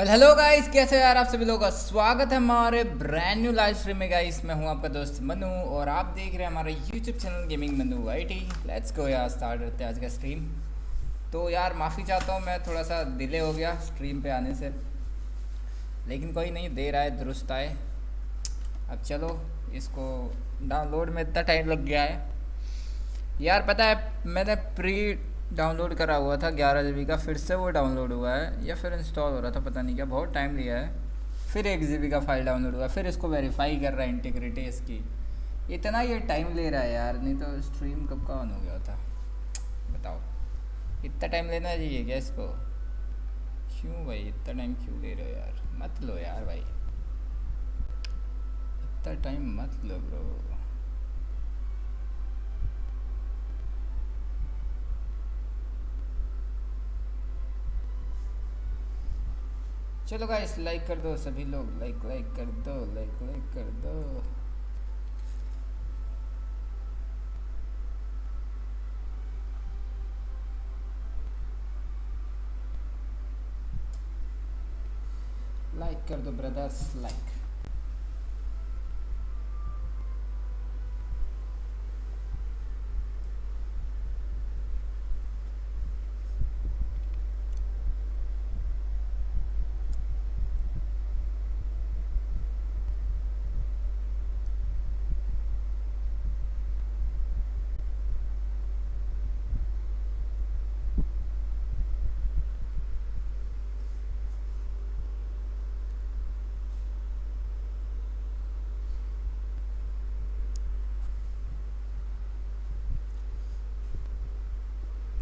Hello guys, कैसे हो यार आप सभी लोगों का स्वागत है हमारे ब्रांड न्यू लाइव स्ट्रीम में। गाइस मैं हूं आपका दोस्त मनु और आप देख रहे हैं हमारा YouTube channel gaming Manu IT. Let's go यार, स्टार्ट करते हैं आज का स्ट्रीम। तो यार माफ़ी चाहता हूं, मैं थोड़ा सा डिले हो गया स्ट्रीम पे आने से, लेकिन कोई नहीं, देर आए दुरुस्त आए। अब चलो, इसको डाउनलोड में इतना टाइम लग गया है यार। पता है मैंने प्री डाउनलोड करा हुआ था 11 GB का, फिर से वो डाउनलोड हुआ है या फिर इंस्टॉल हो रहा था, पता नहीं क्या, बहुत टाइम लिया है। फिर 1 GB का फाइल डाउनलोड हुआ, फिर इसको वेरीफाई कर रहा है इंटीग्रिटी इसकी। इतना ये टाइम ले रहा है यार, नहीं तो स्ट्रीम कब का ऑन हो गया था। बताओ, इतना टाइम लेना चाहिए क्या इसको? क्यों भाई इतना टाइम क्यों ले रहे हो यार? मत लो यार भाई, इतना टाइम मत लो ब्रो। चलो गाइस, लाइक कर दो सभी लोग, लाइक लाइक कर दो, लाइक लाइक कर दो। लाइक कर दो ब्रदर्स, लाइक।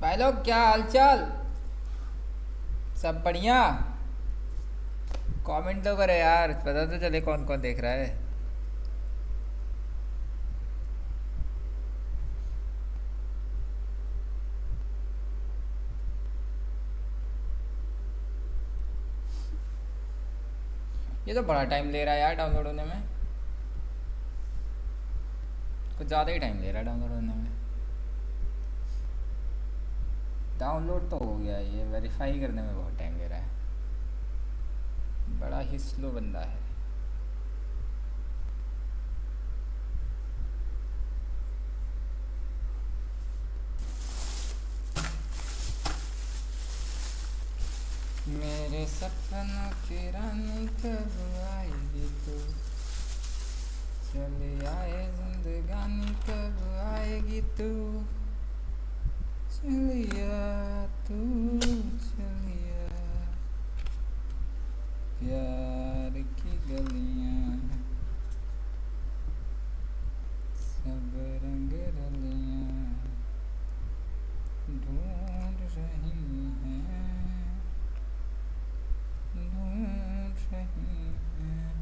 भाई लोग, क्या हालचाल? सब बढ़िया? कमेंट तो करे यार, पता तो चले कौन कौन देख रहा है। ये तो बड़ा टाइम ले रहा है यार डाउनलोड होने में, कुछ ज़्यादा ही टाइम ले रहा है डाउनलोड होने में। डाउनलोड तो हो गया है, ये वेरीफाई करने में बहुत टाइम ले रहा है। बड़ा ही स्लो बंदा है। मेरे सपनों की रानी कब आएगी तू, चले आए जिंदगानी कब आएगी तू, चलिया तू चलिया, प्यार की गलियां सब रंग रलियां ढूंढ रही हैं, ढूंढ रही हैं।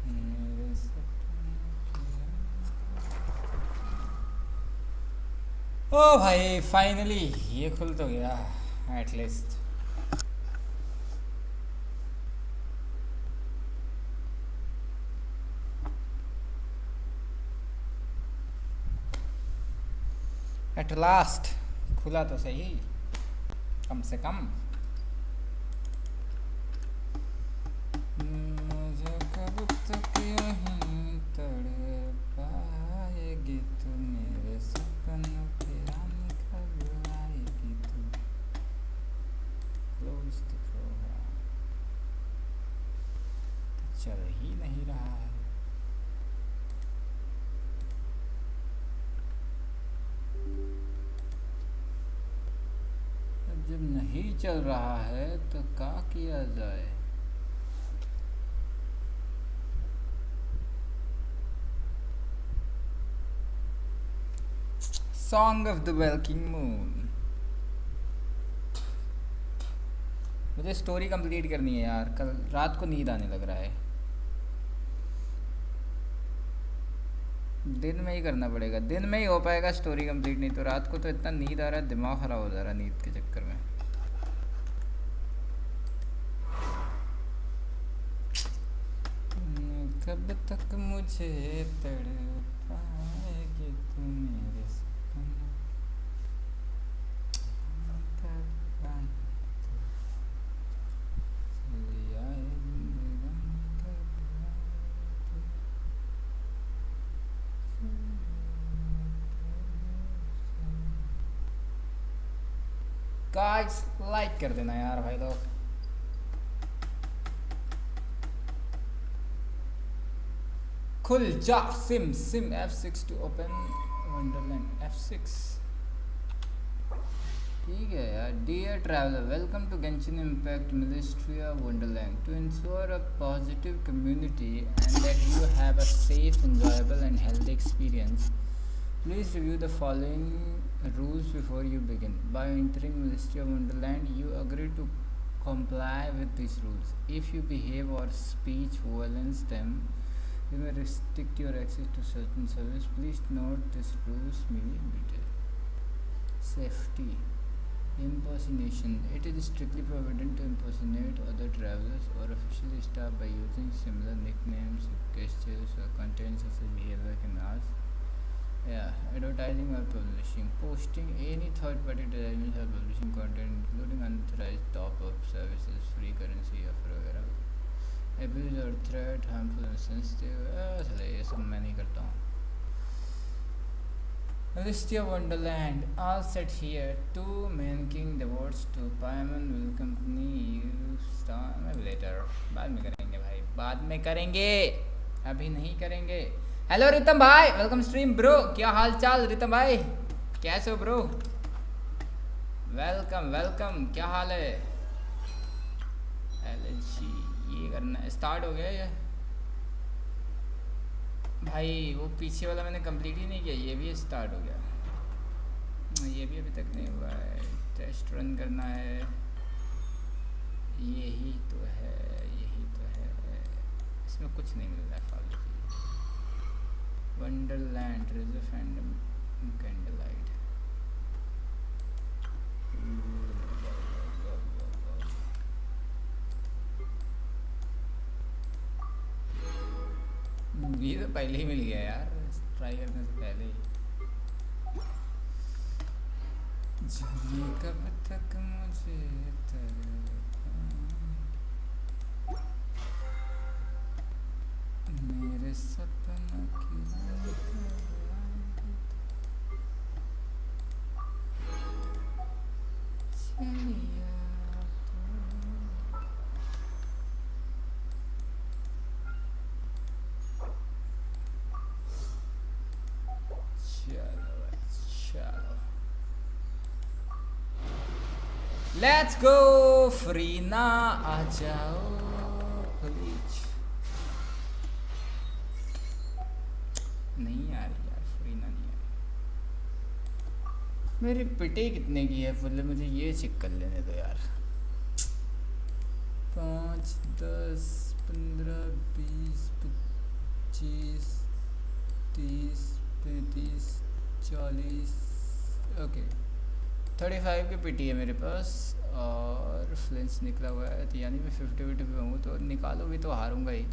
मेरे सपनों की ओ भाई, फाइनली ये खुल तो गया एटलीस्ट। एट लास्ट खुला तो सही, कम से कम। मुझे कब तक यहीं तड़पाएगी तू, मेरे सपनों की रानी कब आएगी तू। क्लोज द प्रोग्राम, चल ही नहीं रहा है। अब जब नहीं चल रहा है तो क्या किया जाए? Song of the walking moon. मुझे स्टोरी कंप्लीट करनी है यार, कल रात को नींद आने लग रहा है। दिन में ही करना पड़ेगा, दिन में ही हो पाएगा स्टोरी कंप्लीट, नहीं तो रात को तो इतना नींद आ रहा है, दिमाग खराब हो जा रहा है नींद के चक्कर में। कब तक मुझे तड़पाएगी तू मेरे सपने, कब आए तू, चली आए जिंदगानी, कब आए तू। गाइस लाइक कर देना यार भाई लोग। खुल जा सिम सिम F6 to open Wonderland F6। ठीक है यार। Dear traveller, welcome to Genshin Impact military of Wonderland. To ensure a positive community and that you have a safe, enjoyable and healthy experience, please review the following rules before you begin. By entering Ministry of Wonderland, you agree to comply with these rules. If you behave or speech violates them, we may restrict your access to certain service. Please note these rules may be detailed. Safety. Impersonation. It is strictly forbidden to impersonate other travelers or official staff by using similar nicknames, gestures, or content such as behavior can ask. Yeah, advertising or publishing. Posting any third-party advertisements or publishing content, including unauthorized top-up services, free currency offer वगैरह। Abuse or threat, harmful and sensitive, चले ये सब मैं नहीं करता हूँ। Ministry of Wonderland, all set here. Two main king devotes to Paimon will accompany you. Maybe later. बाद में करेंगे भाई, बाद में करेंगे, अभी नहीं करेंगे। हेलो रितम भाई, वेलकम स्ट्रीम ब्रो। क्या हाल चाल रितम भाई, कैसे हो ब्रो? वेलकम वेलकम, क्या हाल है? LG ये करना स्टार्ट हो गया ये भाई। वो पीछे वाला मैंने कंप्लीट ही नहीं किया, ये भी स्टार्ट हो गया। ये भी अभी तक नहीं हुआ है। टेस्ट रन करना है, यही तो है, यही तो है। इसमें कुछ नहीं मिल रहा है फालतू की। Wonderland reserve and candle light. ये तो पहले ही मिल गया यार, ट्राई करने से पहले ही। जाने कब तक मुझे मेरे सपनों की चलिया लेट्स गो। फ्री ना आ जाओ प्लीज। नहीं आ रही यार, फ्री ना नहीं आ रही। मेरी पिटे कितने की है फुल, मुझे ये चेक कर लेने दो यार। 5, 10, 15, 20, 25, 30, 35, 40। ओके 35 की पिटी है मेरे पास और फ्लेंस निकला हुआ है, तो यानी मैं 50-50 पे हूँ, तो निकालो भी तो हारूंगा ही।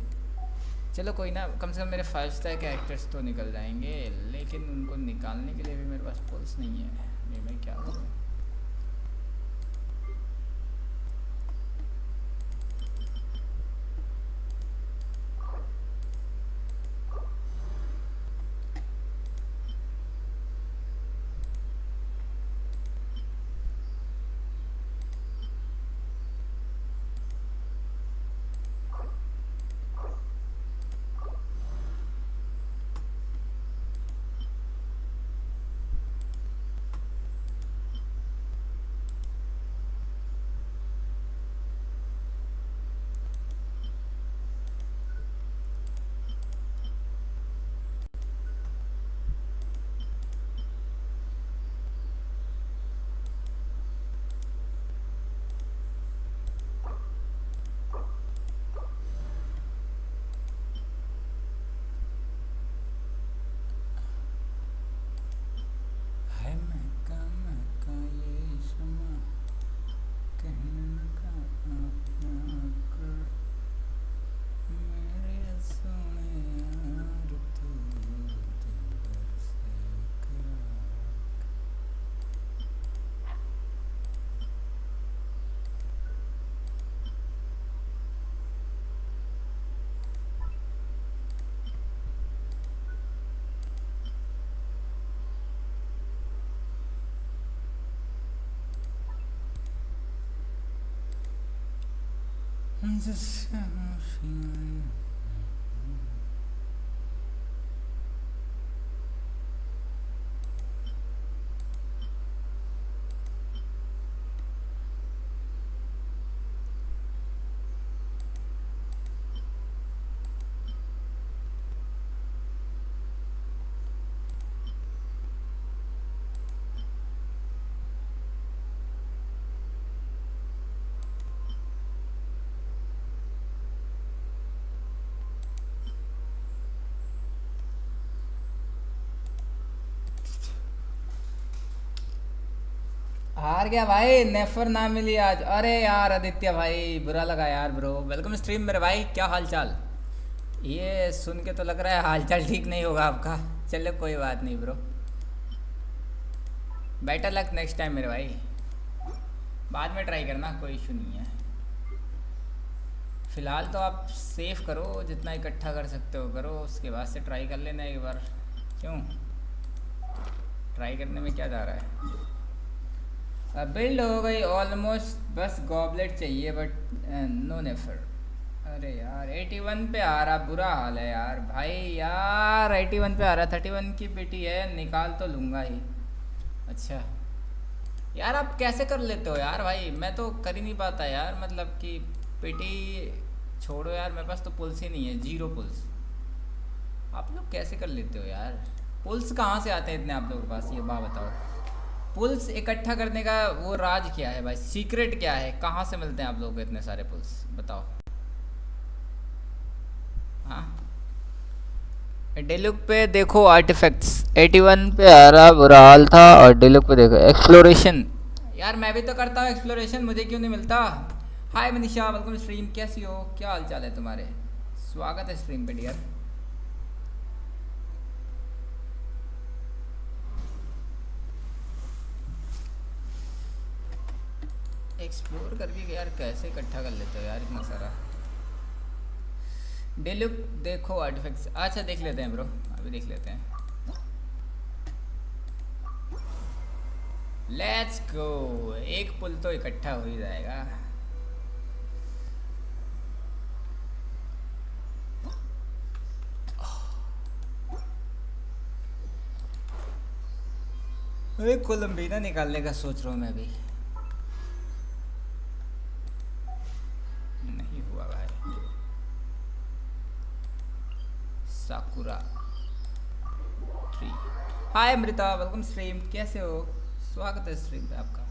चलो कोई ना, कम से कम मेरे 5 स्टार कैरेक्टर्स तो निकल जाएंगे, लेकिन उनको निकालने के लिए भी मेरे पास पल्स नहीं है। नहीं मैं क्या करूँ? हार गया भाई, नेफर ना मिली आज। अरे यार आदित्य भाई, बुरा लगा यार ब्रो। वेलकम स्ट्रीम मेरे भाई, क्या हाल चाल? ये सुन के तो लग रहा है हाल चाल ठीक नहीं होगा आपका। चलो कोई बात नहीं bro, better luck next time मेरे भाई। बाद में ट्राई करना, कोई इशू नहीं है। फ़िलहाल तो आप सेव करो, जितना इकट्ठा कर सकते हो करो, उसके बाद से ट्राई कर लेना एक बार। क्यों, ट्राई करने में क्या जा रहा है। बिल्ड हो गई ऑलमोस्ट, बस गॉबलेट चाहिए बट नो नेफर। अरे यार 81 पे आ रहा, बुरा हाल है यार भाई। यार 81 पे आ रहा, 31 की पेटी है, निकाल तो लूँगा ही। अच्छा यार, आप कैसे कर लेते हो यार भाई? मैं तो कर ही नहीं पाता यार, मतलब कि पेटी छोड़ो यार, मेरे पास तो पुल्स ही नहीं है, जीरो पुल्स। आप लोग कैसे कर लेते हो यार? पुल्स कहाँ से आते हैं इतने आप लोगों के पास, ये बात बताओ। पुल्स इकट्ठा करने का वो राज क्या है भाई, सीक्रेट क्या है? कहाँ से मिलते हैं आप लोगों को इतने सारे पुल्स, बताओ। हाँ, डिलुक पे देखो आर्टिफैक्ट्स, 81 पे आ रहा, बुरा हाल था। और डिलुक पे देखो एक्सप्लोरेशन। यार मैं भी तो करता हूँ एक्सप्लोरेशन, मुझे क्यों नहीं मिलता? हाय मनीषा, वेलकम स्ट्रीम, कैसी हो, क्या हाल चाल है तुम्हारे? स्वागत है स्ट्रीम पे डियर। एक्सप्लोर करके यार कैसे इकट्ठा कर लेते हो यार इतना सारा? डिलुक देखो आर्टिफैक्ट्स, अच्छा देख लेते हैं ब्रो, अभी देख लेते हैं। लेट्स गो, एक पुल तो इकट्ठा हो ही जाएगा। अरे कोलंबीना निकालने का सोच रहा हूँ मैं भी, नहीं हुआ भाई। Sakura tree. Hi Amrita, welcome stream, कैसे हो? स्वागत है स्ट्रीम पे आपका।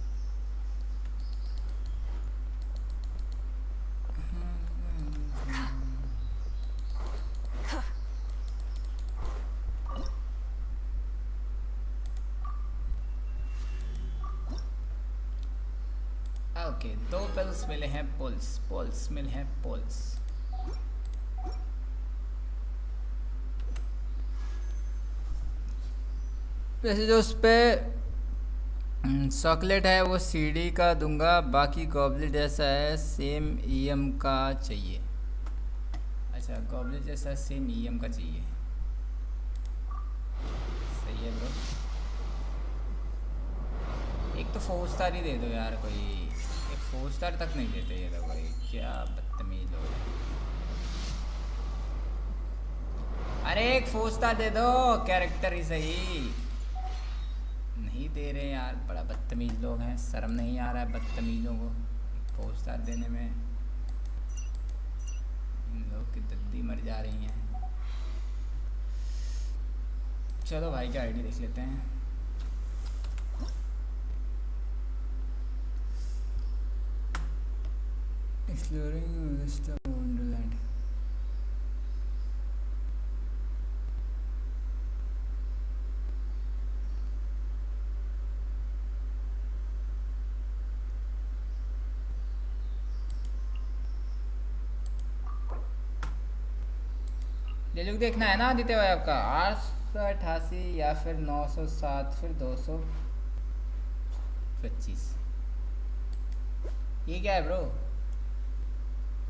ओके, दो पुल्स मिले हैं, पुल्स पुल्स मिले हैं पुल्स। वैसे जो उस पर चॉकलेट है वो सीडी का दूंगा, बाकी गॉबलेट जैसा है सेम ईएम का चाहिए। अच्छा, गॉबलेट जैसा सेम ईएम का चाहिए, सही है ब्रो। एक तो 4 स्टार ही दे दो यार कोई, एक 4 स्टार तक नहीं देते ये लोग भाई, क्या बदतमीज लोग हैं। अरे एक 4 स्टार दे दो, कैरेक्टर ही सही। नहीं दे रहे यार, बड़ा बदतमीज लोग हैं, शर्म नहीं आ रहा है बदतमीजों को 4 स्टार देने में। इन लोग की दद्दी मर जा रही हैं। चलो भाई की आईडी देख लेते हैं। Exploring Wonderland. डिलुक देखना है ना आदित्य भाई आपका? 888 या फिर 907 फिर 225। ये क्या है ब्रो?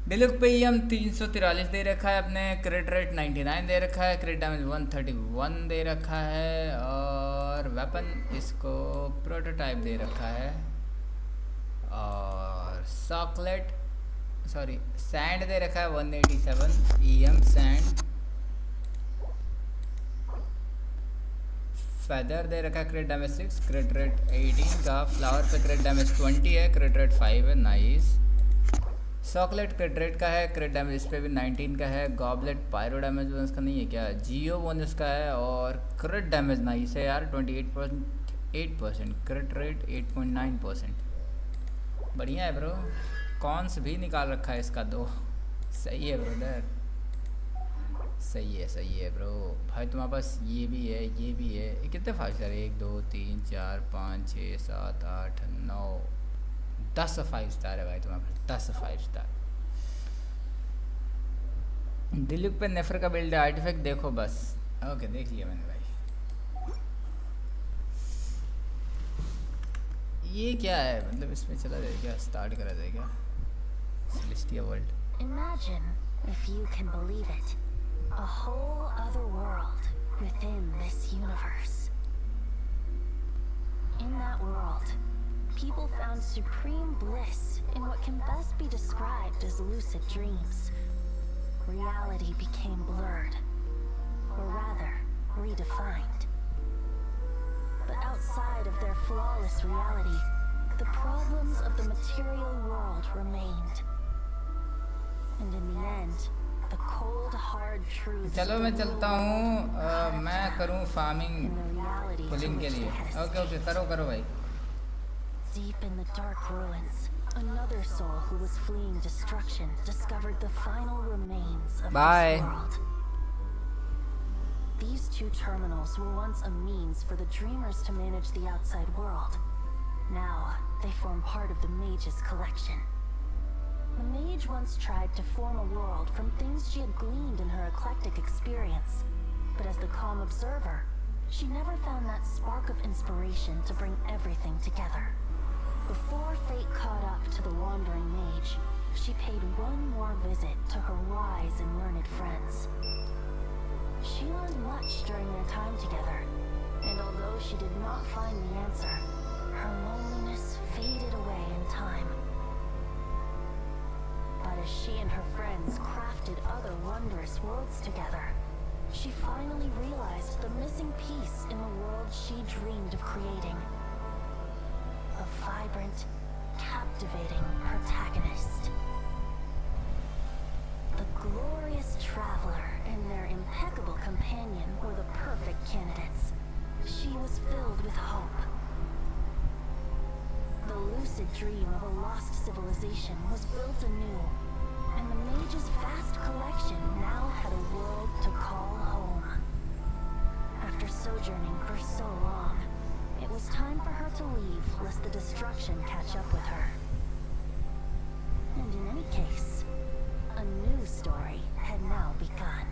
डिलुक पे ही हम 343 दे रखा है अपने, क्रेडिट रेट 99 दे रखा है, क्रेडिट डैमेज 131 दे रखा है, और वेपन इसको प्रोटोटाइप दे रखा है, और चॉकलेट सॉरी सैंड दे रखा है 187 ईएम सैंड। फेदर दे रखा है क्रिट डैमेज 6, क्रिट रेट 18 का। फ्लावर पे क्रिट डैमेज 20 है, क्रिट रेट 5 है, नाइस। चॉकलेट क्रिट रेट का है, क्रिट डैमेज इस पर भी 19 का है। गॉबलेट पायरो डैमेज बोनस का नहीं है क्या, जियो बोनस का है। और क्रिट डैमेज नाइस है यार 28%, क्रिट रेट 8.9%। बढ़िया है ब्रो। कॉन्स भी निकाल रखा है इसका 2। सही है ब्रदर, सही है ब्रो। भाई तुम्हारे पास ये भी है, ये भी है। ये कितने 5 स्टार है? 1 2 3 4 5 6 7 8 9 10 5 स्टार है भाई तुम्हारे पास, 10 5 स्टार। दिल्ली पे नेफर का बिल्ड है, आर्टिफैक्ट देखो बस। ओके देख लिया मैंने भाई। ये क्या है मतलब, इसमें चला जाए क्या, स्टार्ट करा जाए क्या? Celestia world. Imagine, if you can believe it, a whole other world within this universe. In that world, people found supreme bliss in what can best be described as lucid dreams. Reality became blurred, or rather, redefined. But outside of their flawless reality, the problems of the material world remained. And in the end, the cold, hard truth. चलो मैं चलता हूँ, मैं करूँ farming pulling के लिए। Okay okay करो करो भाई। Deep in the dark ruins, another soul who was fleeing destruction discovered the final remains of Bye. this world. These two terminals were once a means for the dreamers to manage the outside world. Now, they form part of the mage's collection. The mage once tried to form a world from things she had gleaned in her eclectic experience. But as the calm observer, she never found that spark of inspiration to bring everything together. Before fate caught up to the wandering mage, she paid one more visit to her wise and learned friends. She learned much during their time together, and although she did not find the answer, her loneliness faded away in time. But as she and her friends crafted other wondrous worlds together, she finally realized the missing piece in the world she dreamed of creating. A vibrant, captivating protagonist. The glorious traveler and their impeccable companion were the perfect candidates. She was filled with hope. The lucid dream of a lost civilization was built anew, and the mage's vast collection now had a world to call home. After sojourning for so long, it was time for her to leave lest the destruction catch up with her. And in any case, a new story had now begun.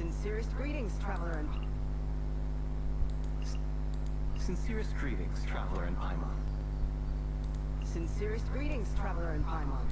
Sincerest greetings, traveler in... Sincerest greetings, traveler in Paimon. Sincerest greetings, traveler in Paimon.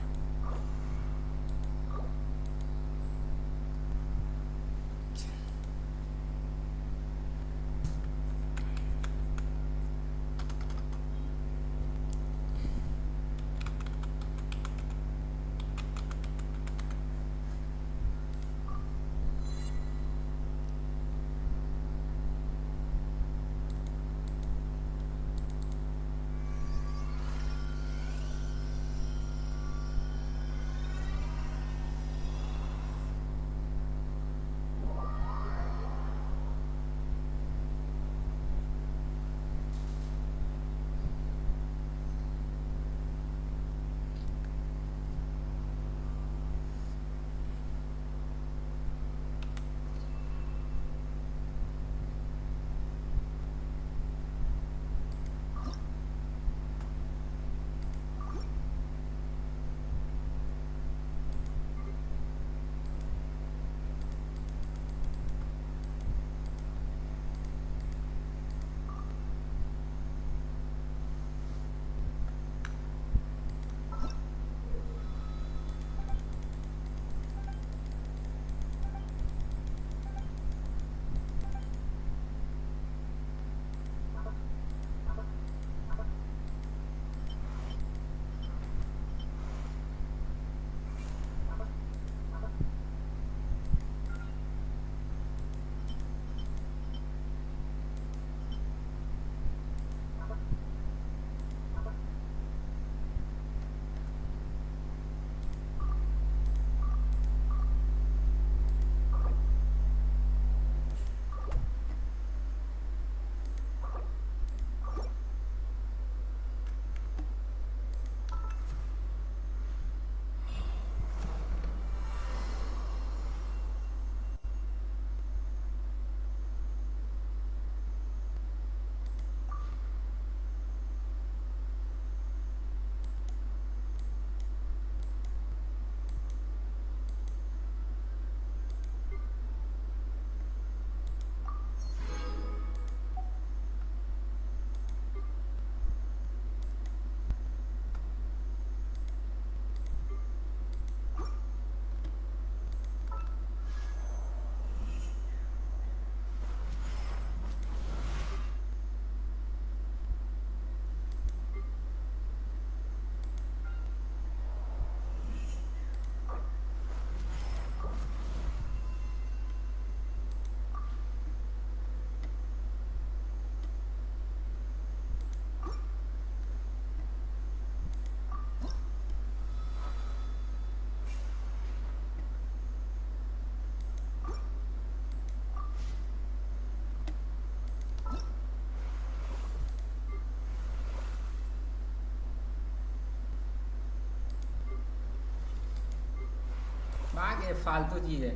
भाग ये फालतू चीज़ है,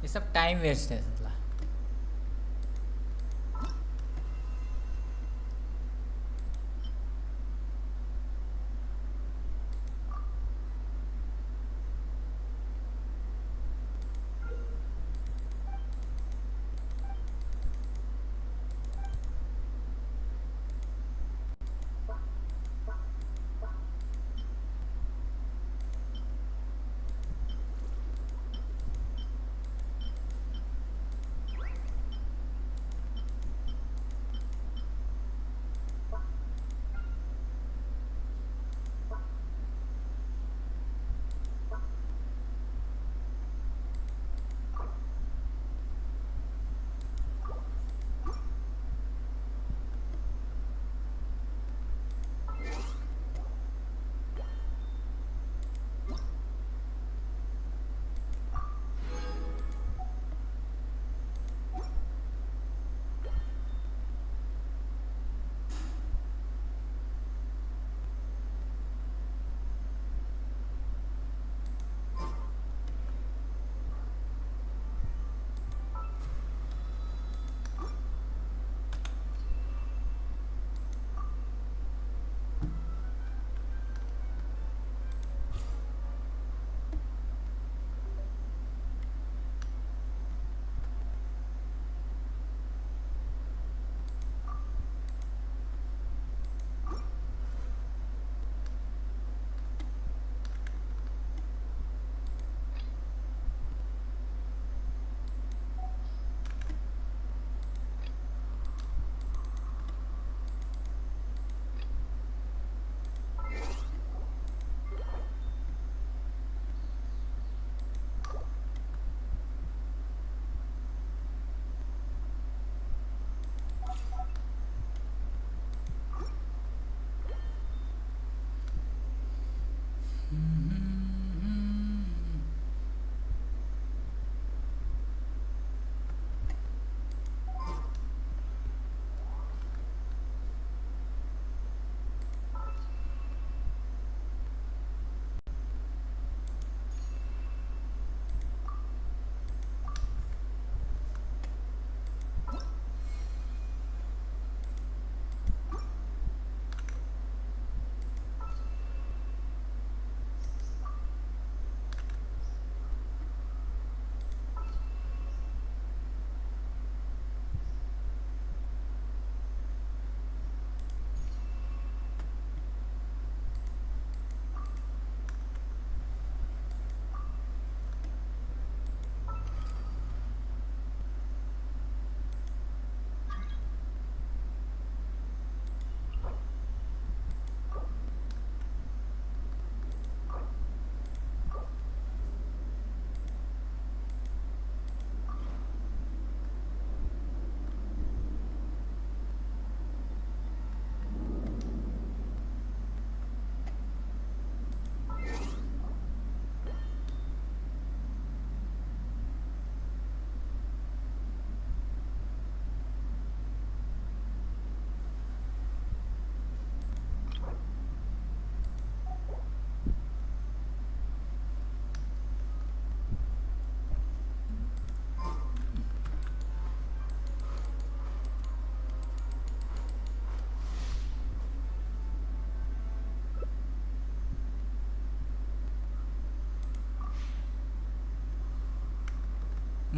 ये सब time waste है मतलब।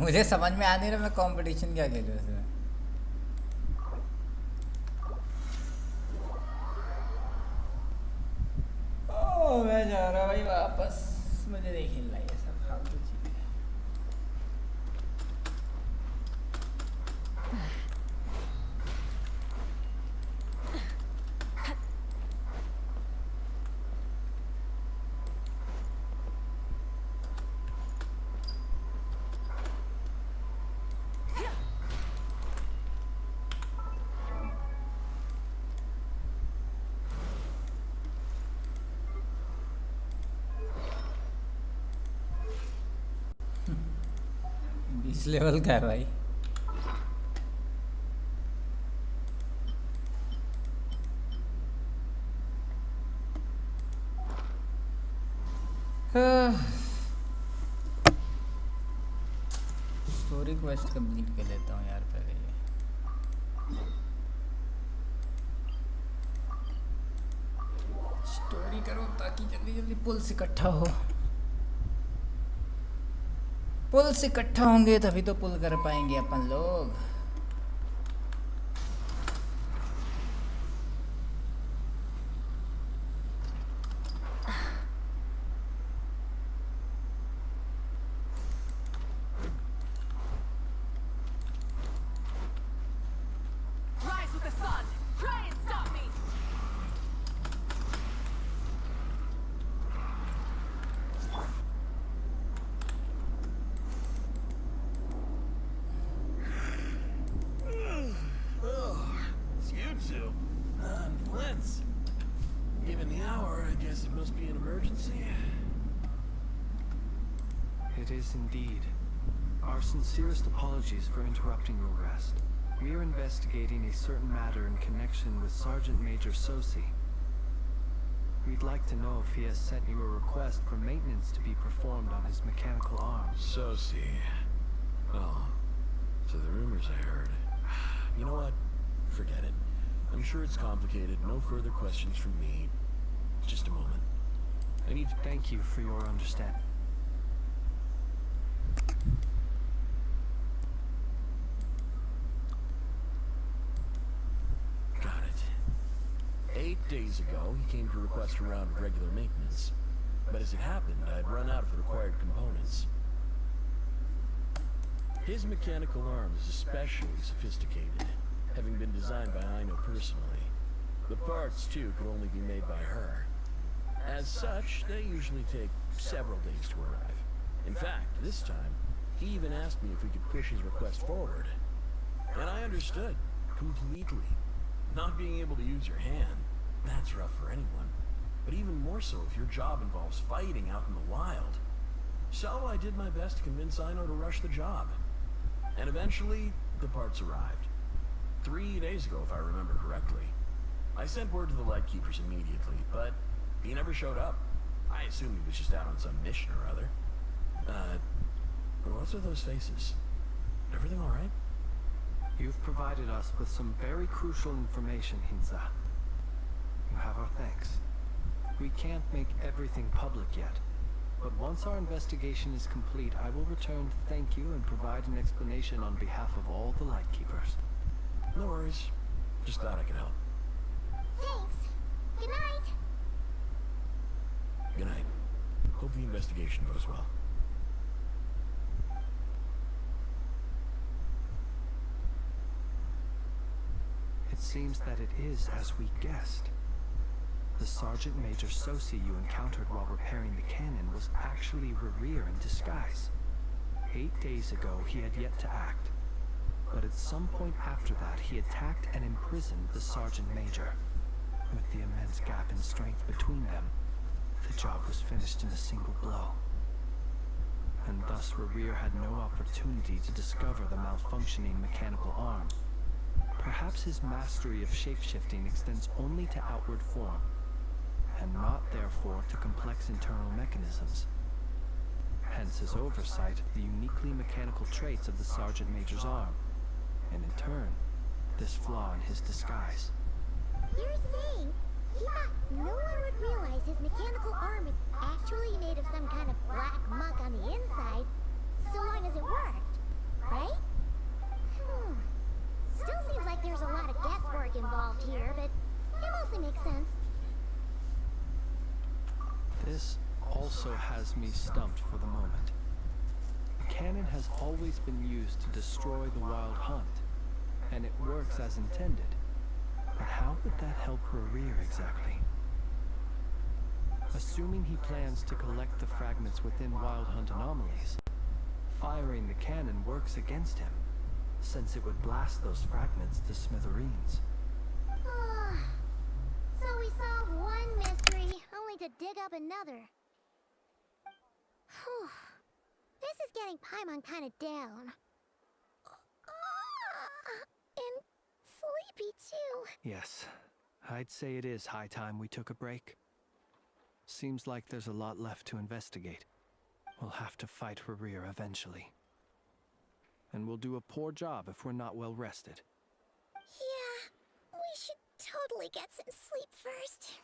मुझे समझ में आ नहीं रहा मैं कंपटीशन क्या खेलूं इसमें। ओ मैं जा रहा भाई वापस, मुझे नहीं खेलना ये सब फालतू चीजें। इस लेवल का है भाई। स्टोरी क्वेस्ट कंप्लीट कर लेता हूँ यार पहले ये। स्टोरी करो ताकि जल्दी जल्दी पुल्स इकट्ठा हो। पुल्स इकट्ठा होंगे तभी तो पुल कर पाएंगे अपन लोग। Rise with the sun! Try and stop me! It's you two. Flint's. Given the hour, I guess it must be an emergency. It is indeed. Our sincerest apologies for interrupting your rest. We are investigating a certain matter in connection with Sergeant Major Sosi. We'd like to know if he has sent you a request for maintenance to be performed on his mechanical arm. Sosi. Oh. So the rumors I heard. You know what? Forget it. I'm sure it's complicated. No further questions from me. Just a moment. I need to... Thank you for your understanding. Got it. 8 days ago, he came to request a round of regular maintenance. But as it happened, I'd run out of the required components. His mechanical arm is especially sophisticated, having been designed by Aino personally. The parts, too, could only be made by her. As such, they usually take several days to arrive. In fact, this time, he even asked me if we could push his request forward. And I understood, completely. Not being able to use your hand, that's rough for anyone. But even more so if your job involves fighting out in the wild. So I did my best to convince Aino to rush the job. And eventually, the parts arrived. 3 days ago, if I remember correctly. I sent word to the Lightkeepers immediately, but he never showed up. I assumed he was just out on some mission or other. What's with those faces? Everything alright? You've provided us with some very crucial information, Hinza. You have our thanks. We can't make everything public yet, but once our investigation is complete, I will return to thank you and provide an explanation on behalf of all the Lightkeepers. No worries. Just glad I could help. Thanks. Good night. Good night. Hope the investigation goes well. It seems that it is as we guessed. The Sergeant Major Sosi you encountered while repairing the cannon was actually Rerir in disguise. 8 days ago, he had yet to act. But at some point after that, he attacked and imprisoned the Sergeant Major. With the immense gap in strength between them, the job was finished in a single blow. And thus Rerir had no opportunity to discover the malfunctioning mechanical arm. Perhaps his mastery of shapeshifting extends only to outward form, and not therefore to complex internal mechanisms. Hence his oversight of the uniquely mechanical traits of the Sergeant Major's arm, and in turn, this flaw in his disguise. You're saying he thought no one would realize his mechanical arm is actually made of some kind of black muck on the inside, so long as it worked. right? Still seems like there's a lot of guesswork involved here, but it mostly makes sense. This also has me stumped for the moment. The cannon has always been used to destroy the wild hunt, and it works as intended. But how would that help Rear exactly? Assuming he plans to collect the fragments within wild hunt anomalies, firing the cannon works against him, since it would blast those fragments to smithereens. So we solved one mystery, only to dig up another. Whew. This is getting Paimon kind of down. And sleepy too. Yes, I'd say it is high time we took a break. Seems like there's a lot left to investigate. We'll have to fight Rear eventually. And we'll do a poor job if we're not well rested. Yeah, we should totally get some sleep first.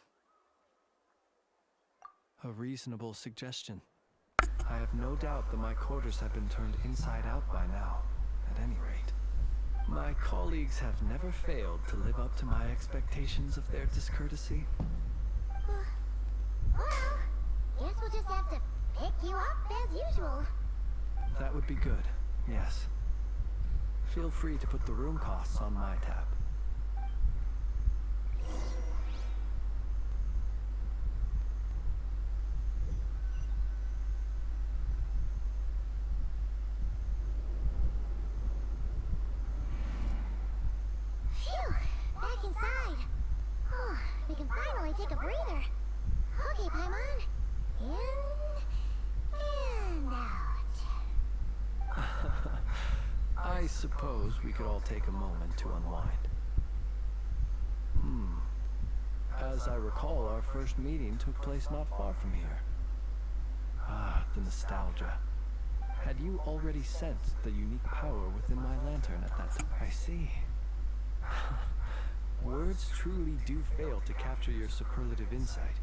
A reasonable suggestion. I have no doubt that my quarters have been turned inside out by now, at any rate. My colleagues have never failed to live up to my expectations of their discourtesy. Well, guess we'll just have to pick you up as usual. That would be good, yes. Feel free to put the room costs on my tab. Phew, back inside. Oh, we can finally take a breather. Okay, Paimon. In and out. I suppose we could all take a moment to unwind. As I recall, our first meeting took place not far from here. Ah, the nostalgia. Had you already sensed the unique power within my lantern at that time? I see. Words truly do fail to capture your superlative insight.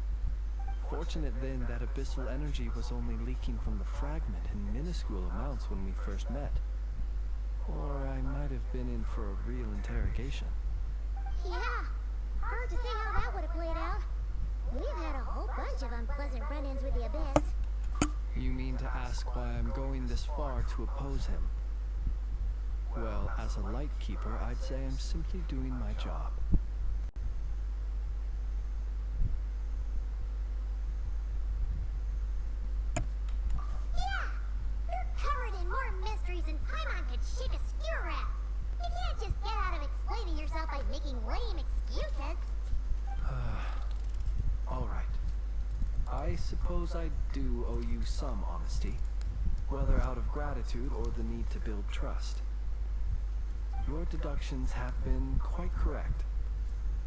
Fortunate then that abyssal energy was only leaking from the fragment in minuscule amounts when we first met. Or I might have been in for a real interrogation. Yeah, hard to say how that would have played out. We've had a whole bunch of unpleasant run-ins with the Abyss. You mean to ask why I'm going this far to oppose him? Well, as a Lightkeeper, I'd say I'm simply doing my job. Yeah! You're covered in more mysteries than Paimon could shake a skewer at. You can't just get out of explaining yourself by making lame excuses. All right. I suppose I do owe you some honesty, whether out of gratitude or the need to build trust. Your deductions have been quite correct.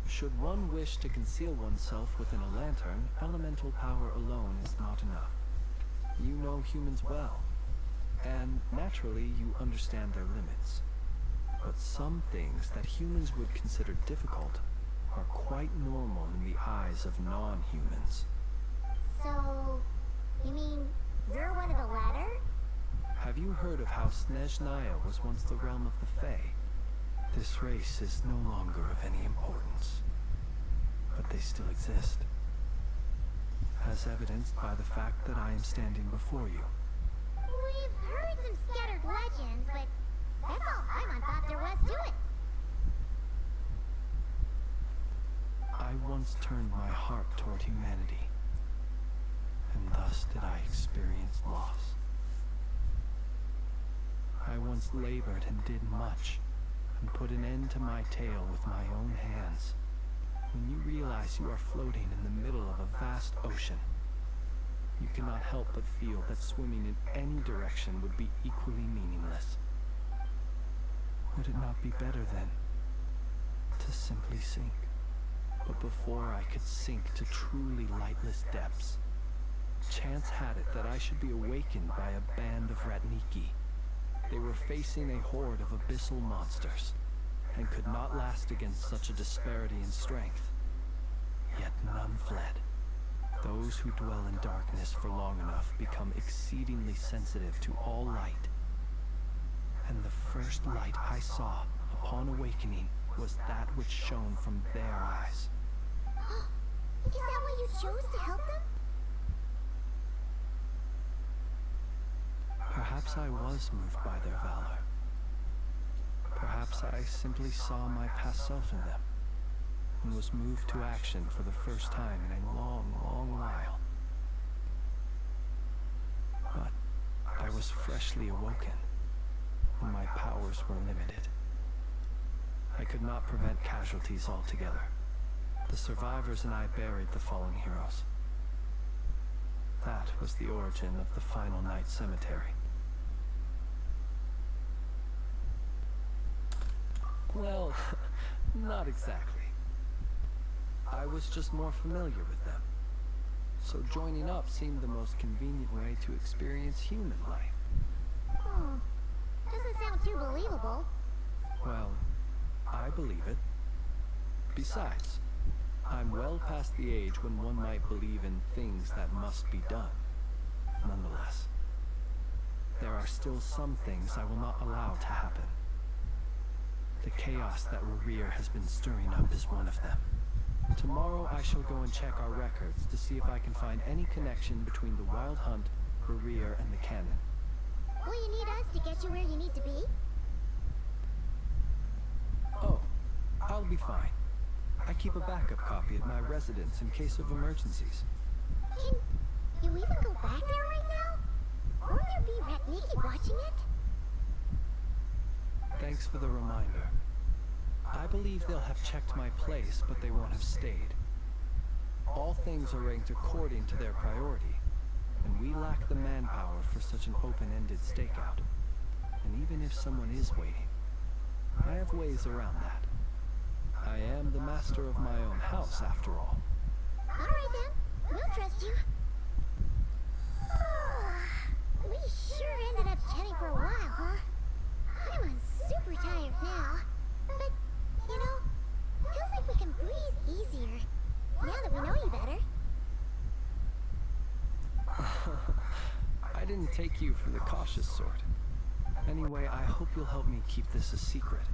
Should one wish to conceal oneself within a lantern, elemental power alone is not enough. You know humans well, and naturally you understand their limits. But some things that humans would consider difficult are quite normal in the eyes of non-humans. So, you mean you're one of the latter? Have you heard of how Snezhnaya was once the realm of the Fae? This race is no longer of any importance, but they still exist, as evidenced by the fact that I am standing before you. We've heard some scattered legends, but that's all Paimon thought there was to it. I once turned my heart toward humanity, and thus did I experience loss. I once labored and did much, and put an end to my tale with my own hands. When you realize you are floating in the middle of a vast ocean, you cannot help but feel that swimming in any direction would be equally meaningless. Would it not be better then to simply sink? But before I could sink to truly lightless depths, chance had it that I should be awakened by a band of Ratniki. They were facing a horde of abyssal monsters, and could not last against such a disparity in strength. Yet none fled. Those who dwell in darkness for long enough become exceedingly sensitive to all light. And the first light I saw upon awakening was that which shone from their eyes. Is that why you chose to help them? Perhaps I was moved by their valor. Perhaps I simply saw my past self in them, and was moved to action for the first time in a long, long while. But I was freshly awoken, and my powers were limited. I could not prevent casualties altogether. The survivors and I buried the fallen heroes. That was the origin of the Final Night Cemetery. Well, not exactly. I was just more familiar with them. So joining up seemed the most convenient way to experience human life. Doesn't sound too believable. Well, I believe it. Besides, I'm well past the age when one might believe in things that must be done. Nonetheless, there are still some things I will not allow to happen. The chaos that Rear has been stirring up is one of them. Tomorrow I shall go and check our records to see if I can find any connection between the Wild Hunt, Rear, and the cannon. Will you need us to get you where you need to be? Oh, I'll be fine. I keep a backup copy at my residence in case of emergencies. Can you even go back there right now? Won't there be Rat Nikki watching it? Thanks for the reminder. I believe they'll have checked my place, but they won't have stayed. All things are ranked according to their priority, and we lack the manpower for such an open-ended stakeout. And even if someone is waiting, I have ways around that. I am the master of my own house, after all. Alright then, we'll trust you. We sure ended up chatting for a while, huh? I'm super tired now. But, you know, feels like we can breathe easier. Now that we know you better. I didn't take you for the cautious sort. Anyway, I hope you'll help me keep this a secret.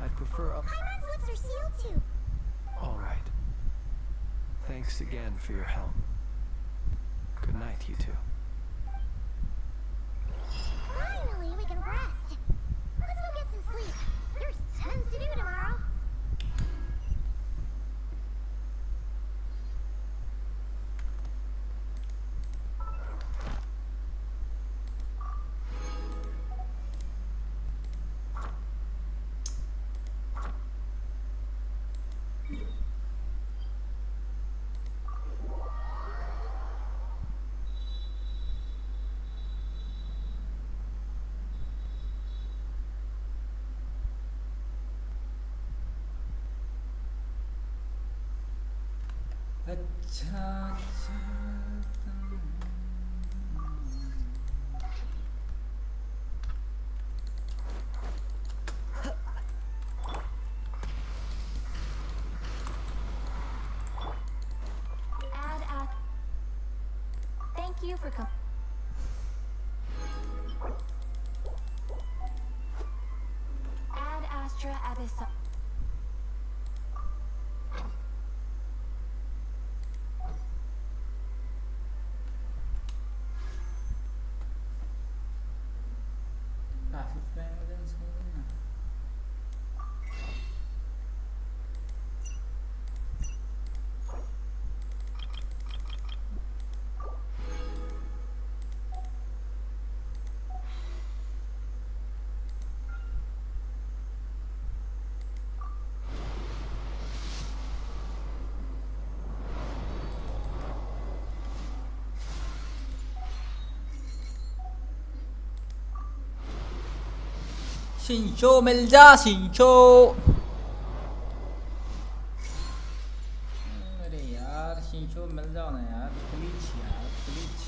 I'd prefer up... Paimon's lips are sealed too. All right. Thanks again for your help. Good night, you two. Finally, we can rest. Let's go get some sleep. There's tons to do tomorrow. अच्छा अच्छा Thank you for coming. Ad Astra Abyssal. काफी friend शिंशो मिल जा शिंशो अरे यार शिंशो मिल जाओ ना यार please यार प्लीज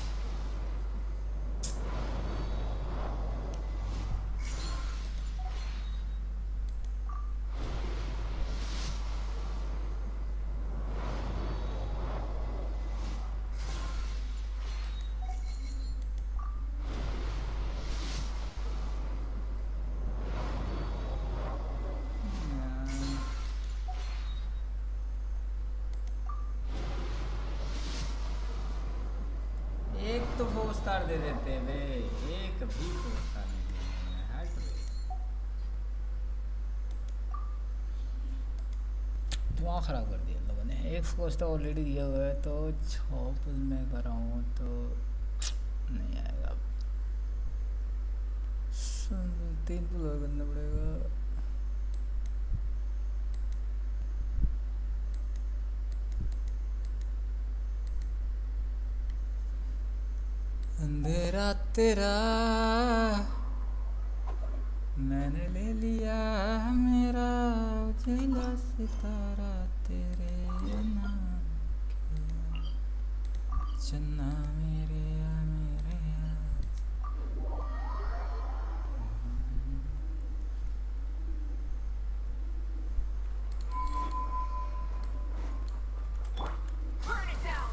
4 स्टार दे देते बे, एक भी 4 स्टार नहीं दिया। हट बे, दिमाग खराब कर दिया लोगों ने। एक 4 स्टार ऑलरेडी दिया हुआ है, तो 6 पुल में कराऊँ तो नहीं आएगा। 3 पुल और करना पड़ेगा। अंधेरा तेरा मैंने ले लिया मेरा, उजला सितारा तेरे नाम किया, चन्ना मेरे या मेरे या। Burn it down!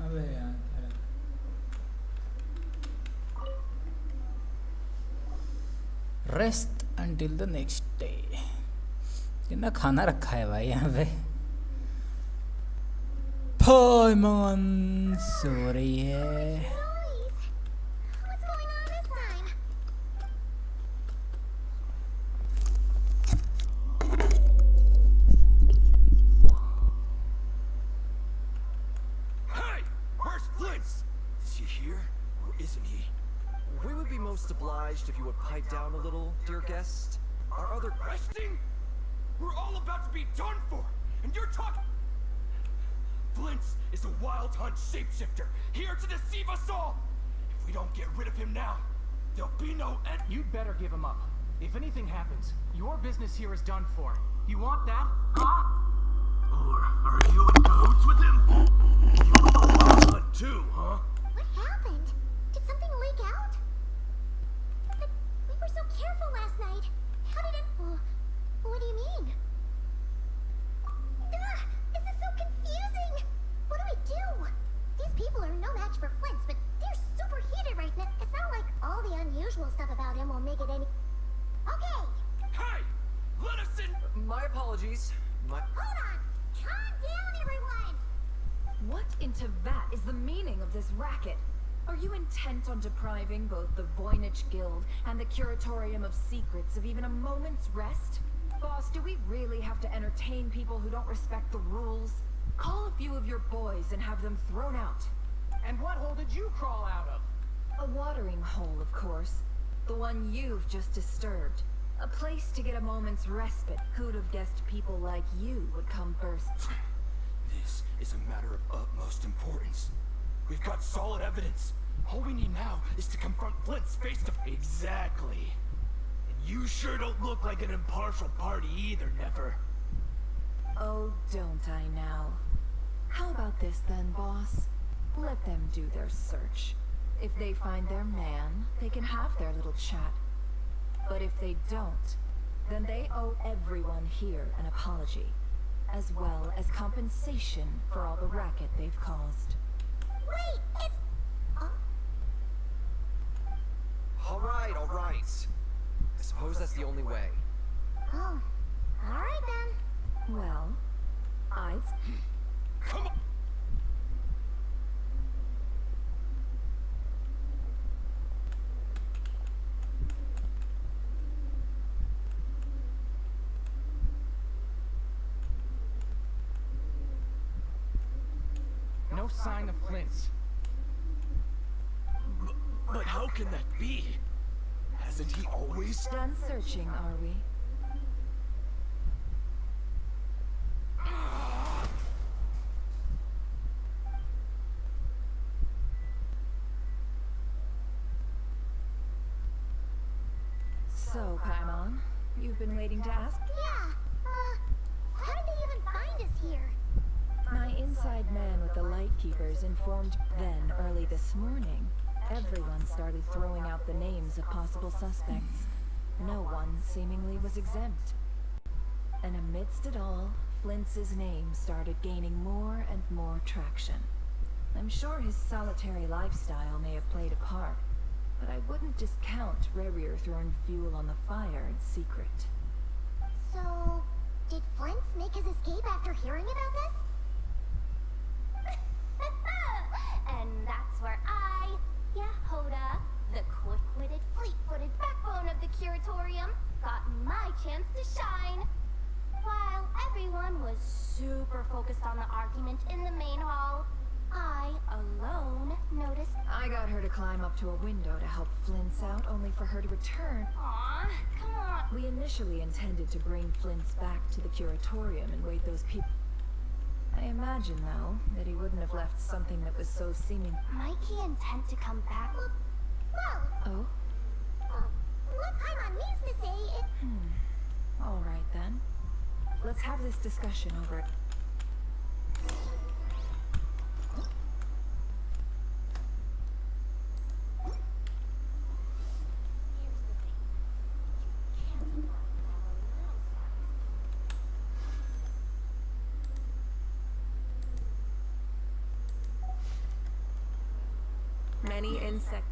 अबे यार rest until the next day. कितना खाना रखा है भाई यहाँ पे। पाइमन सो रही है। Noise! What's going on this time? Hey! Where's Flint's? Is he here or isn't he? We would be most obliged if you would pipe down a little, dear guest. Our other Resting? We're all about to be done for, and you're talking. Flint's is a wild hunt shapeshifter here to deceive us all. If we don't get rid of him now, there'll be no end. You'd better give him up. If anything happens, your business here is done for. You want that? Huh? Or are you in cahoots with him? You with the wild hunt too, huh? What happened? Did something leak out? But we were so careful last night. How did it... what do you mean? Ugh, this is so confusing! What do we do? These people are no match for Flint's, but they're super heated right now. It's not like all the unusual stuff about him will make it any... Okay, Hey! Let us in! My apologies. hold on! Calm down, everyone! What in Teyvat is the meaning of this racket? Are you intent on depriving both the Voynich Guild and the Curatorium of Secrets of even a moment's rest? Boss, do we really have to entertain people who don't respect the rules? Call a few of your boys and have them thrown out. And what hole did you crawl out of? A watering hole, of course. The one you've just disturbed. A place to get a moment's respite. Who'd have guessed people like you would come first? This is a matter of utmost importance. We've got solid evidence. All we need now is to confront Flint's face to face. Exactly. And you sure don't look like an impartial party either, Nefer. Oh, don't I now? How about this then, boss? Let them do their search. If they find their man, they can have their little chat. But if they don't, then they owe everyone here an apology, as well as compensation for all the racket they've caused. Wait, it's... All right, all right. I suppose that's the only way. Oh, alright then. Well, I'd... Come on! No sign of Flint's. But how can that be? Hasn't he always? Done searching, are we? So, Paimon, you've been waiting to ask? Yeah, how did they even find us here? My inside man with the Lightkeepers informed then early this morning, Everyone started throwing out the names of possible suspects. No one seemingly was exempt. And amidst it all, Flint's name started gaining more and more traction. I'm sure his solitary lifestyle may have played a part, but I wouldn't discount Rerir throwing fuel on the fire in secret. So, did Flint make his escape after hearing about this? And that's where I, Yehoda, the quick-witted, fleet-footed backbone of the Curatorium, got my chance to shine. While everyone was super focused on the argument in the main hall, I alone noticed. I got her to climb up to a window to help Flint's out, only for her to return. Aw, come on. We initially intended to bring Flint's back to the Curatorium and wait those people. I imagine, though, that he wouldn't have left something that was so seeming. Might he intend to come back? Well, Oh? what Paimon means to say it. All right, then. Let's have this discussion over it. Many insects.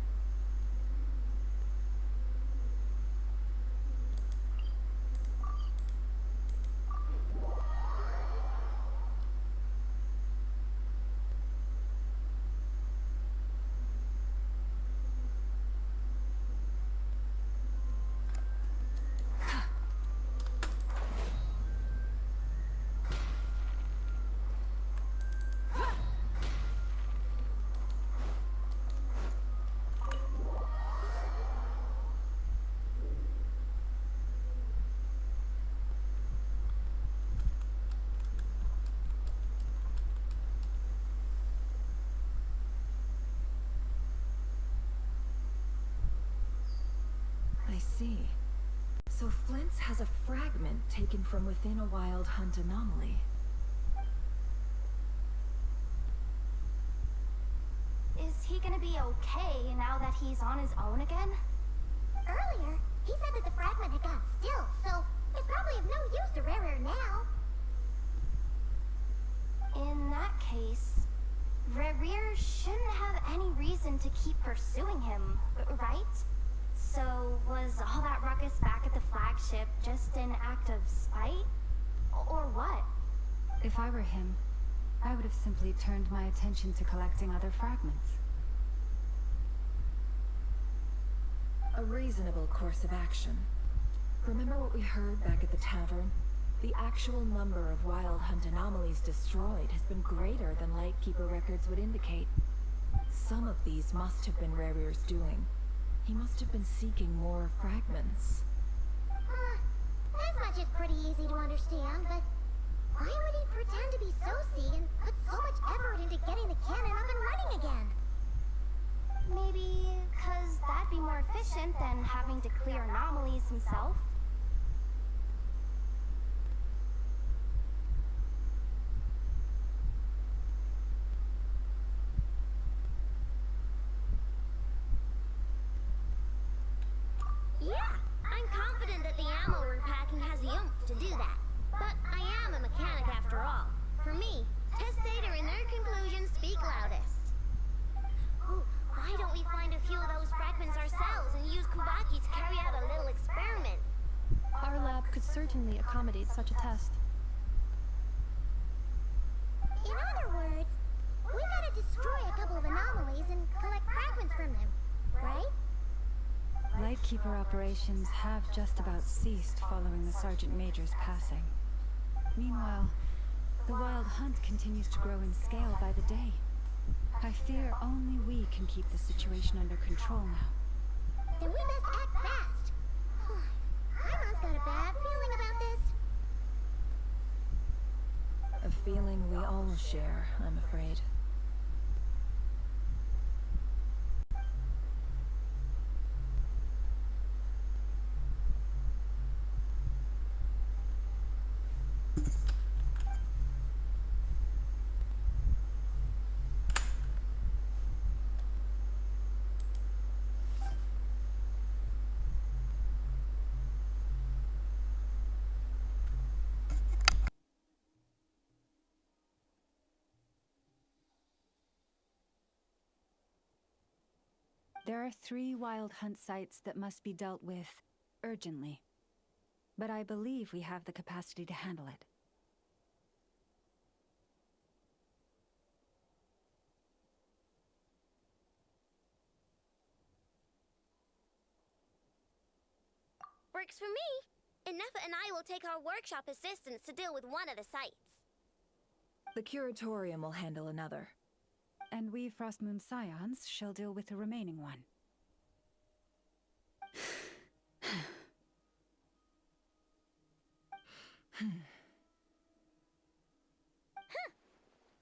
I see. So Flint's has a fragment taken from within a wild hunt anomaly. Is he gonna be okay now that he's on his own again? Earlier, he said that the fragment had got still, so it's probably of no use to Rerir now. In that case, Rerir shouldn't have any reason to keep pursuing him, right? So, was all that ruckus back at the flagship just an act of spite? Or what? If I were him, I would have simply turned my attention to collecting other fragments. A reasonable course of action. Remember what we heard back at the tavern? The actual number of wild hunt anomalies destroyed has been greater than Lightkeeper records would indicate. Some of these must have been Rerir's doing. He must have been seeking more fragments. As much is pretty easy to understand, but why would he pretend to be Soci and put so much effort into getting the cannon up and running again? Maybe because that'd be more efficient than having to clear anomalies himself. Yeah, I'm confident that the ammo we're packing has the oomph to do that. But I am a mechanic after all. For me, test data and their conclusions speak loudest. Ooh, why don't we find a few of those fragments ourselves and use Kubaki to carry out a little experiment? Our lab could certainly accommodate such a test. In other words, we gotta destroy a couple of anomalies and collect fragments from them, right? Lightkeeper operations have just about ceased following the Sergeant Major's passing. Meanwhile, the wild hunt continues to grow in scale by the day. I fear only we can keep the situation under control now. Then we must act fast. Paimon's got a bad feeling about this. A feeling we all share, I'm afraid. There are 3 wild hunt sites that must be dealt with urgently. But I believe we have the capacity to handle it. Works for me. And Nefa and I will take our workshop assistants to deal with one of the sites. The curatorium will handle another. And we Frostmoon Scions shall deal with the remaining one.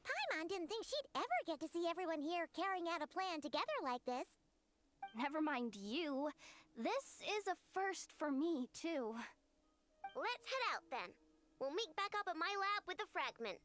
Paimon didn't think she'd ever get to see everyone here carrying out a plan together like this. Never mind you. This is a first for me, too. Let's head out then. We'll meet back up at my lab with the fragments.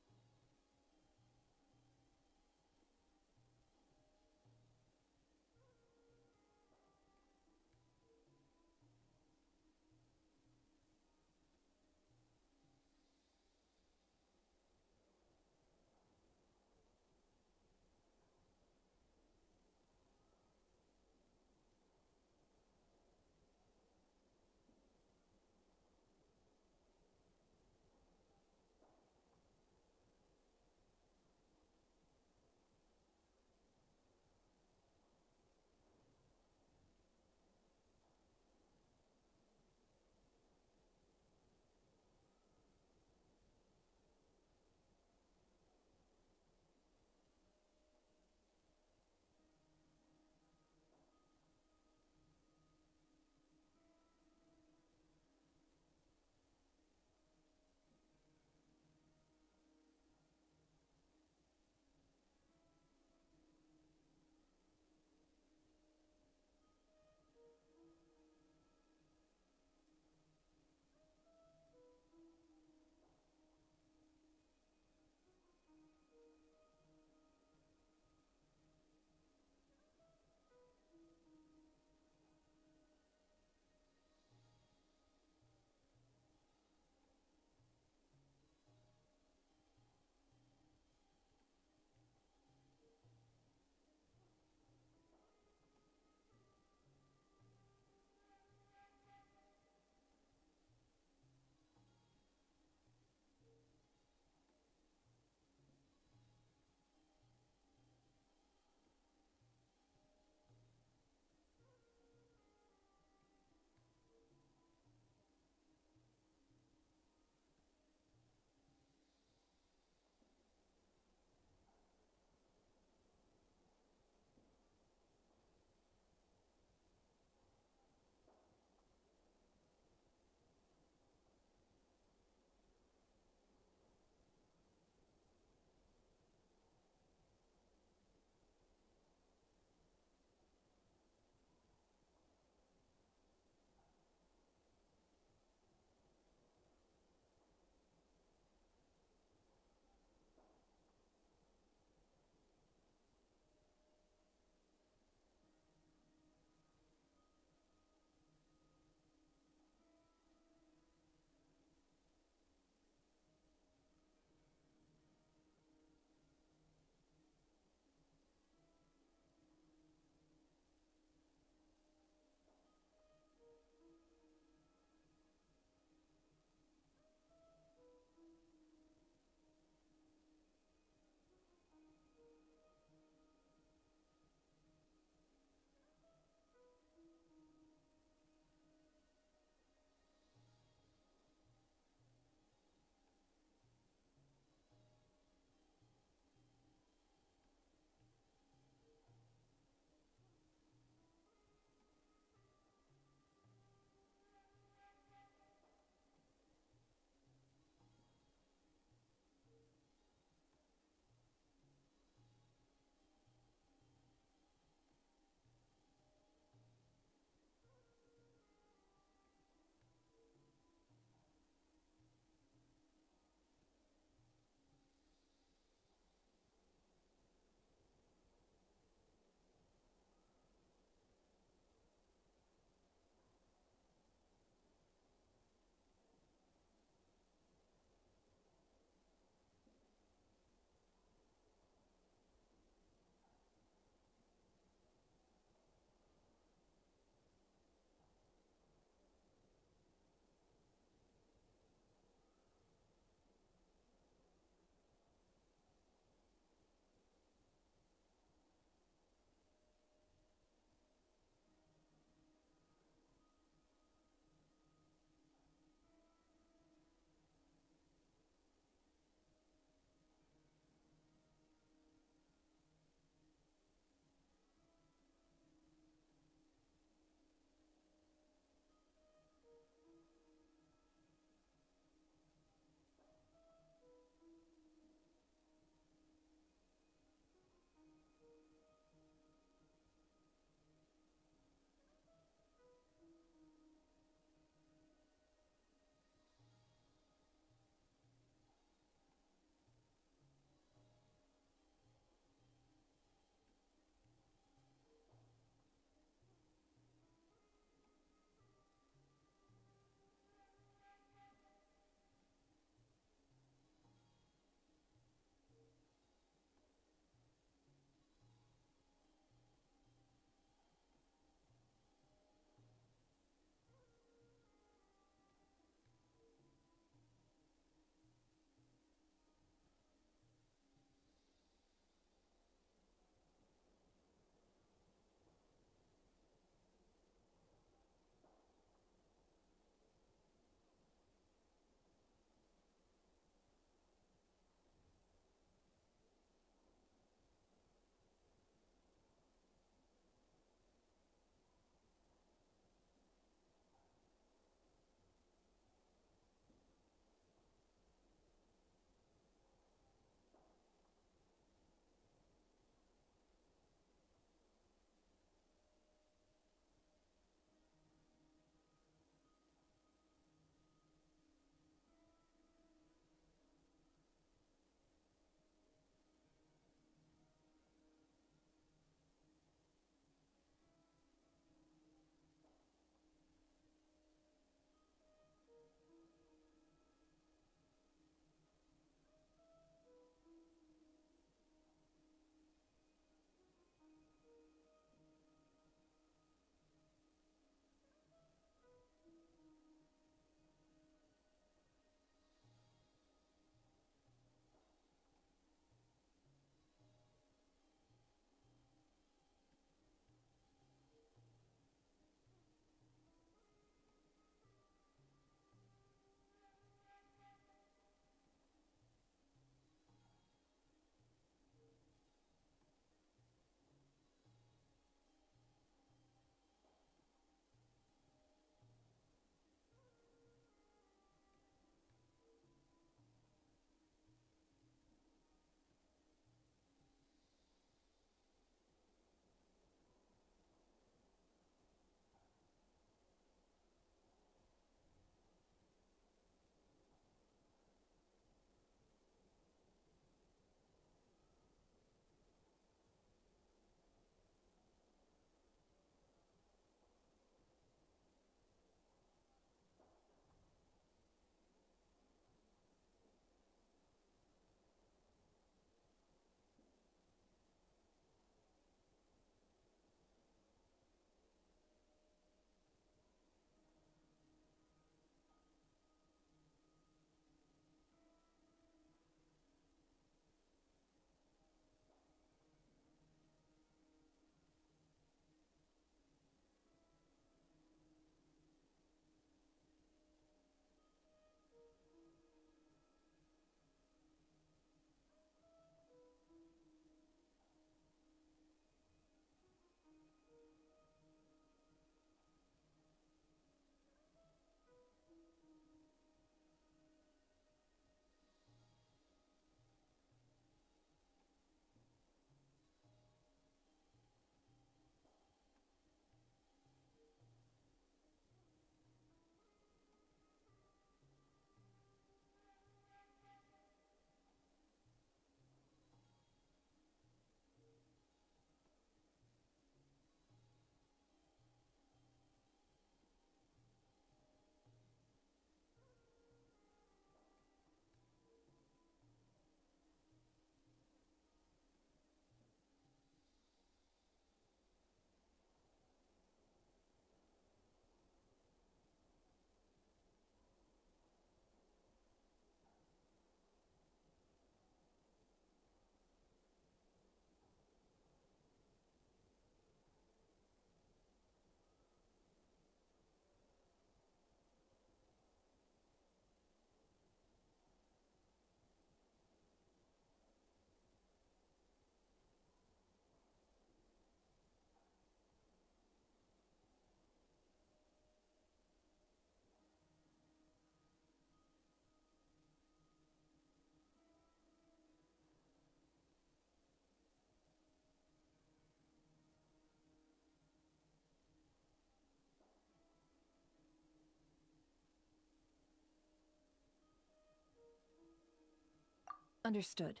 Understood.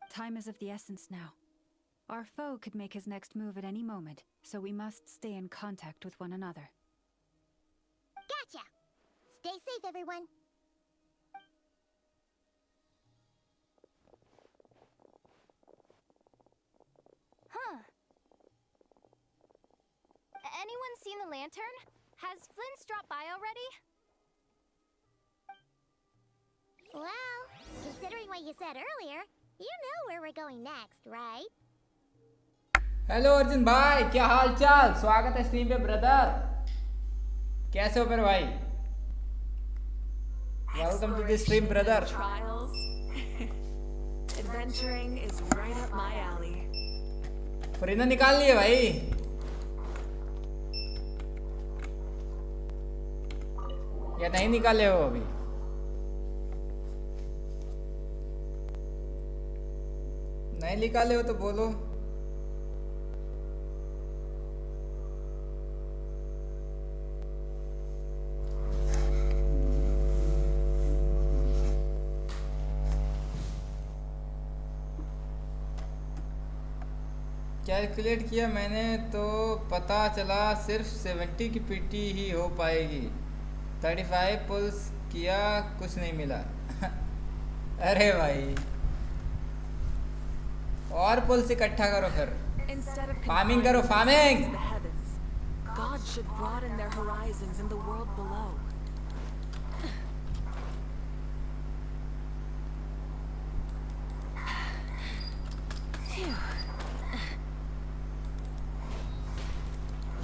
Time is of the essence now. Our foe could make his next move at any moment, so we must stay in contact with one another. Gotcha! Stay safe, everyone. Huh. Anyone seen the lantern? Has Flynn's dropped by already? Well, considering what you said earlier, you know where we're going next, right? Hello Arjun भाई, क्या हाल चाल? स्वागत है stream पे brother. कैसे हो मेरे भाई? Welcome to the stream brother. Trials. Adventuring is right up my alley. Furina निकाल लिए भाई। या नहीं निकाले हो अभी? नहीं निकाले हो तो बोलो। कैलकुलेट किया मैंने तो पता चला सिर्फ 70 की पीटी ही हो पाएगी। 35 पुल्स किया, कुछ नहीं मिला। अरे भाई, और पुल्स इकट्ठा करो फिर। फार्मिंग करो, farming. God should broaden their horizons in the world below.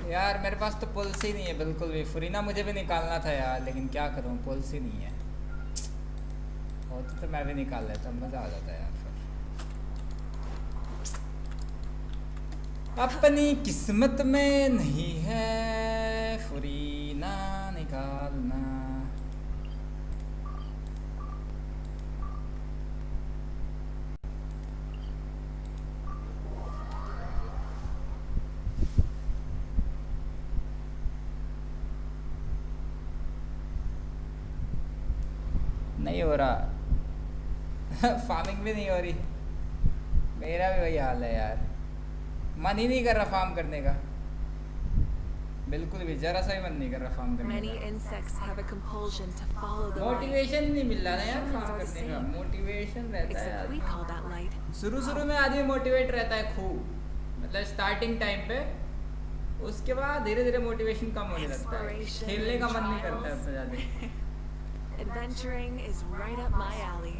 यार मेरे पास तो पुल्स ही नहीं है बिल्कुल भी। फरीना मुझे भी निकालना था यार, लेकिन क्या करूं, पुल्स ही नहीं है। होता तो मैं भी निकाल लेता, मज़ा आ जाता यार फिर। अपनी किस्मत में नहीं है फरीना निकालना। नहीं हो रहा। फार्मिंग भी नहीं हो रही। मेरा भी वही हाल है यार, मन ही नहीं कर रहा फार्म करने का। बिल्कुल भी जरा सा ही मन नहीं कर रहा फार्म करने का। मोटिवेशन नहीं मिल रहा ना यार फार्म करने का। मोटिवेशन रहता है यार, शुरू में आदमी मोटिवेट रहता है खूब, मतलब स्टार्टिंग टाइम पे। उसके बाद धीरे धीरे मोटिवेशन कम होने लगता है, खेलने का मन नहीं करता है उससे ज़्यादा। Adventuring is right up my alley.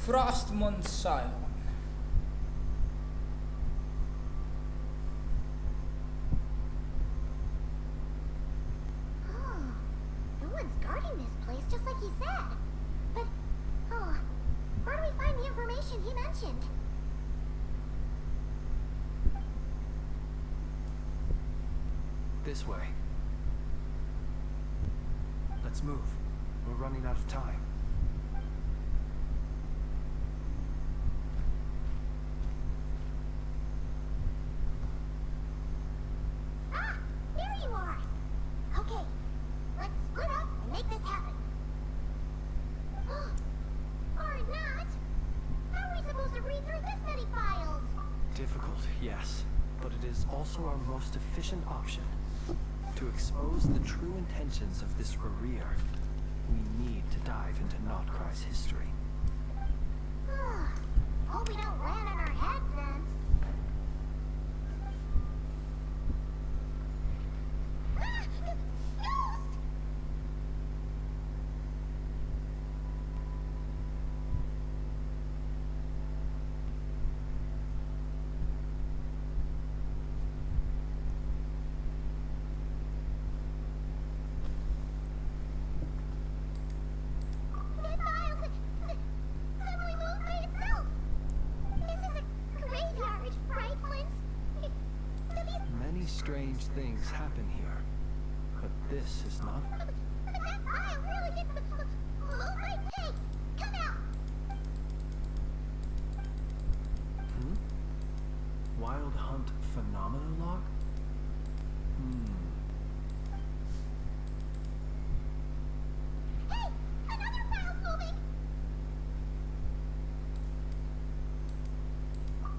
Frost Moonshine. Oh, no one's guarding this place, just like he said. But, oh, where do we find the information he mentioned? This way. Let's move. We're running out of time. Ah, there you are. Okay, let's split up is also our most efficient option. To expose the true intentions of this Rereer, we need to dive into Notkrai's history. Hope we don't land on our heads then. Ah! Ghost! That file suddenly moved by itself. This is a graveyard, right, Flint? Do these... Many strange things happen here, but this is not. But that file really did move my... Hey! Come out! Wild Hunt Phenomena Log? Hey! Another file's moving!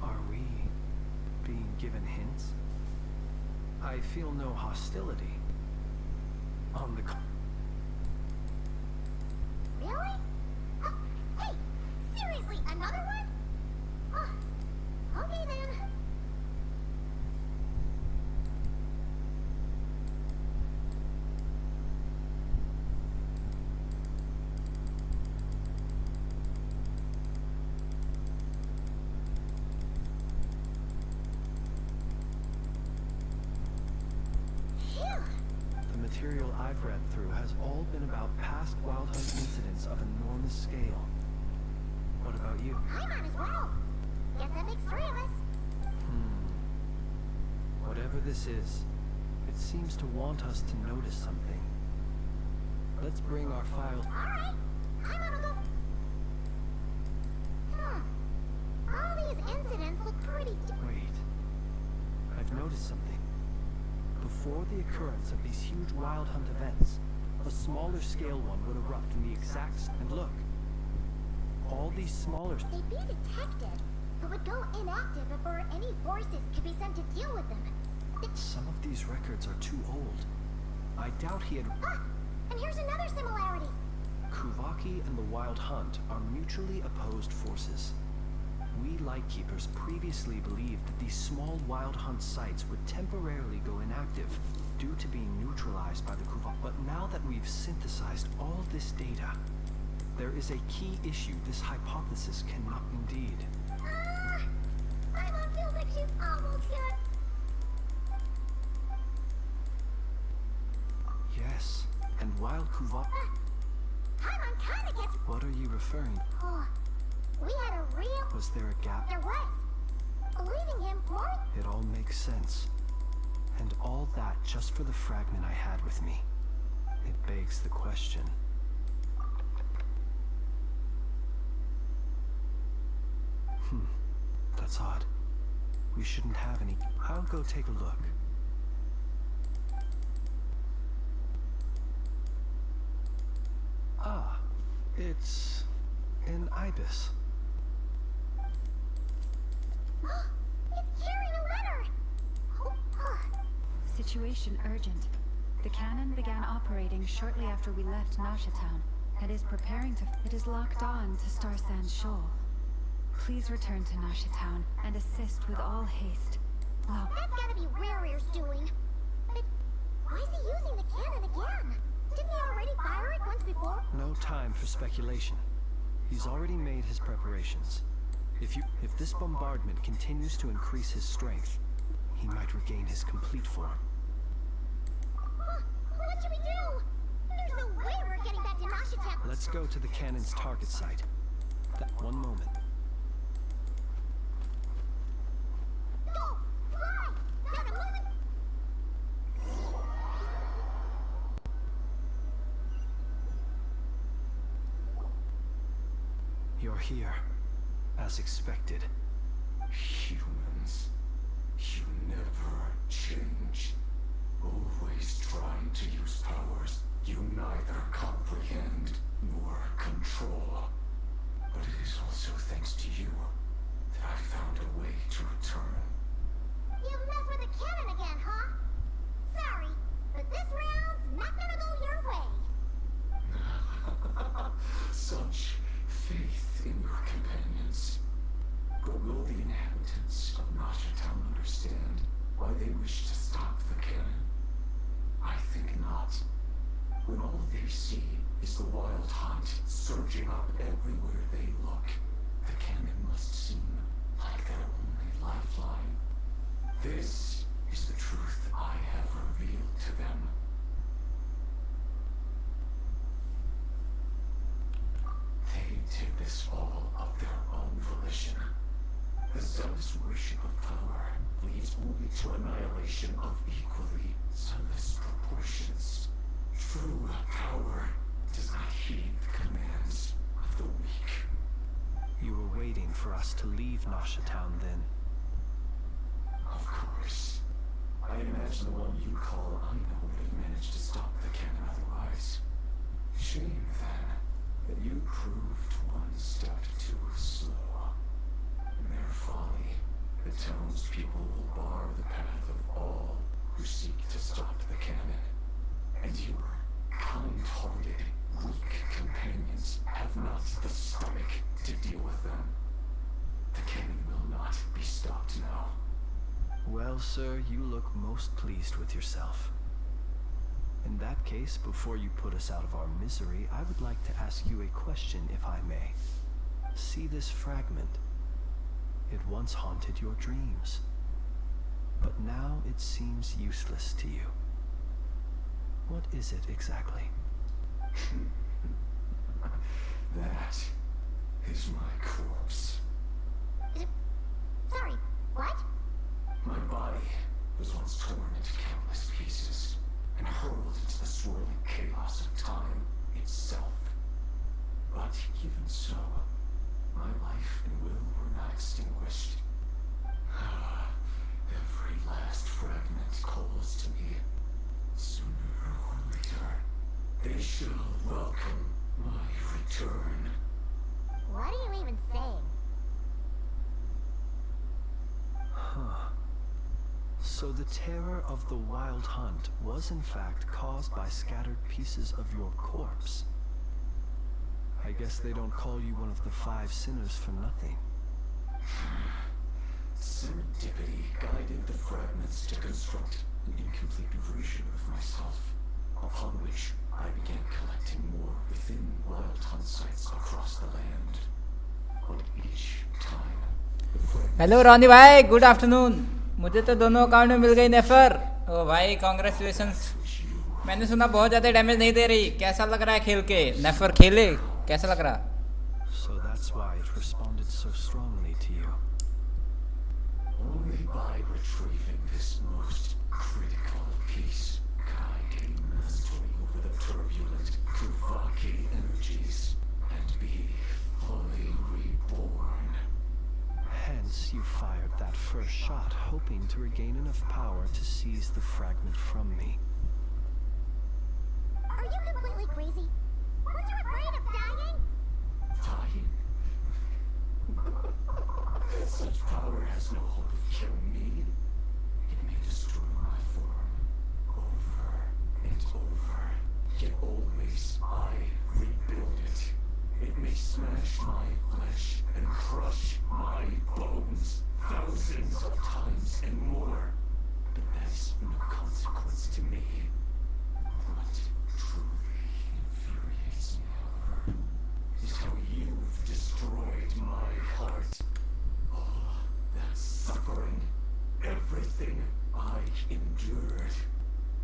Are we being given hints? I feel no hostility. On the Really? Hey! Seriously, another one? Okay then. Phew! The material I've read through has all been about past Wild Hunt incidents of enormous scale. What about you? I'm on as well. Guess that makes 3 of us. Whatever this is, it seems to want us to notice something. Let's bring our files. Alright. I'm on a go. All these incidents look pretty... Wait. I've noticed something. Before the occurrence of these huge Wild Hunt events, a smaller scale one would erupt in the exact... And look. All these smaller... They'd be detected, but would go inactive before any forces could be sent to deal with them. Some of these records are too old. I doubt he had... And here's another similarity. Kuvaki and the Wild Hunt are mutually opposed forces. We Lightkeepers previously believed that these small Wild Hunt sites would temporarily go inactive due to being neutralized by the Kuvaki. But now that we've synthesized all this data, there is a key issue this hypothesis cannot indeed. Paimon feels like she's almost done. Yes, and while Kuvaki... Paimon kinda gets... What are you referring? We had a real... Was there a gap? There was. Believing him more... It all makes sense. And all that just for the fragment I had with me. It begs the question. That's odd. We shouldn't have any... I'll go take a look. Ah, it's... an ibis. It's carrying a letter! Situation urgent. The cannon began operating shortly after we left Nasha Town, and is preparing to... It is locked on to Star Sand Shoal. Please return to Nasha Town and assist with all haste. Well, That's gotta be Rereer's doing. But why is he using the cannon again? Didn't he already fire it once before? No time for speculation. He's already made his preparations. If this bombardment continues to increase his strength, he might regain his complete form. What should we do? There's no way we're getting back to Nasha Town. Let's go to the cannon's target site. One moment. Go! Fly! Not a moment! You're here, as expected. Humans, you never change. Always trying to use powers you neither comprehend nor control. But it is also thanks to you that I found a way to return. You've messed with the surging up everywhere they look. The cannon must seem like their only lifeline. This is the truth I have revealed to them. They did this all of their own volition. The zealous worship of power leads only to annihilation of equally zealous proportions. True power does not heed the commands of the weak. You were waiting for us to leave Nasha Town then? Of course. I imagine the one you call Aina would have managed to stop the cannon otherwise. Shame, then, that you proved one step too slow. In their folly, the townspeople will bar the path of all who seek to stop the cannon. And your kind-hearted, weak companions have not the stomach to deal with them. The cannon will not be stopped now. Well, sir, you look most pleased with yourself. In that case, before you put us out of our misery, I would like to ask you a question, if I may. See this fragment? It once haunted your dreams, but now it seems useless to you. What is it exactly? That is my corpse. Sorry, what? My body was once torn into countless pieces and hurled into the swirling chaos of time itself. But even so, my life and will were not extinguished. Every last fragment calls to me. Sooner or later, they shall welcome my return. What are you even saying? Huh. So the terror of the Wild Hunt was in fact caused by scattered pieces of your corpse. I guess they don't call you one of the 5 sinners for nothing. Serendipity guided the fragments to construct an incomplete version of myself, upon which I began collecting more within Wild Hunt sites across the land. But each time, the fragments... hello Ronnie भाई, good afternoon. मुझे तो दोनों account में मिल गई नेफर। ओ भाई congratulations. मैंने सुना बहुत ज़्यादा डैमेज नहीं दे रही। कैसा लग रहा है खेल के? नेफर खेले कैसा लग रहा? So that's why it responded so strongly to you. Only by retrieving this most critical piece can I gain mastery over the turbulent Kuvaki energies and be fully reborn. Hence, you fired that first shot, hoping to regain enough power to seize the fragment from me. Are you completely crazy? Weren't you afraid of dying? Dying? Such power has no hope of killing me. It may destroy my form over and over, yet always I rebuild it. It may smash my flesh and crush my bones thousands of times and more, but that is no consequence to me. What truly infuriates me, however, is how you've destroyed my heart. All that suffering, everything I endured,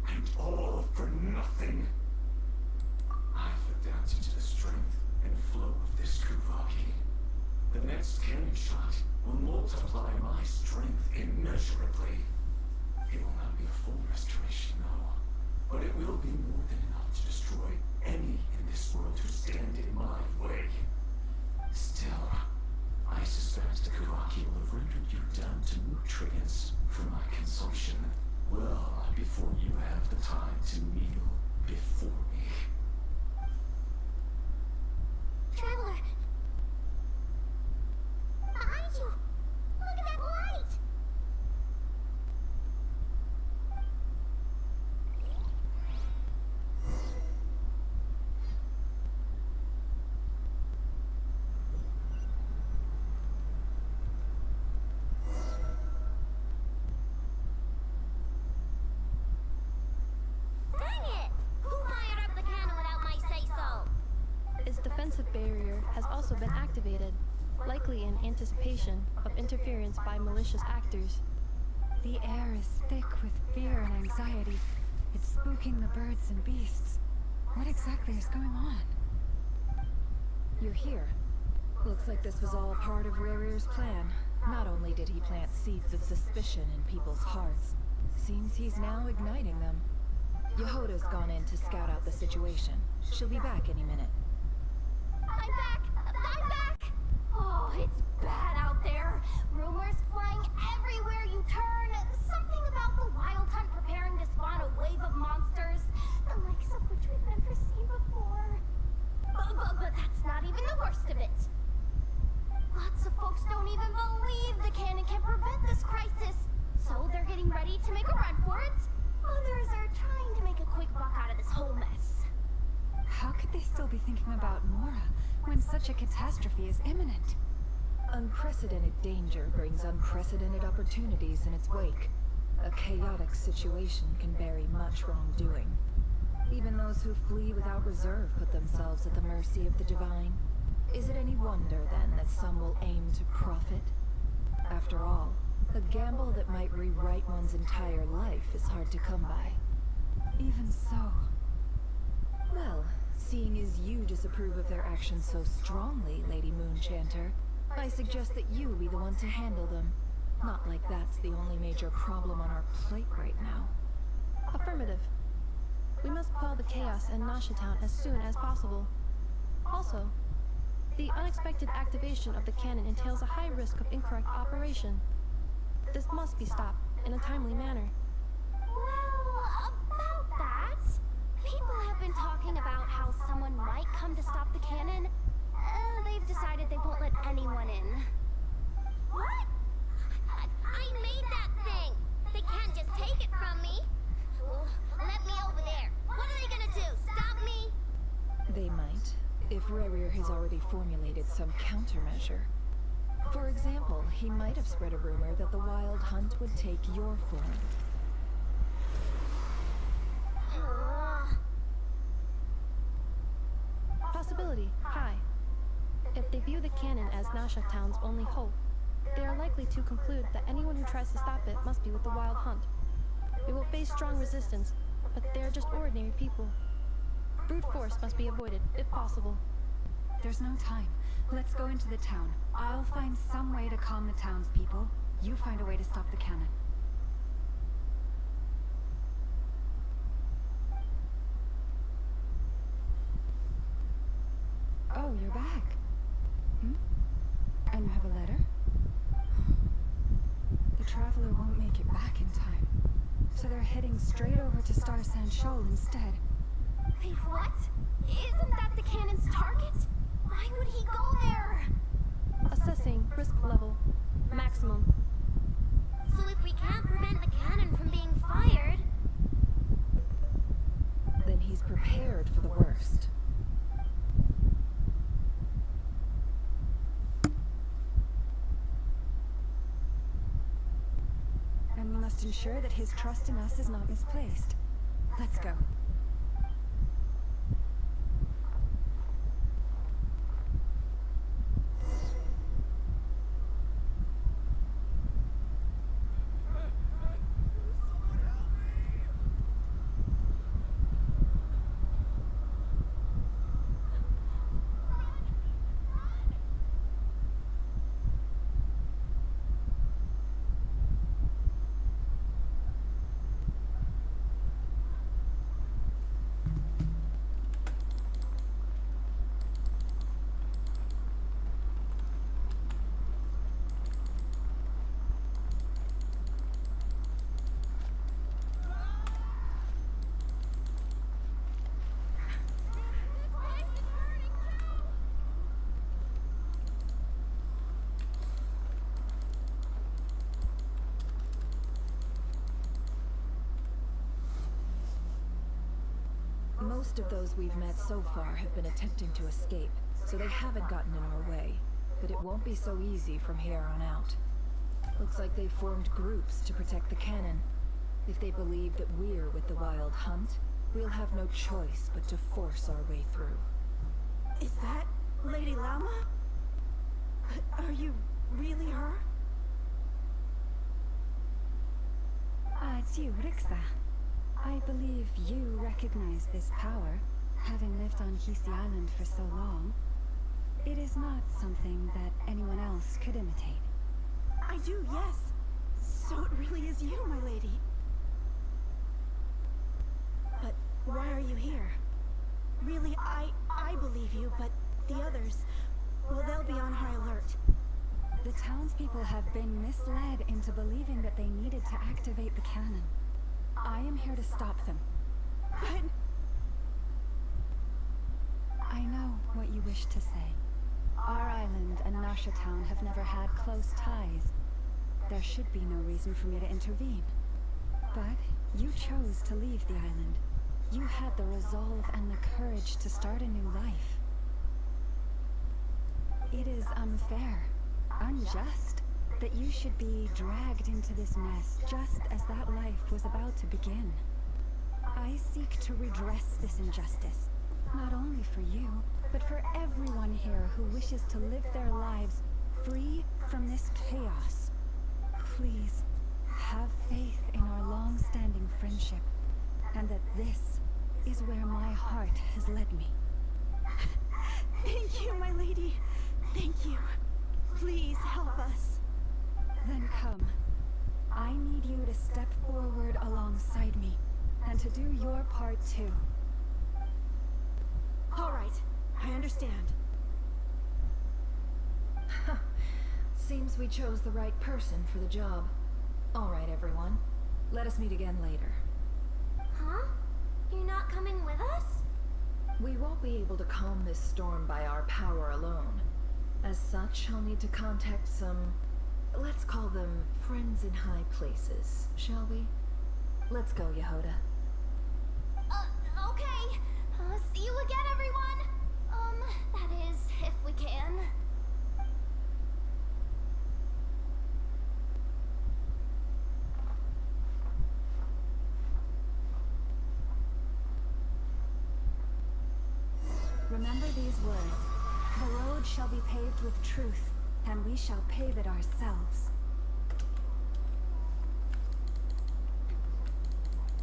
and all for nothing. I've adapted to the strength and flow of this Kuvaki. The next cannon shot will multiply my strength immeasurably. It will not be a full restoration, no, but it will be more than enough to destroy any in this world who stand in my way. Still, I suspect the Kuvaki will have rendered you down to nutrients for my consumption well before you have the time to kneel before me. Traveler! Behind you! Look at that light! barrier has also been activated, likely in anticipation of interference by malicious actors. The air is thick with fear and anxiety. It's spooking the birds and beasts. What exactly is going on? You're here. Looks like this was all part of Rarir's plan. Not only did he plant seeds of suspicion in people's hearts, seems he's now igniting them. Yehoda's gone in to scout out the situation. She'll be back any minute. I'm back! I'm back! Oh, it's bad out there. Rumors flying everywhere you turn. Something about the wild hunt preparing to spawn a wave of monsters, the likes of which we've never seen before. But that's not even the worst of it. Lots of folks don't even believe the cannon can prevent this crisis, so they're getting ready to make a run for it. Others are trying to make a quick buck out of this whole mess. How could they still be thinking about Mora when such a catastrophe is imminent? Unprecedented danger brings unprecedented opportunities in its wake. A chaotic situation can bury much wrongdoing. Even those who flee without reserve put themselves at the mercy of the divine. Is it any wonder, then, that some will aim to profit? After all, a gamble that might rewrite one's entire life is hard to come by. Even so. Well, seeing as you disapprove of their actions so strongly, Lady Moonchanter, I suggest that you be the one to handle them. Not like that's the only major problem on our plate right now. Affirmative. We must quell the chaos in Nasha Town as soon as possible. Also, the unexpected activation of the cannon entails a high risk of incorrect operation. This must be stopped in a timely manner. Well, about that, people have been talking about how someone might come to stop the cannon. They've decided they won't let anyone in. What? I made that thing! They can't just take it from me! Let me over there! What are they gonna do? Stop me? They might, if Rarir has already formulated some countermeasure. For example, he might have spread a rumor that the Wild Hunt would take your form. Possibility high. If they view the cannon as Nasha Town's only hope, they are likely to conclude that anyone who tries to stop it must be with the Wild Hunt. We will face strong resistance, but they are just ordinary people. Brute force must be avoided, if possible. There's no time. Let's go into the town. I'll find some way to calm the townspeople. You find a way to stop the cannon. Oh, you're back. And you have a letter? The traveler won't make it back in time. So they're heading straight over to Star Sand Shoal instead. Wait, what? Isn't that the cannon's target? Why would he go there? Assessing risk level. Maximum. So if we can't prevent the cannon from being fired... Then he's prepared for the worst. And we must ensure that his trust in us is not misplaced. Let's go. Most of those we've met so far have been attempting to escape, so they haven't gotten in our way. But it won't be so easy from here on out. Looks like they've formed groups to protect the cannon. If they believe that we're with the Wild Hunt, we'll have no choice but to force our way through. Is that Lama? But are you really her? It's you, Rixa. I believe you recognize this power, having lived on Hisi Island for so long. It is not something that anyone else could imitate. I do, yes. So it really is you, my lady. But why are you here? Really, I believe you, but the others, well, they'll be on high alert. The townspeople have been misled into believing that they needed to activate the cannon. I am here to stop them. But I know what you wish to say. Our island and Nasha Town have never had close ties. There should be no reason for me to intervene. But you chose to leave the island. You had the resolve and the courage to start a new life. It is unfair, unjust, that you should be dragged into this mess just as that life was about to begin. I seek to redress this injustice, not only for you, but for everyone here who wishes to live their lives free from this chaos. Please, have faith in our long-standing friendship, and that this is where my heart has led me. thank you, my lady. Thank you. Please help us. Then come. I need you to step forward alongside me, and to do your part too. All right, I understand. Seems we chose the right person for the job. All right, everyone. Let us meet again later. Huh? You're not coming with us? We won't be able to calm this storm by our power alone. As such, I'll need to contact some, let's call them friends in high places, shall we? Let's go, Yehoda. Okay. See you again, everyone. That is, if we can. Remember these words. The road shall be paved with truth, and we shall pave it ourselves.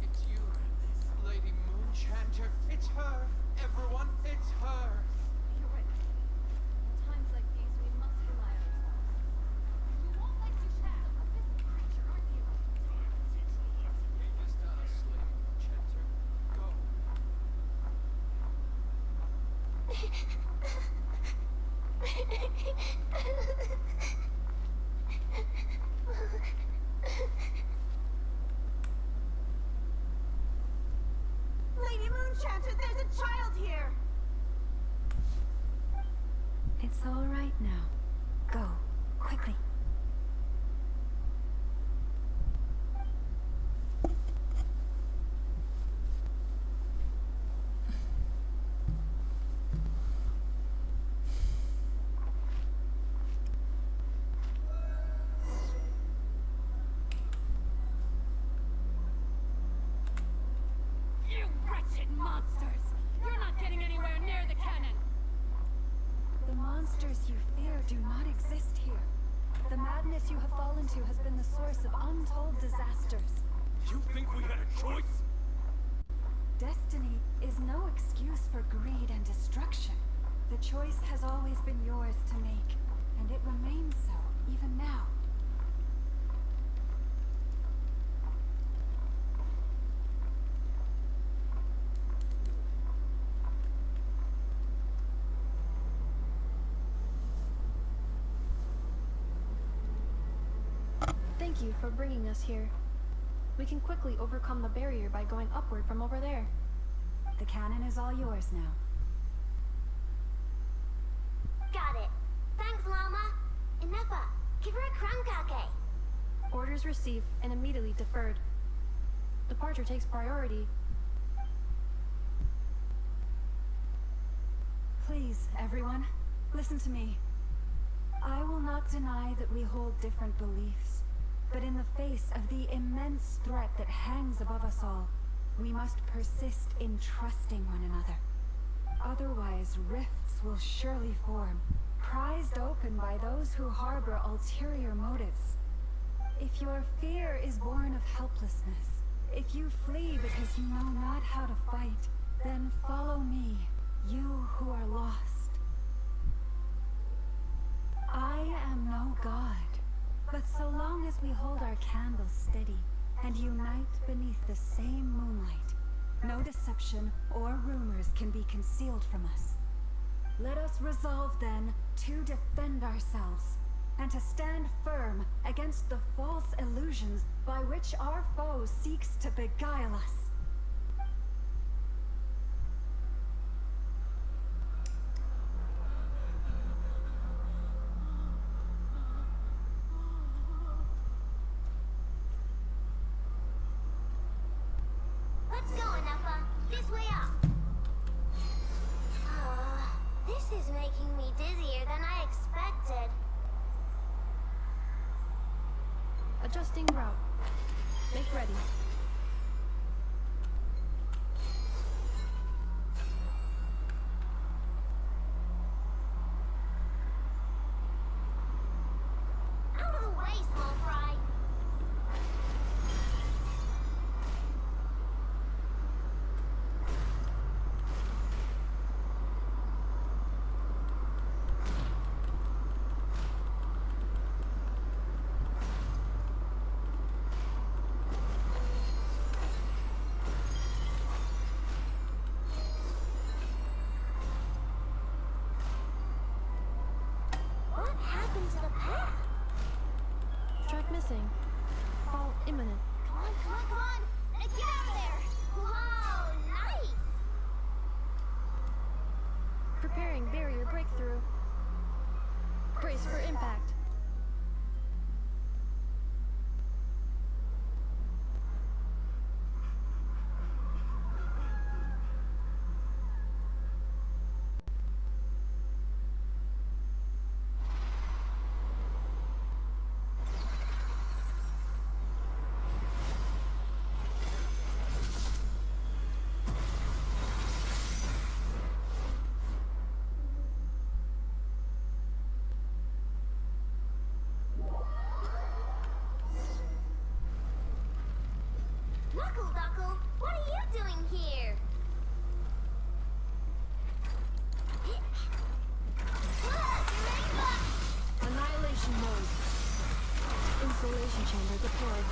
It's you, Lady Moonchanter. It's her. Everyone, it's her. You're right. In times like these, we must rely on ourselves. You won't like to chat with this creature, aren't you? Just us, Lady Moonchanter. Go. Lady Moonchanter, there's a child here! It's all right now. Go, quickly. You wretched monsters! You're not getting anywhere near the cannon! The monsters you fear do not exist here. The madness you have fallen to has been the source of untold disasters. You think we had a choice? Destiny is no excuse for greed and destruction. The choice has always been yours to make, and it remains so, even now. Thank you for bringing us here. We can quickly overcome the barrier by going upward from over there. The cannon is all yours now. Got it. Thanks, Llama. Nefer, give her a crown kake. Orders received and immediately deferred. Departure takes priority. Please, everyone, listen to me. I will not deny that we hold different beliefs, but in the face of the immense threat that hangs above us all, we must persist in trusting one another. Otherwise, rifts will surely form, prized open by those who harbor ulterior motives. If your fear is born of helplessness, if you flee because you know not how to fight, then follow me, you who are lost. I am no god, but so long as we hold our candles steady and unite beneath the same moonlight, no deception or rumors can be concealed from us. Let us resolve then to defend ourselves and to stand firm against the false illusions by which our foe seeks to beguile us. Let's go, Nefer. This way up. This is making me dizzier than I expected. Adjusting route. Make ready. Out of the way, small fry. What happened to the path? Track missing. Fall imminent. Come on, come on, come on! Get out of there! Whoa, nice! Preparing barrier breakthrough. Brace for impact. Knuckle Duckle, what are you doing here? Annihilation mode. Insulation chamber deployed.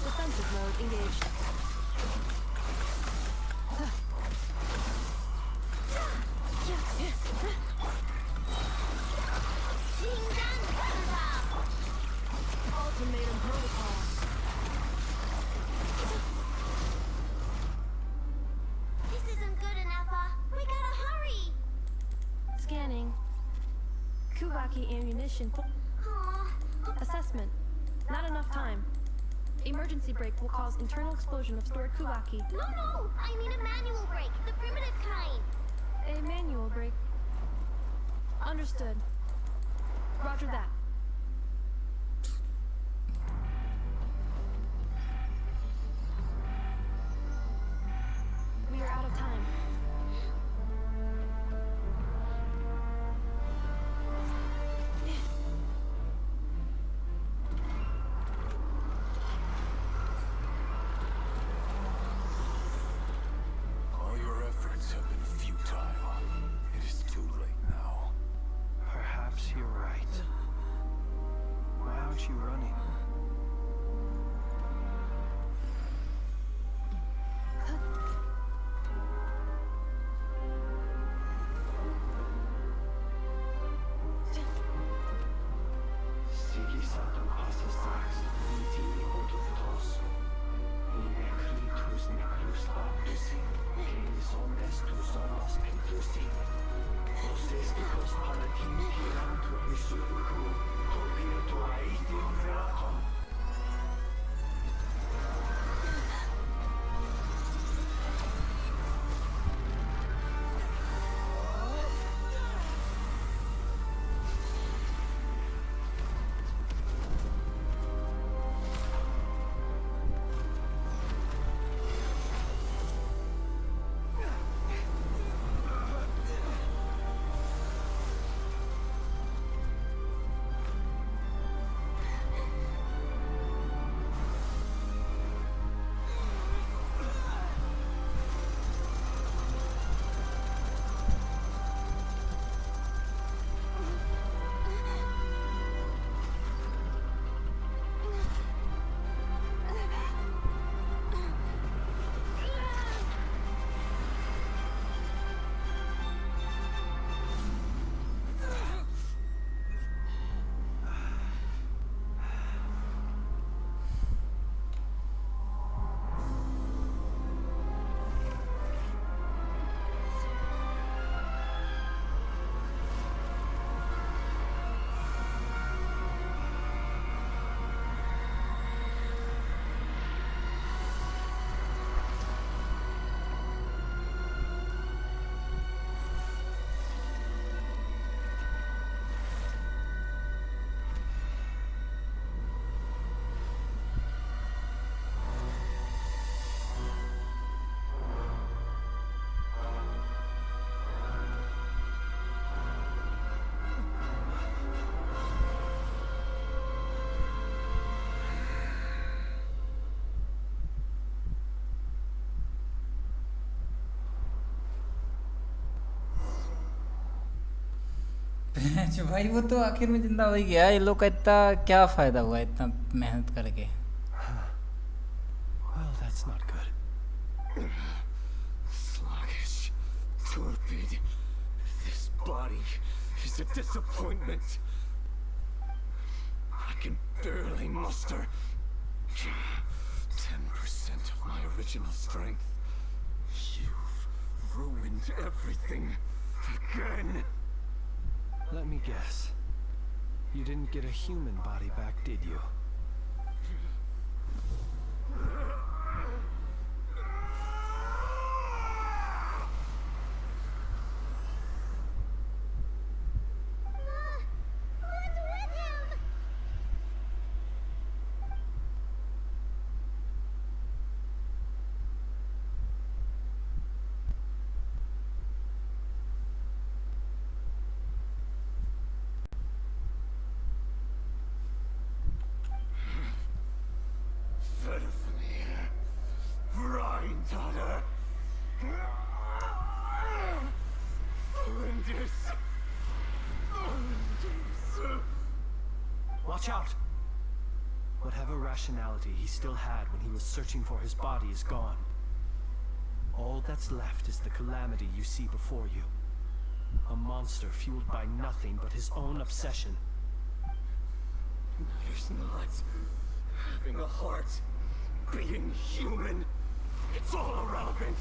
Defensive mode engaged. Ultimatum protocol. This isn't good enough. We gotta hurry. Scanning. Kubaki ammunition. Aw, Assessment. Not enough time. Emergency brake will cause internal explosion of stored Kubaki. no, I mean a manual brake, the primitive kind. A manual brake. Understood. Roger that. We are out of time. All your efforts have been futile. It is too late now. Perhaps you're right. जो भाई वो तो आखिर में जिंदा हो ही गया, ये लोग का इतना क्या फायदा हुआ इतना मेहनत करके। Well, that's not good. Sluggish, torpid. This body is a disappointment. I can barely muster 10% of my original strength. You've ruined everything again. Let me guess. You didn't get a human body back, did you? What's with him? Verfnir. Reindader. Flinders. Watch out! Whatever rationality he still had when he was searching for his body is gone. All that's left is the calamity you see before you. A monster fueled by nothing but his own obsession. There's not having a heart, being human. It's all irrelevant.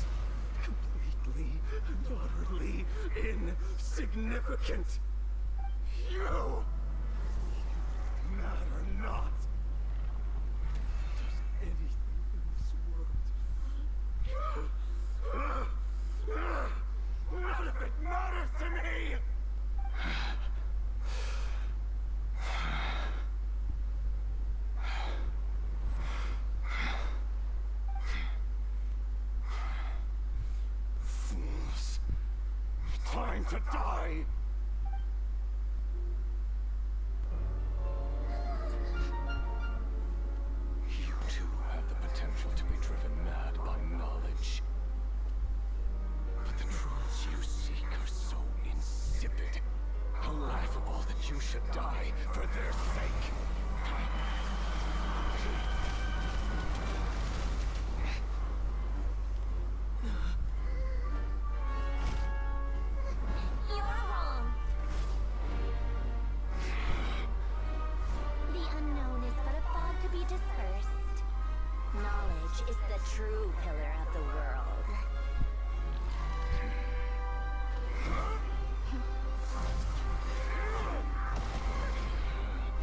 Completely and utterly insignificant. You matter not. Does anything in this world? None of it matters to me! Fools. Time to die! You too have the potential to be driven mad by knowledge. But the truths you seek are so insipid, how laughable that you should die for their sake. You're wrong. The unknown is but a fog to be dispersed. Knowledge is the true pillar of the world.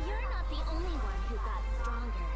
You're not the only one who got stronger.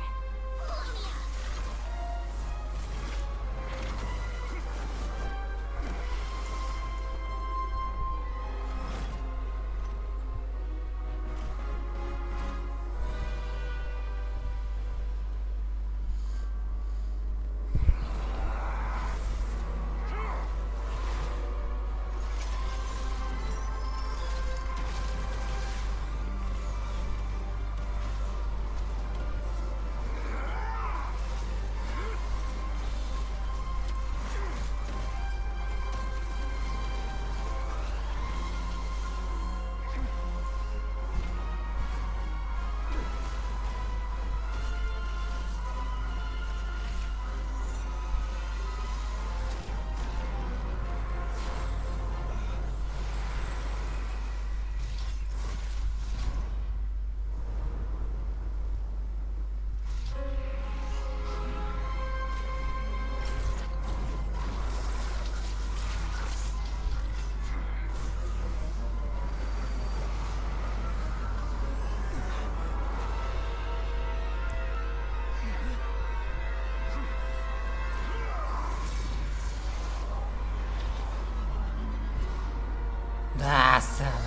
Ah, साला।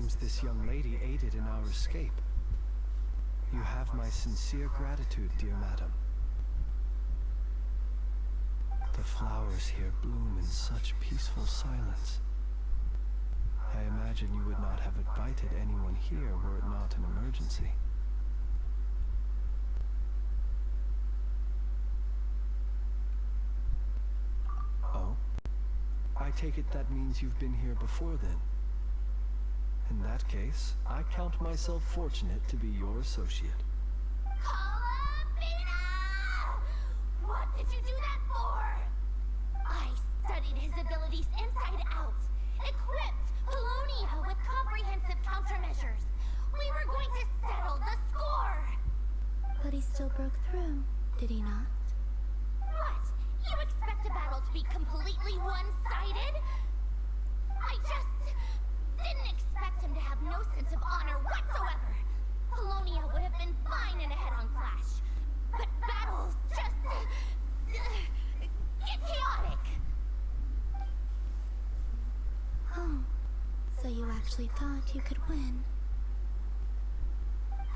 seems this young lady aided in our escape. You have my sincere gratitude, dear madam. The flowers here bloom in such peaceful silence. I imagine you would not have invited anyone here were it not an emergency. Oh? I take it that means you've been here before then. In that case, I count myself fortunate to be your associate. Columbina! What did you do that for? I studied his abilities inside out, equipped Polonia with comprehensive countermeasures. We were going to settle the score! But he still broke through, did he not? What? You expect a battle to be completely one-sided? I just didn't expect him to have no sense of honor whatsoever. Polonia would have been fine in a head-on clash. But battles just get chaotic. Oh, so you actually thought you could win.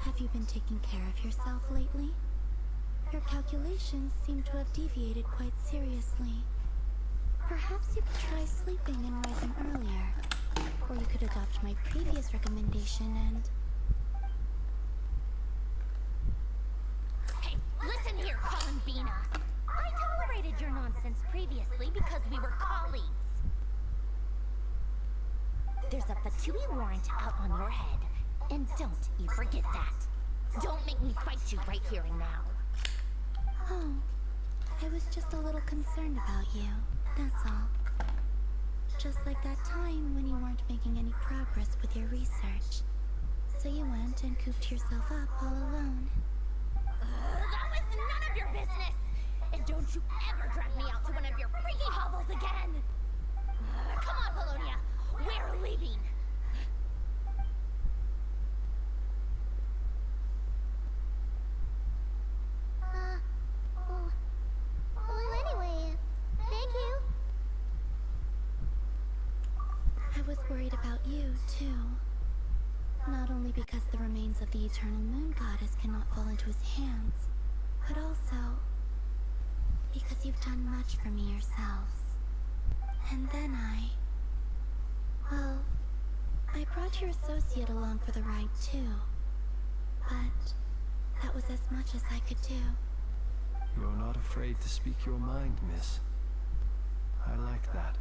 Have you been taking care of yourself lately? Your calculations seem to have deviated quite seriously. Perhaps you could try sleeping and rising earlier. Or you could adopt my previous recommendation and... Hey, listen here, Columbina. I tolerated your nonsense previously because we were colleagues. There's a Fatui warrant out on your head. And don't you forget that. Don't make me fight you right here and now. Oh, I was just a little concerned about you, that's all. Just like that time when you weren't making any progress with your research. So you went and cooped yourself up all alone. That was none of your business! And don't you ever drag me out to one of your freaky hovels again! Come on, Polonia! We're leaving! Well, anyway, thank you. I was worried about you, too. Not only because the remains of the Eternal Moon Goddess cannot fall into his hands, but also because you've done much for me yourselves. And then well, I brought your associate along for the ride, too. But that was as much as I could do. You're not afraid to speak your mind, miss. I like that.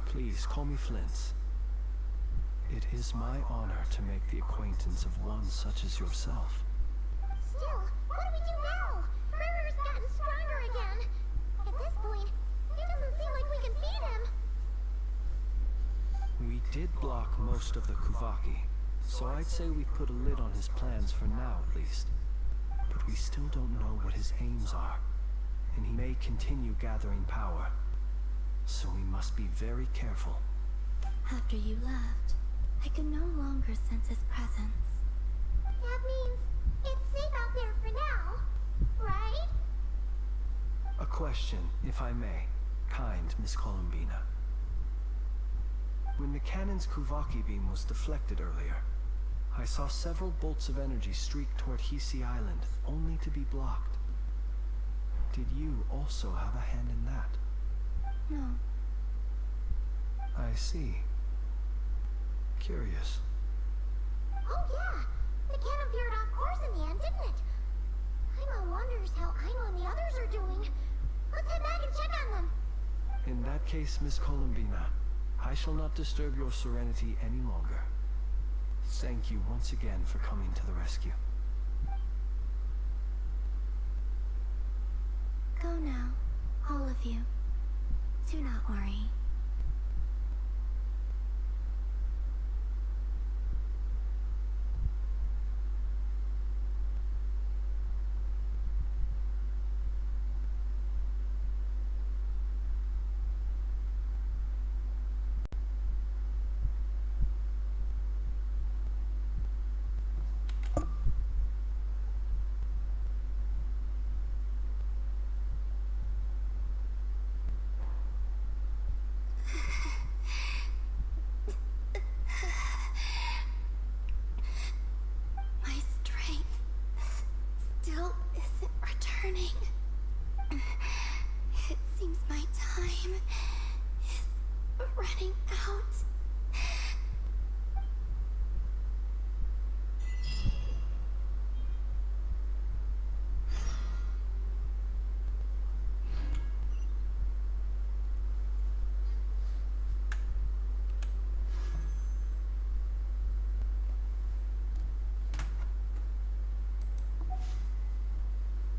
Please call me Flint's. It is my honor to make the acquaintance of one such as yourself. Still, what do we do now? Murder's gotten stronger again. At this point, it doesn't seem like we can beat him. We did block most of the Kuvaki, so I'd say we've put a lid on his plans for now at least. But we still don't know what his aims are, and he may continue gathering power. So we must be very careful. After you left, I could no longer sense his presence. That means it's safe out there for now, right? A question, if I may, kind Miss Columbina. When the cannon's Kuvaki beam was deflected earlier, I saw several bolts of energy streak toward Hisi Island, only to be blocked. Did you also have a hand in that? No. I see. Curious. Oh yeah, the cannon veered off course in the end, didn't it? Aino wonders how Aino and the others are doing. Let's head back and check on them. In that case, Miss Columbina, I shall not disturb your serenity any longer. Thank you once again for coming to the rescue. Go now, all of you. Do not worry.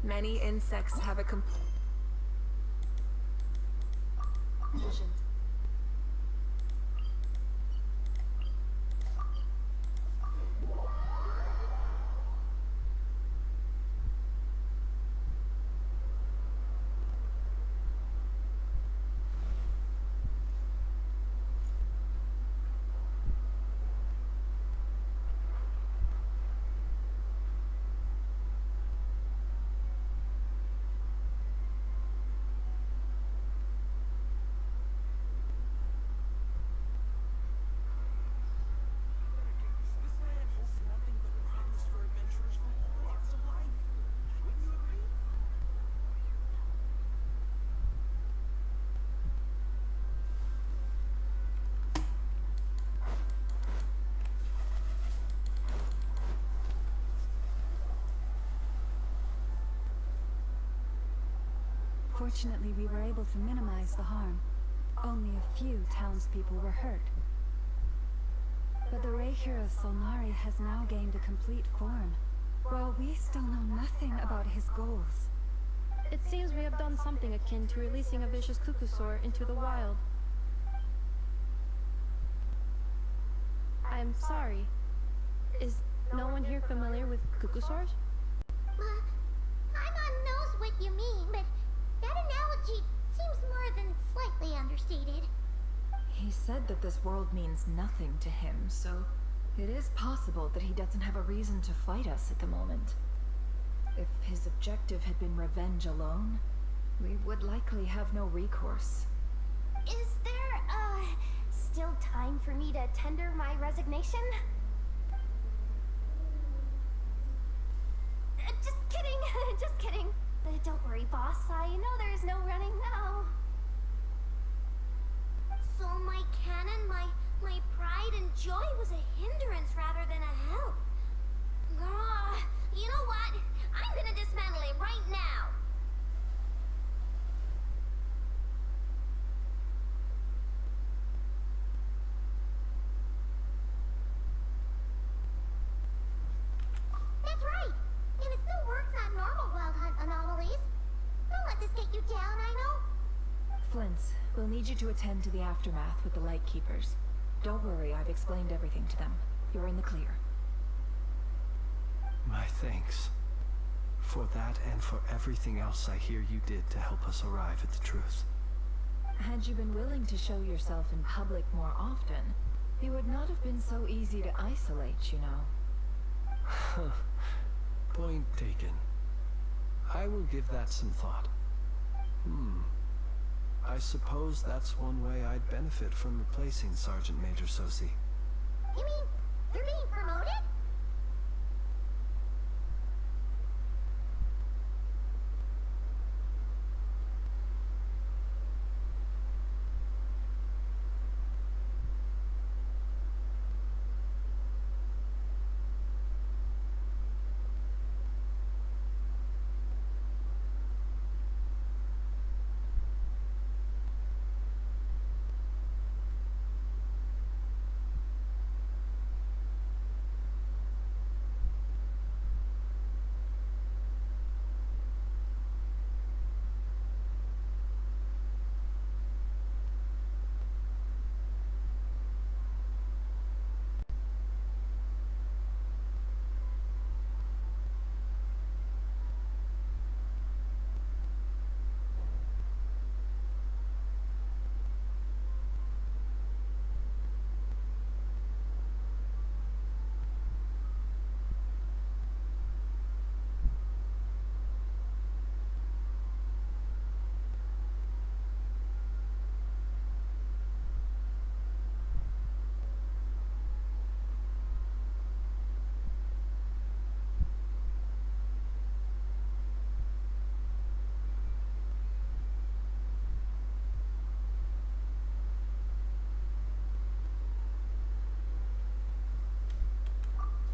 Many insects have a vision. Fortunately, we were able to minimize the harm. Only a few townspeople were hurt. But the Raher of Solnari has now gained a complete form, while we still know nothing about his goals. It seems we have done something akin to releasing a vicious cuckoosaur into the wild. I'm sorry. Is no one here familiar with cuckoosaurs? Paimon knows what you mean, but that analogy seems more than slightly understated. He said that this world means nothing to him, so it is possible that he doesn't have a reason to fight us at the moment. If his objective had been revenge alone, we would likely have no recourse. Is there, still time for me to tender my resignation? Just kidding, just kidding. Don't worry, boss. I know there's no running now. So my cannon, my pride and joy was a hindrance rather than a help. You know what? I'm gonna dismantle it right now. That's right. And it still works on normal wild hunt anomalies. Don't let this get you down, I know. Flint's, we'll need you to attend to the aftermath with the Lightkeepers. Don't worry, I've explained everything to them. You're in the clear. My thanks. For that and for everything else I hear you did to help us arrive at the truth. Had you been willing to show yourself in public more often, it would not have been so easy to isolate, you know. Point taken. I will give that some thought. I suppose that's one way I'd benefit from replacing Sergeant Major Sosi. You mean you're being promoted?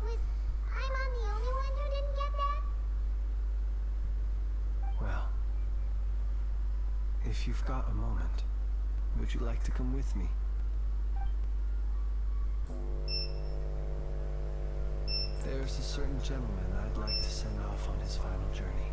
Was Paimon the only one who didn't get that? Well, if you've got a moment, would you like to come with me? There's a certain gentleman I'd like to send off on his final journey.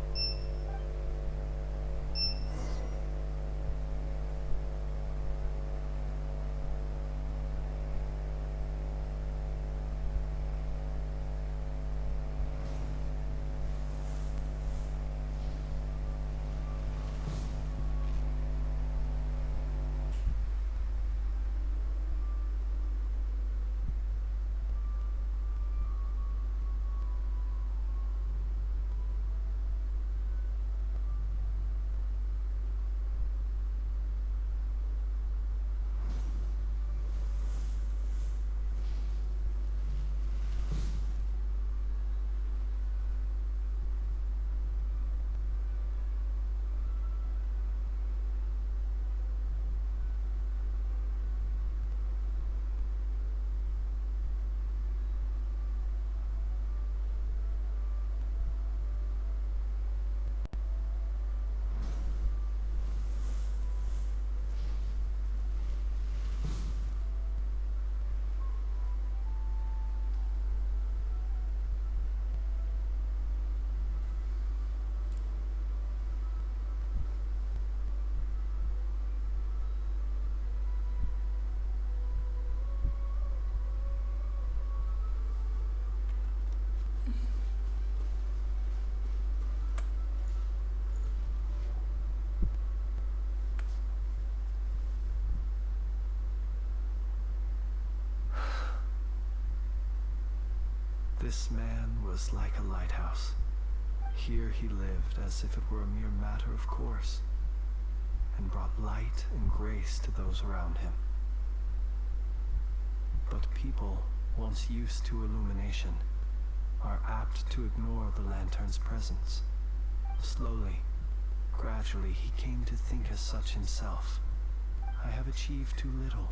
This man was like a lighthouse. Here he lived as if it were a mere matter of course, and brought light and grace to those around him. But people, once used to illumination, are apt to ignore the lantern's presence. Slowly, gradually, he came to think as such himself. I have achieved too little.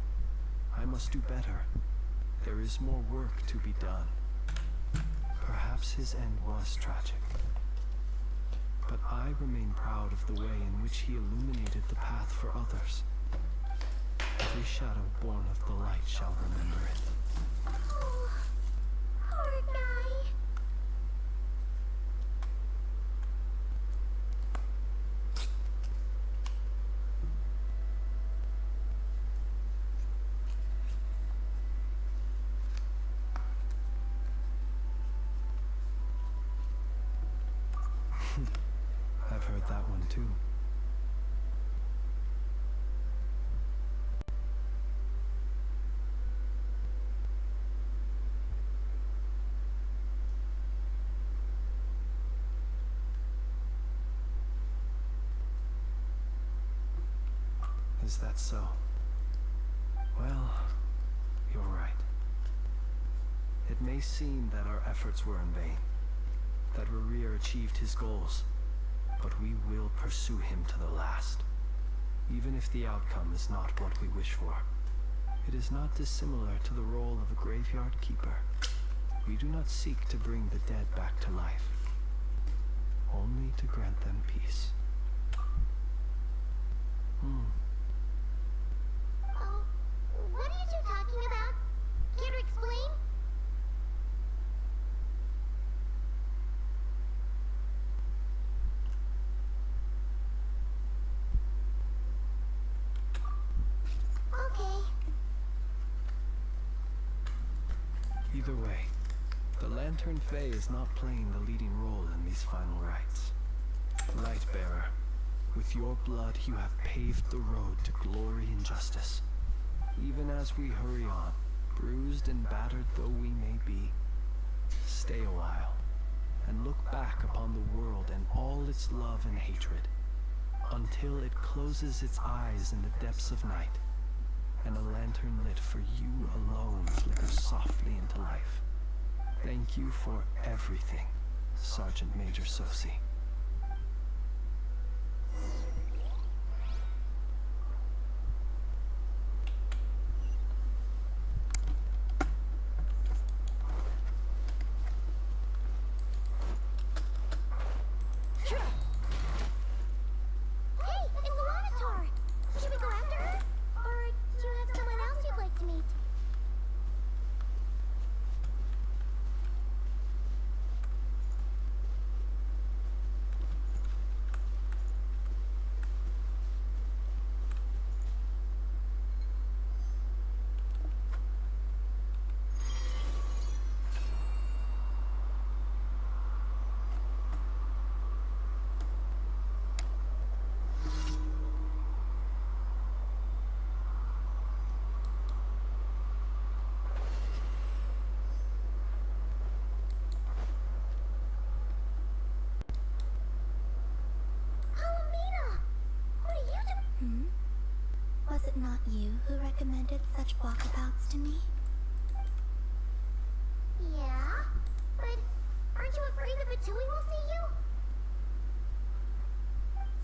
I must do better. There is more work to be done. Perhaps his end was tragic. But I remain proud of the way in which he illuminated the path for others. Every shadow born of the light shall remember it. Oh, poor guy. I've heard that one too. Is that so? Well, you're right. It may seem that our efforts were in vain, that Rerir achieved his goals, but we will pursue him to the last, even if the outcome is not what we wish for. It is not dissimilar to the role of a graveyard keeper. We do not seek to bring the dead back to life, only to grant them peace. Oh, what are you two talking about? Care to explain? Okay. Either way, the Lantern Fae is not playing the leading role in these final rites. Lightbearer, with your blood you have paved the road to glory and justice. Even as we hurry on, bruised and battered though we may be, stay a while, and look back upon the world and all its love and hatred, until it closes its eyes in the depths of night, and a lantern lit for you alone flickers softly into life. Thank you for everything, Sergeant Major Sosi. Hey, it's the Monitor! Should we go after her? Or do you have someone else you'd like to meet? Palomina! What are you doing? Was it not you who recommended such walkabouts to me? Yeah? But aren't you afraid that Batui will see you?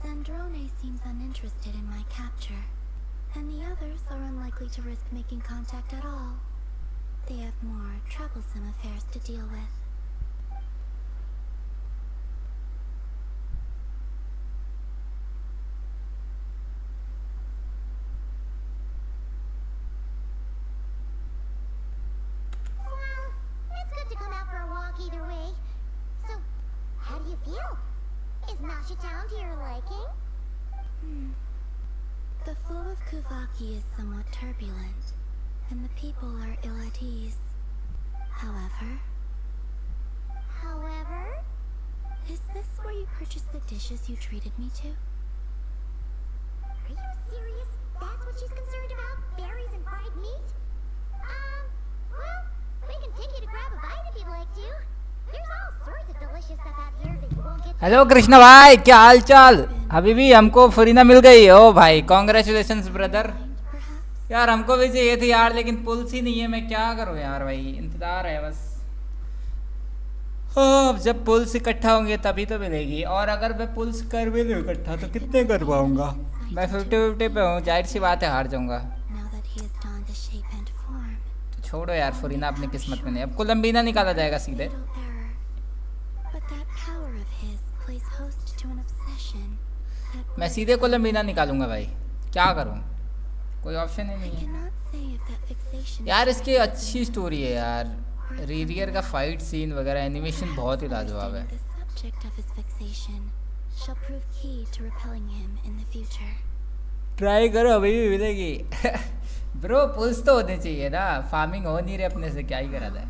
Zandrone seems uninterested in my capture, and the others are unlikely to risk making contact at all. They have more troublesome affairs to deal with. Well, it's good to come out for a walk either way. So, how do you feel? Is Nasha Town to your liking? The flow of Kuvaki is somewhat turbulent, and the people are ill at ease. However, is this where you purchased the dishes you treated me to? Are you serious? That's what she's concerned about? Berries and fried meat? Well, we can can take you to grab a bite if you'd like to. There's all sorts of delicious stuff out here that you won't get. Hello Krishna भाई, क्या हाल चाल? अभी भी हमको फरीना मिल गई। ओ भाई congratulations brother. यार हमको भी चाहिए थी यार, लेकिन पुल्स ही नहीं है। मैं क्या करूँ यार भाई, इंतज़ार है बस। अब जब पुल्स इकट्ठा होंगे तभी तो मिलेगी, और अगर मैं पुल्स कर भी लूँ इकट्ठा तो कितने कर पाऊँगा? मैं 50-50 पे हूँ, जाहिर सी बात है हार जाऊँगा। तो छोड़ो यार, फरीना अपनी किस्मत में नहीं। अब कोलंबीना निकाला जाएगा सीधे। मैं सीधे कोलंबीना निकालूंगा भाई, क्या करूँ? कोई ऑप्शन ही नहीं है यार। इसकी अच्छी स्टोरी है यार, रीरियर का फाइट सीन वगैरह, एनिमेशन बहुत ही लाजवाब है। ट्राई करो, अभी भी मिलेगी। ब्रो पुल्स तो होने चाहिए ना, फार्मिंग हो नहीं रहे अपने से, क्या ही करा जाए।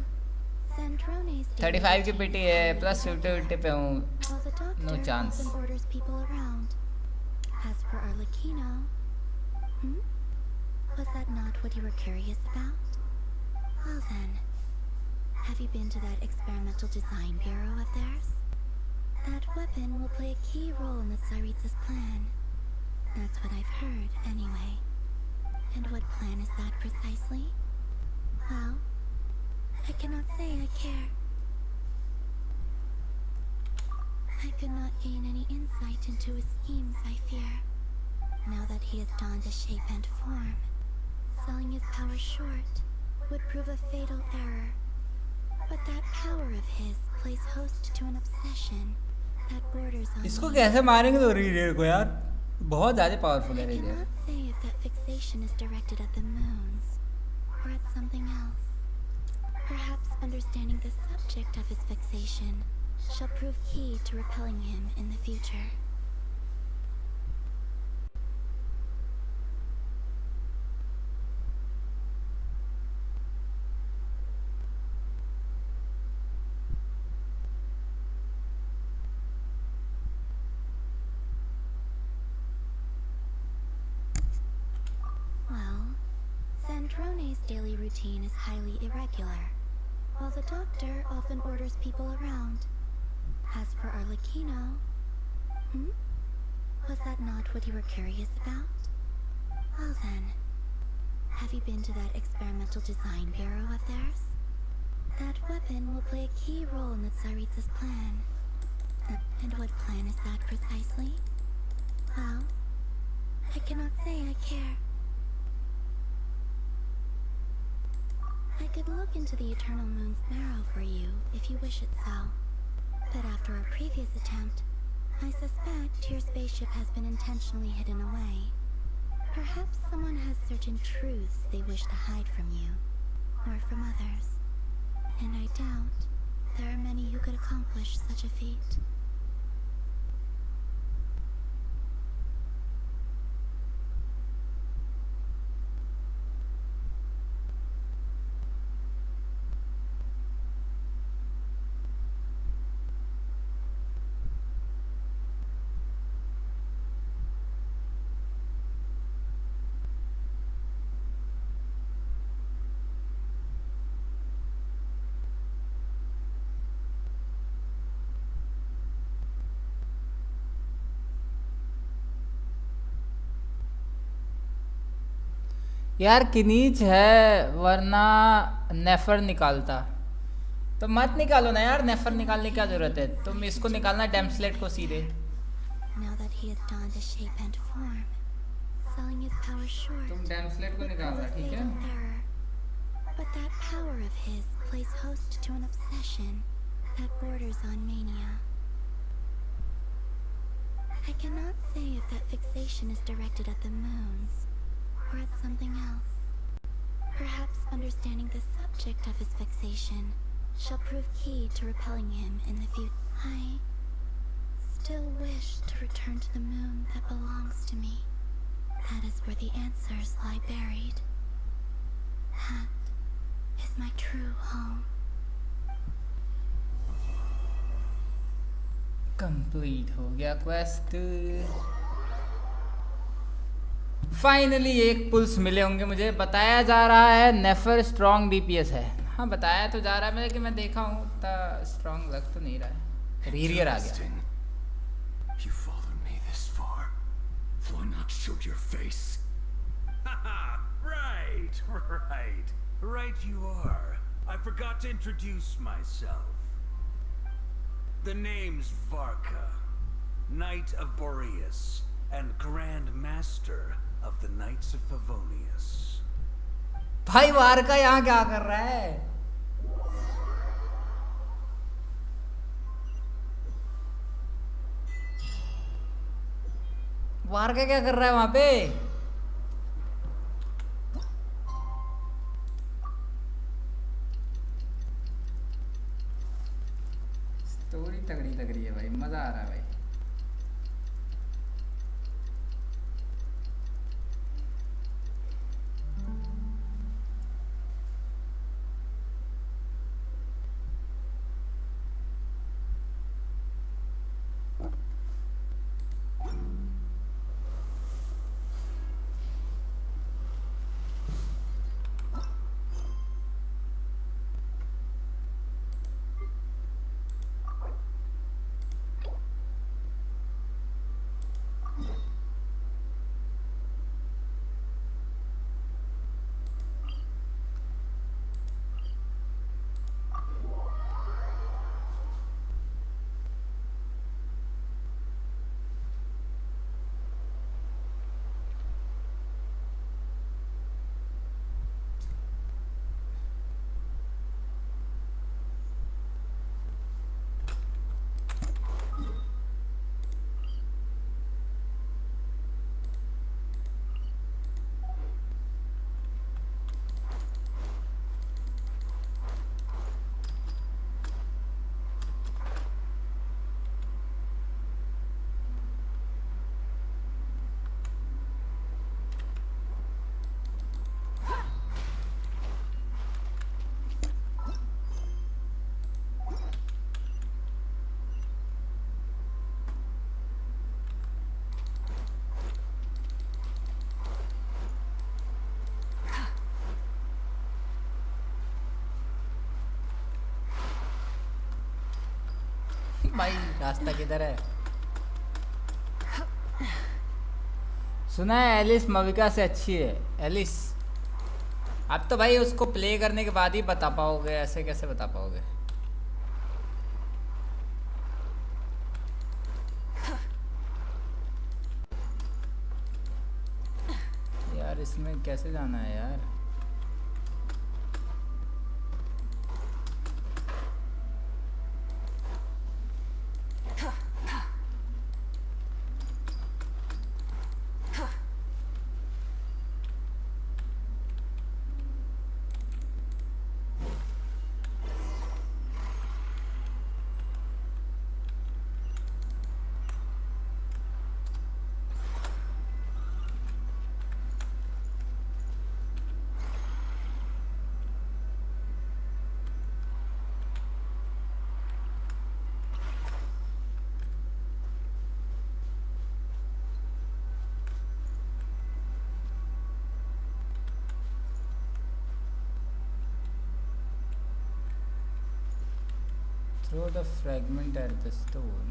35 की पिटी है, प्लस 50-50 पे हूँ, no chance. Was that not what you were curious about? Well then, have you been to that experimental design bureau of theirs? That weapon will play a key role in the Tsaritsa's plan. That's what I've heard, anyway. And what plan is that precisely? Well, I cannot say I care. I could not gain any insight into his schemes, I fear. Now that he has donned a shape and form, selling his power short would prove a fatal error. But that power of his plays host to an obsession that borders on. इसको कैसे मारेंगे तो रीरियर को यार, बहुत ज़्यादा powerful है रीरियर। I cannot say if that fixation is directed at the moons or at something else. Perhaps understanding the subject of his fixation shall prove key to repelling him in the future. Sandrone's daily routine is highly irregular, while the doctor often orders people around. As for Arlecchino, was that not what you were curious about? Well then, have you been to that experimental design bureau of theirs? That weapon will play a key role in the Tsaritsa's plan. And what plan is that precisely? Well, I cannot say I care. I could look into the Eternal Moon's marrow for you if you wish it so. But after our previous attempt, I suspect your spaceship has been intentionally hidden away. Perhaps someone has certain truths they wish to hide from you, or from others. And I doubt there are many who could accomplish such a feat. यार किनीच है, वरना नेफर निकालता। तो मत निकालो ना यार, नेफर निकालने की क्या जरूरत है? तुम इसको निकालना डेम्सलेट को सीधे। तुम डेम्सलेट को निकालना, ठीक है? But that power of his plays host to an obsession that borders on mania. I cannot say if that fixation is directed at the moons or at something else. Perhaps understanding the subject of his fixation shall prove key to repelling him in the future. I still wish to return to the moon that belongs to me. That is where the answers lie buried. That is my true home. Complete हो गया quest. Finally एक pools मिले होंगे मुझे। बताया जा रहा है नेफर स्ट्रॉन्ग डीपीएस है। हाँ बताया तो जा रहा है, लेकिन मैं देखा हूँ उतना स्ट्रॉन्ग लग तो नहीं रहा है। रीरियर आ गया। Interesting. You followed me this far. Why not show your face? Right, right. Right you are. I forgot to introduce myself. The name's Varka, Knight of Boreas, and Grand Master of the Knights of Favonius. भाई वार का यहाँ क्या कर रहा है? वार का क्या कर रहा है वहां पे? स्टोरी तगड़ी लग रही है भाई, मजा आ रहा है भाई। भाई रास्ता किधर है? सुना है एलिस मविका से अच्छी है। एलिस अब तो भाई उसको प्ले करने के बाद ही बता पाओगे, ऐसे कैसे बता पाओगे? यार इसमें कैसे जाना है यार? Throw the fragment at the stone.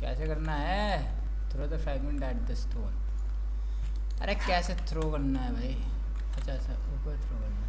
कैसे करना है? Throw the fragment at the stone. अरे कैसे थ्रो करना है भाई? अच्छा अच्छा ऊपर थ्रो करना है।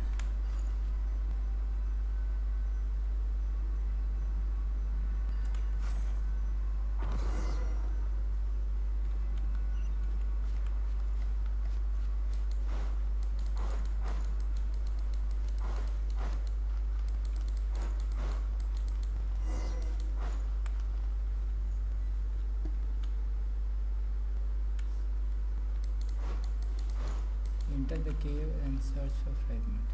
Enter the cave and search for fragment.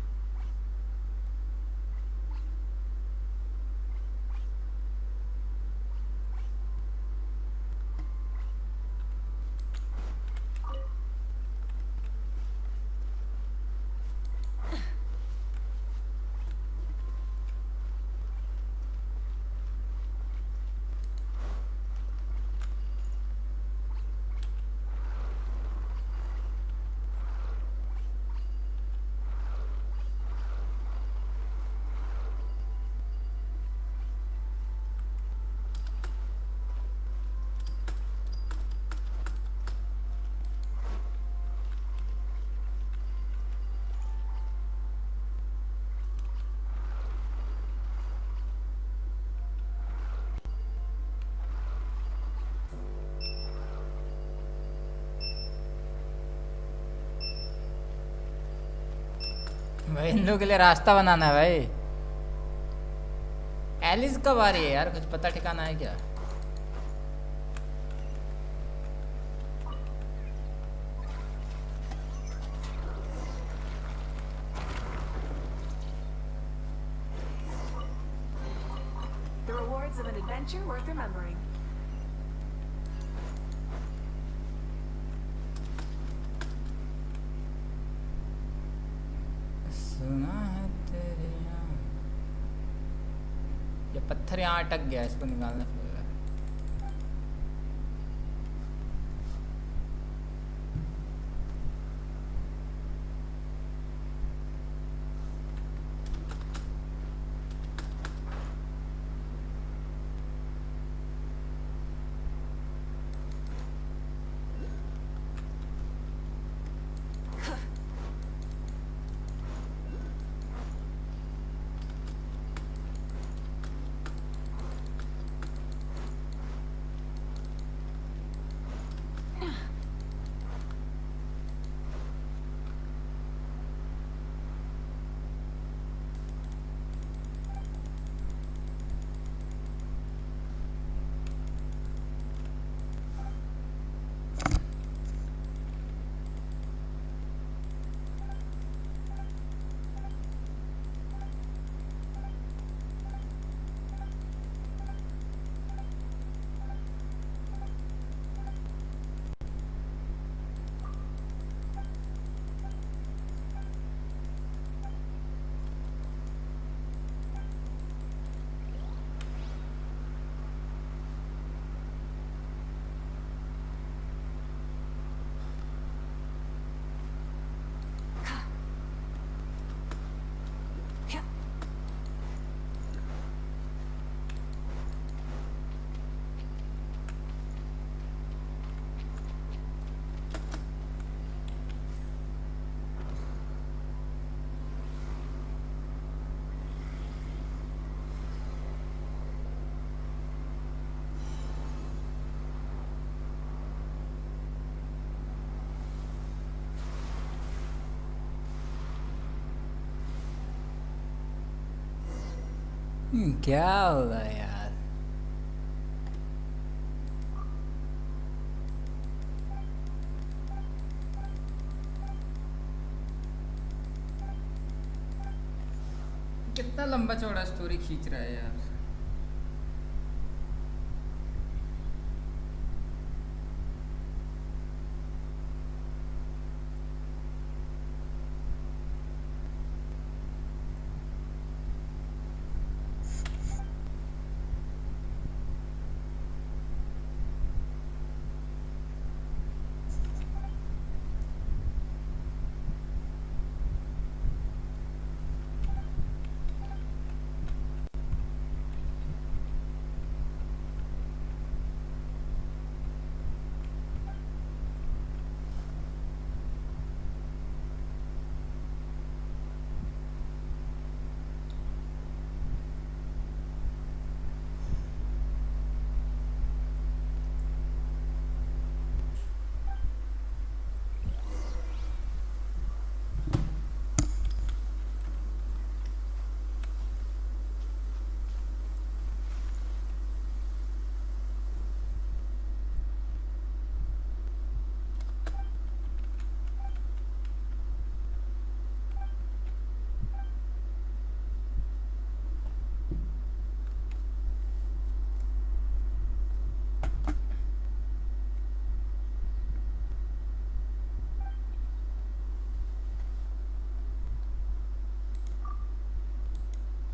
अबे इन लोगों के लिए रास्ता बनाना है भाई। एलिस कब आ रही है यार, कुछ पता ठिकाना है क्या? The rewards of an adventure worth remembering. सुना है तेरे यहाँ, ये पत्थर यहाँ अटक गया, इसको निकालना पड़ेगा। क्या होगा यार? कितना लंबा चौड़ा स्टोरी खींच रहा है यार।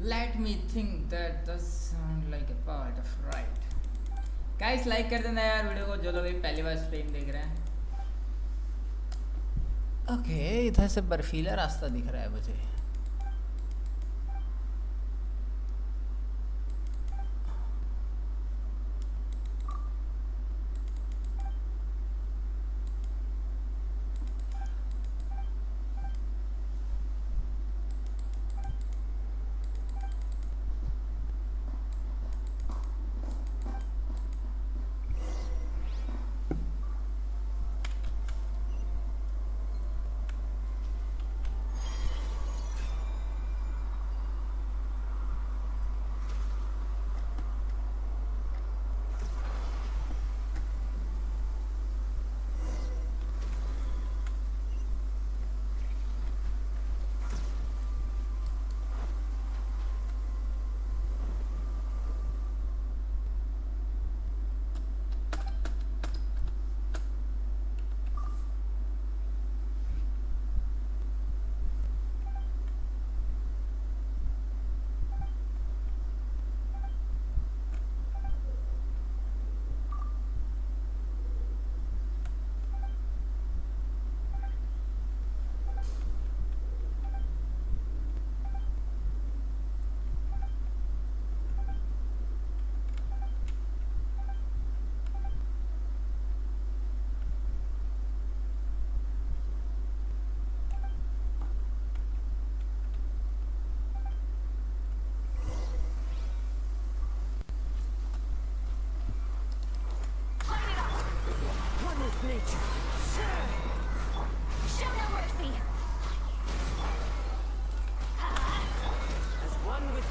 Let me think, that does sound like a part of right. Guys like कर देना यार वीडियो को, जो लोग भी पहली बार स्ट्रीम देख रहे हैं। ओके इधर से बर्फीला रास्ता दिख रहा है मुझे।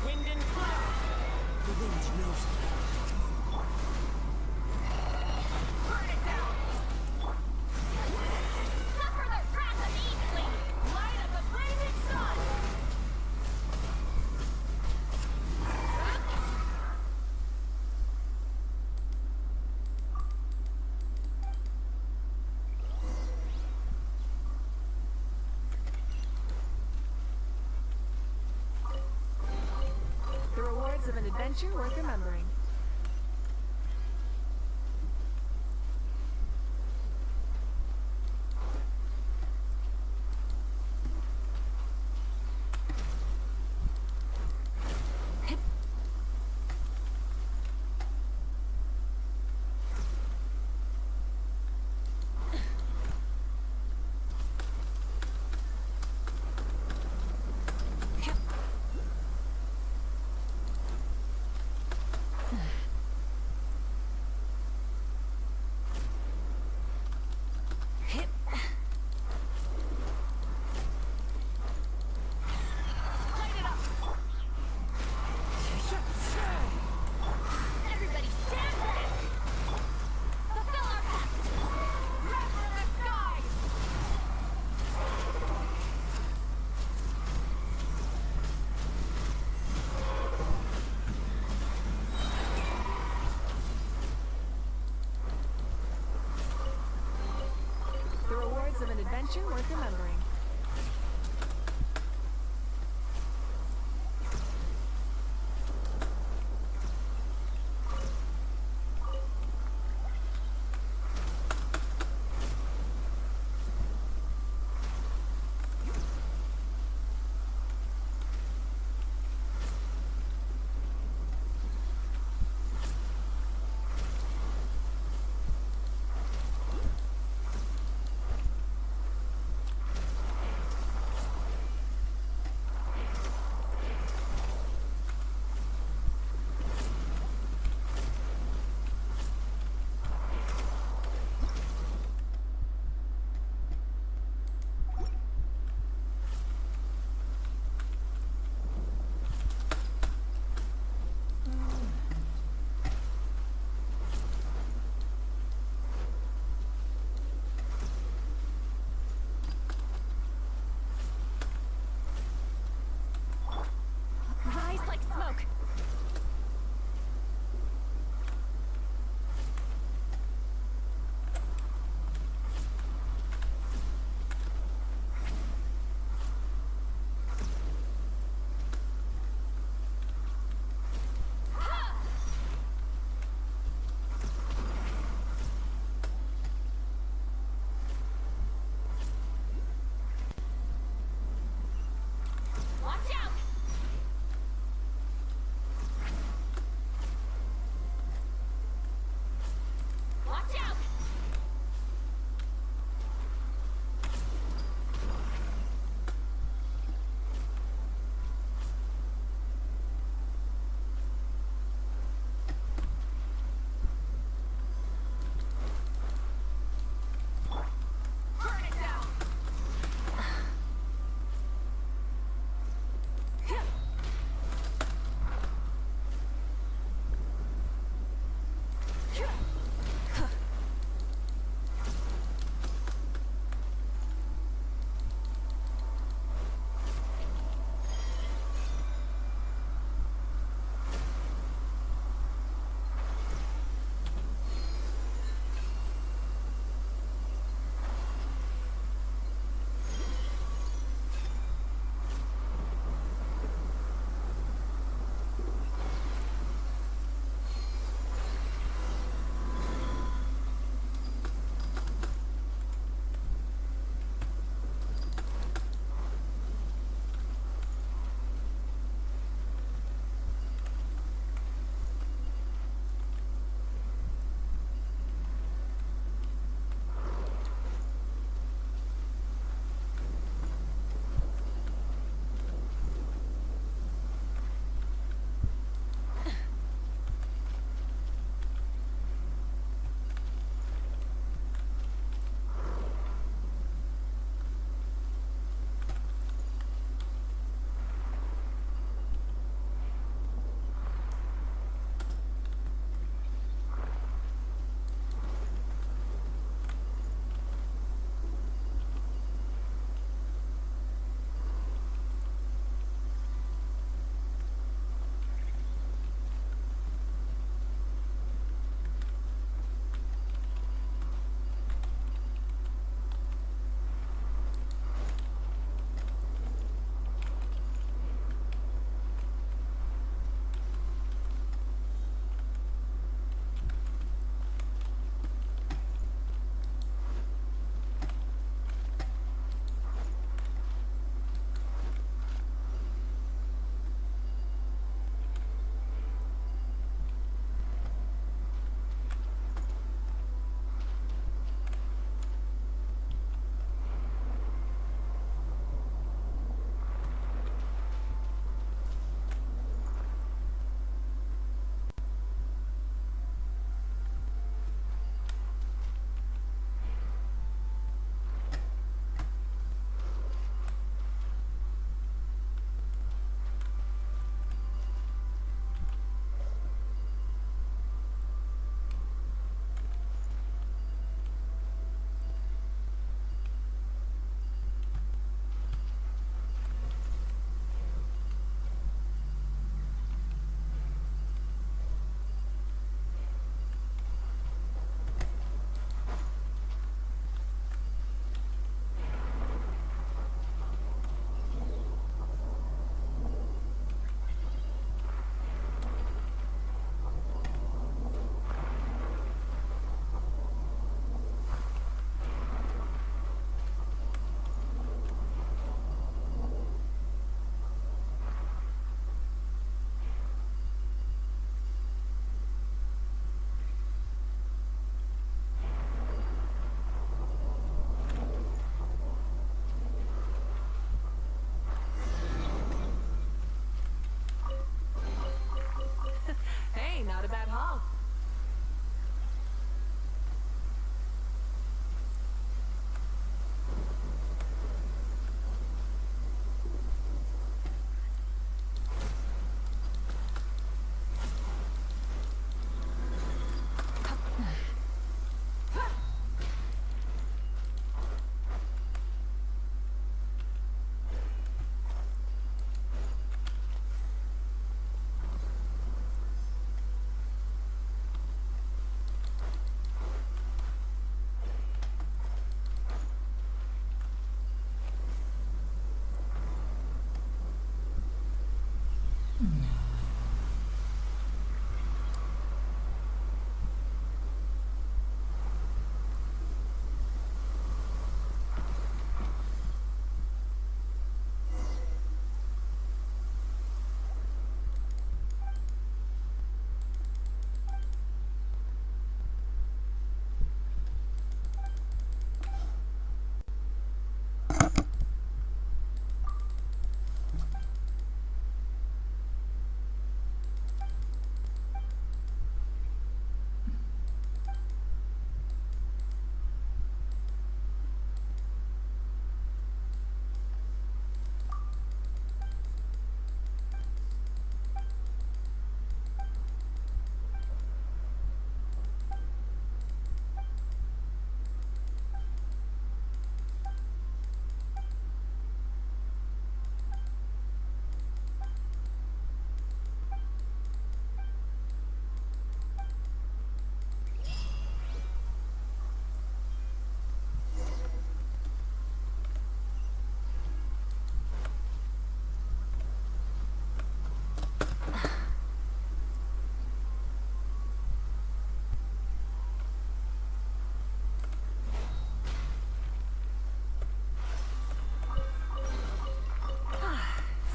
Wind and cloud. The wind knows that. Burn it down! Suffer their wrath immediately! Light of the blazing sun! The rewards of an adventure worth remembering. Light it up! Everybody stand back! Fulfill our pact! Rap in the sky! The rewards of an adventure worth remembering. not a bad haul.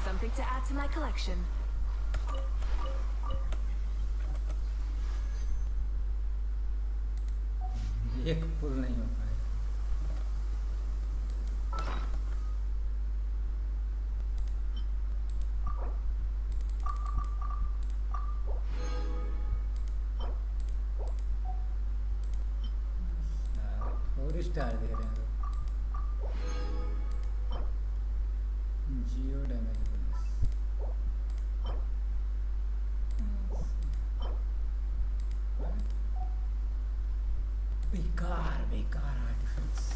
Something to add to my collection. एक पुल नहीं हो पाएगा। और star दे रहे हैं जियो damage बेकार बेकार आर्टिफिक्स।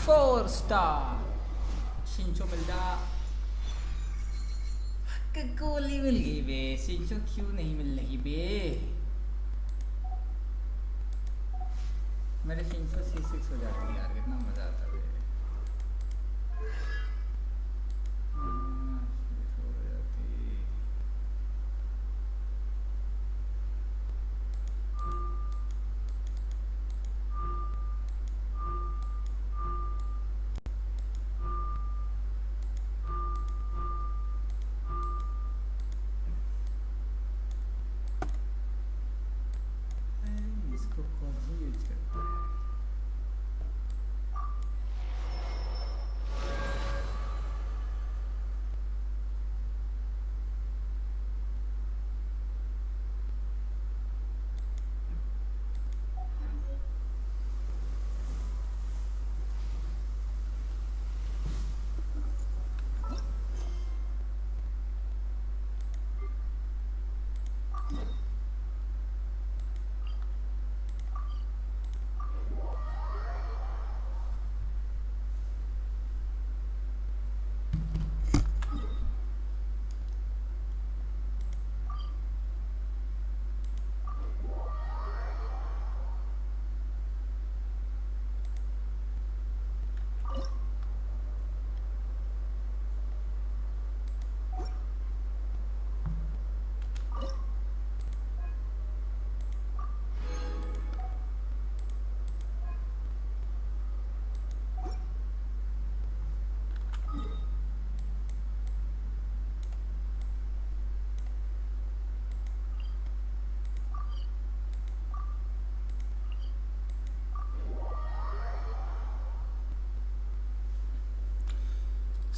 Four star शिंचो मिलता गोली मिल गई बे। शिंचो क्यों नहीं मिल रही बे? मेरे शिंचो C6 हो जाती है यार, कितना मजा आता है। इसको कौन ही यूज करता है?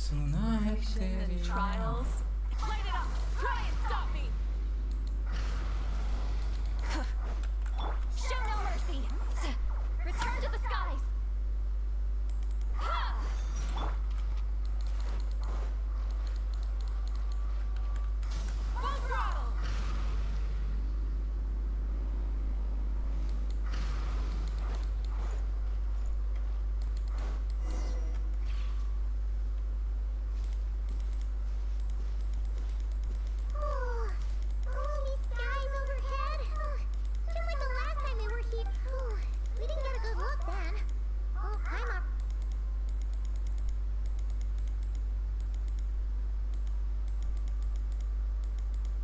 सुना है तेरी Trials. Light it up. Try and stop me. Show no mercy. Return to the skies. Full throttle. Oh, gloomy skies overhead. Just like the last time we were here. We didn't get a good look then. Oh, I'm up.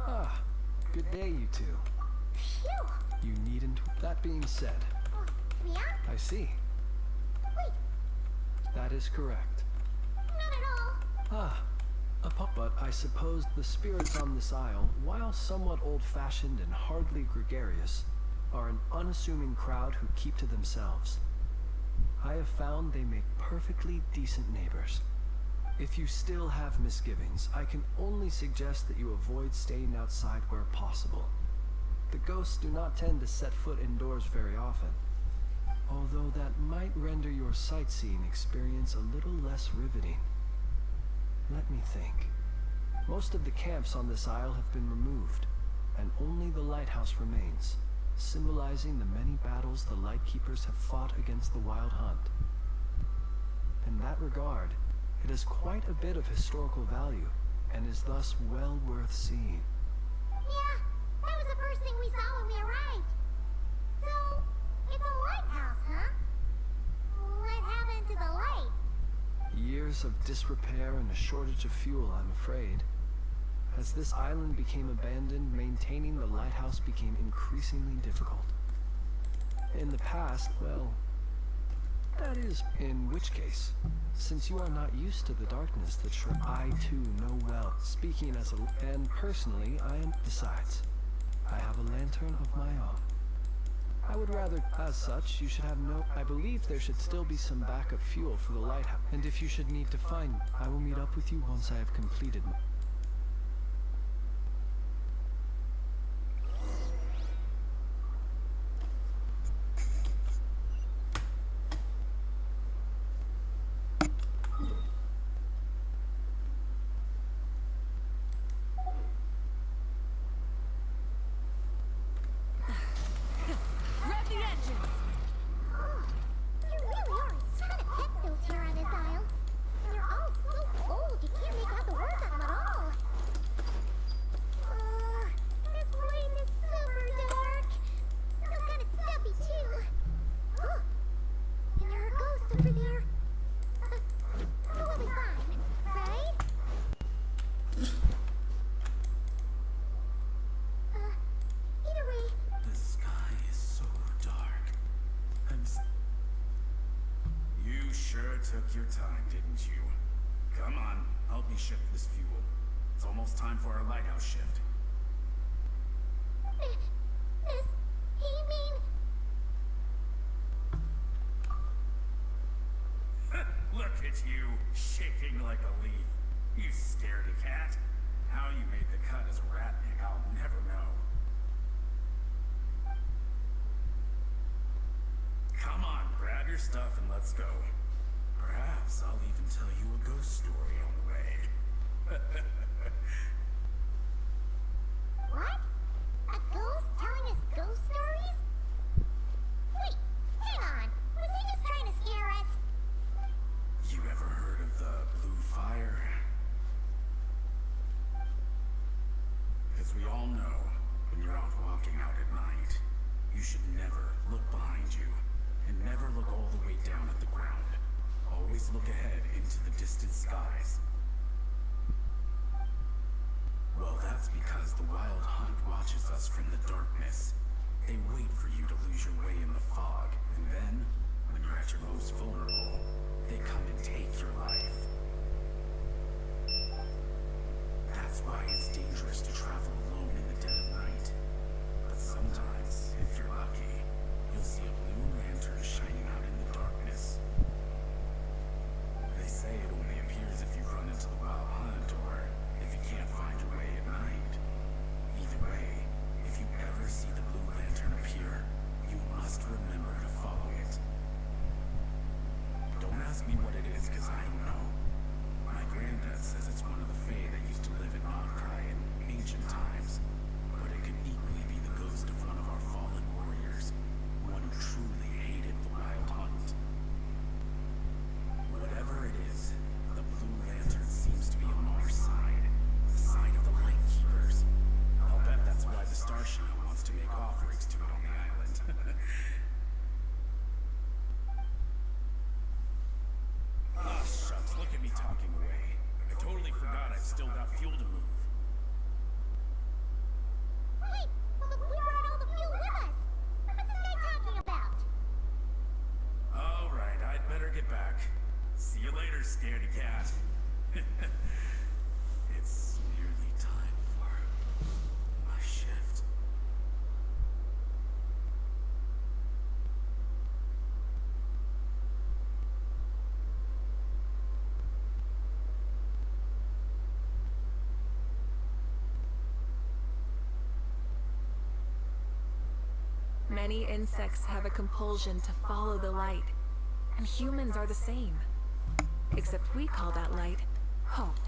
Ah, good day, you two. Phew. You needn't. That being said, Yeah? I see. Wait, That is correct. not at all. Ah, but I suppose the spirits on this isle, while somewhat old-fashioned and hardly gregarious, are an unassuming crowd who keep to themselves. I have found they make perfectly decent neighbors. If you still have misgivings, I can only suggest that you avoid staying outside where possible. The ghosts do not tend to set foot indoors very often, although that might render your sightseeing experience a little less riveting. Let me think. Most of the camps on this isle have been removed, and only the lighthouse remains, symbolizing the many battles the Lightkeepers have fought against the Wild Hunt. In that regard, it has quite a bit of historical value, and is thus well worth seeing. Yeah, that was the first thing we saw when we arrived. So, it's a lighthouse, huh? What happened to the light? Years of disrepair and a shortage of fuel, I'm afraid. As this island became abandoned, maintaining the lighthouse became increasingly difficult. In the past, well, that is, in which case, since you are not used to the darkness that I too know well, speaking as a, and personally, I am, besides, I have a lantern of my own. I would rather, as such, you should have no, I believe there should still be some backup fuel for the lighthouse, and if you should need to find, I will meet up with you once I have completed my... Rev the engines. There really are a ton of pet stoves here on this isle. And they're all so old you can't make out the words on them at all. This place is super dark. Feels kind of stuffy too. And there are ghosts over there. We'll be fine, right? Either way, The sky is so dark. You sure took your time, didn't you? Come on, help me shift this fuel. It's almost time for our lighthouse shift. does he mean... Look at you, shaking like a leaf. You scaredy cat. How you made the cut as a ratnik, I'll never know. Come on, grab your stuff and let's go. Perhaps I'll even tell you a ghost story on the way. What? A ghost telling us ghost stories? Wait, hang on. Was he just trying to scare us? You ever heard of the blue fire? Because we all know, when you're out walking out at night, you should never look behind you, and never look all the way down at the ground. Always look ahead into the distant skies. Well, that's because the Wild Hunt watches us from the darkness. They wait for you to lose your way in the fog, and then, when you're at your most vulnerable, they come and take your life. That's why it's dangerous to travel alone in the dead of night. But sometimes, if you're lucky, you'll see a blue lantern shining out in the darkness. They say it only appears if you run into Many insects have a compulsion to follow the light, and humans are the same. Except we call that light hope.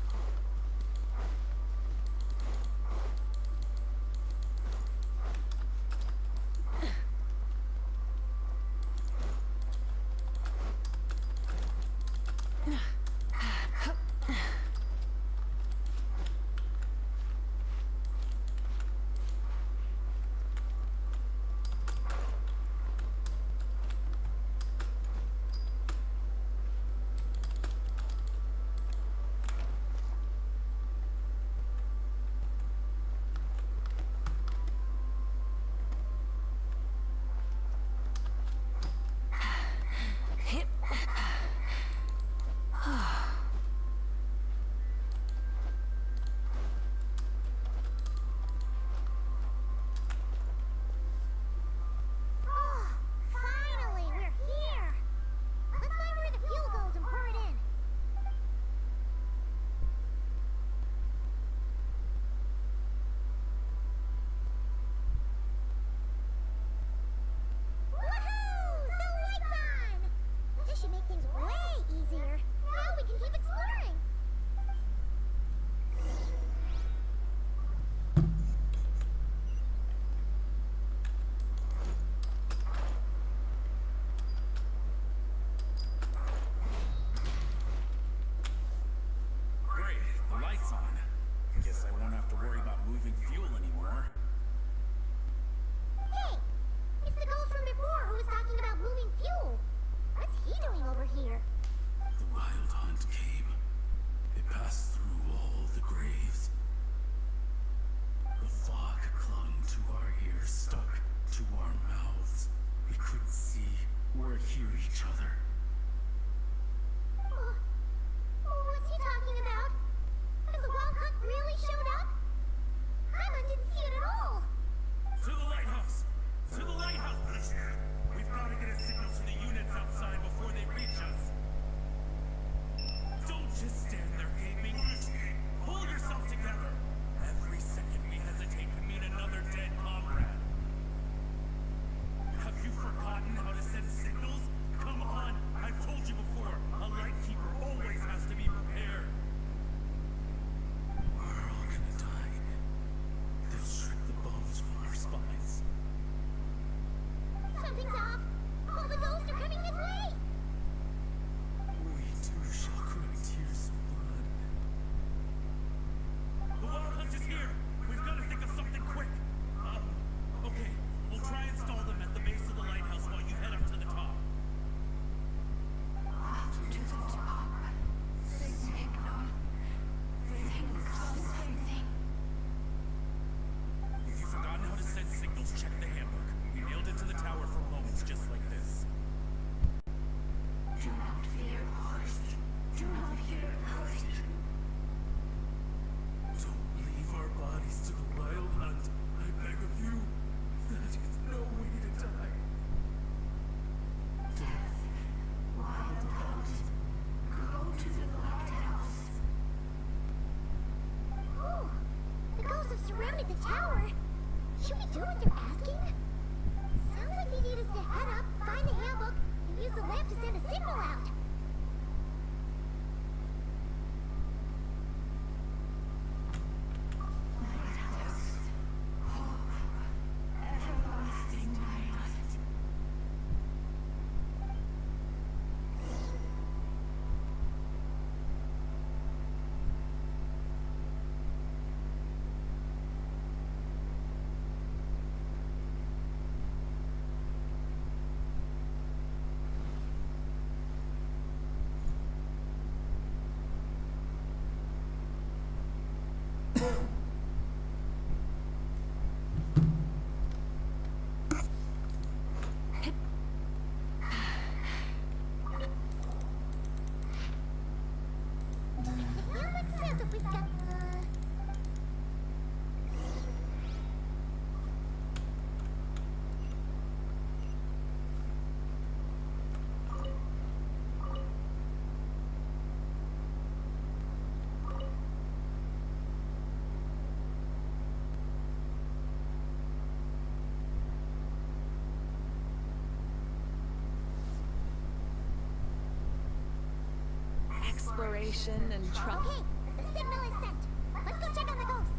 exploration and travel. Okay, the signal is sent. Let's go check on the ghosts.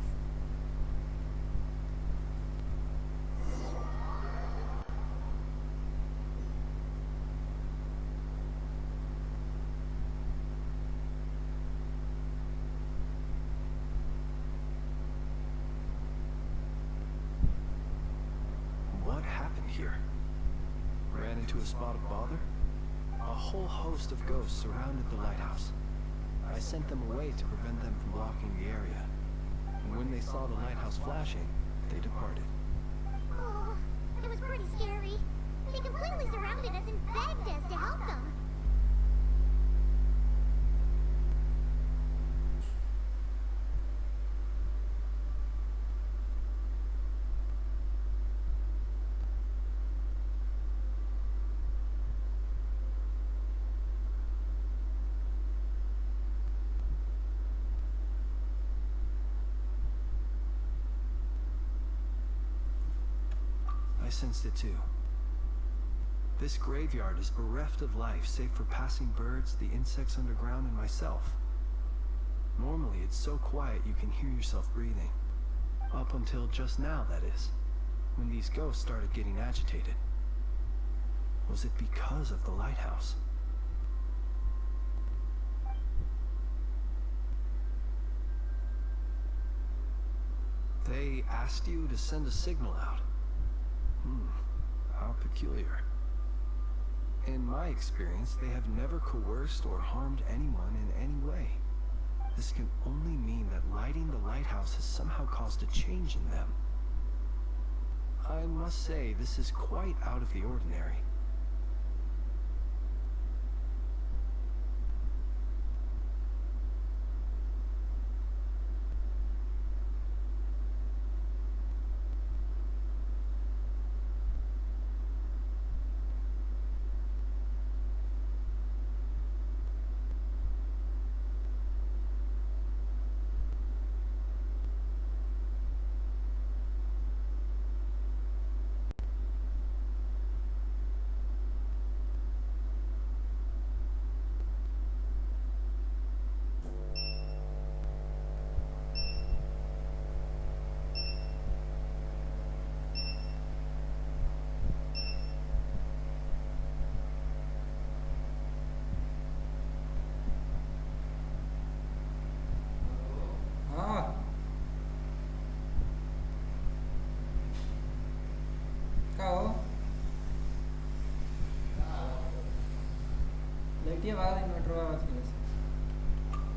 What happened here? Ran into a spot of bother? A whole host of ghosts surrounded the lighthouse. I sent them away to prevent them from blocking the area. And when they saw the lighthouse flashing, they departed. Oh, it was pretty scary. They completely surrounded us and begged us to help them. I sensed it too. This graveyard is bereft of life save for passing birds, the insects underground, and myself. Normally it's so quiet you can hear yourself breathing. Up until just now, that is, when these ghosts started getting agitated. Was it because of the lighthouse? They asked you to send a signal out. How peculiar. In my experience, they have never coerced or harmed anyone in any way. This can only mean that lighting the lighthouse has somehow caused a change in them. I must say, this is quite out of the ordinary.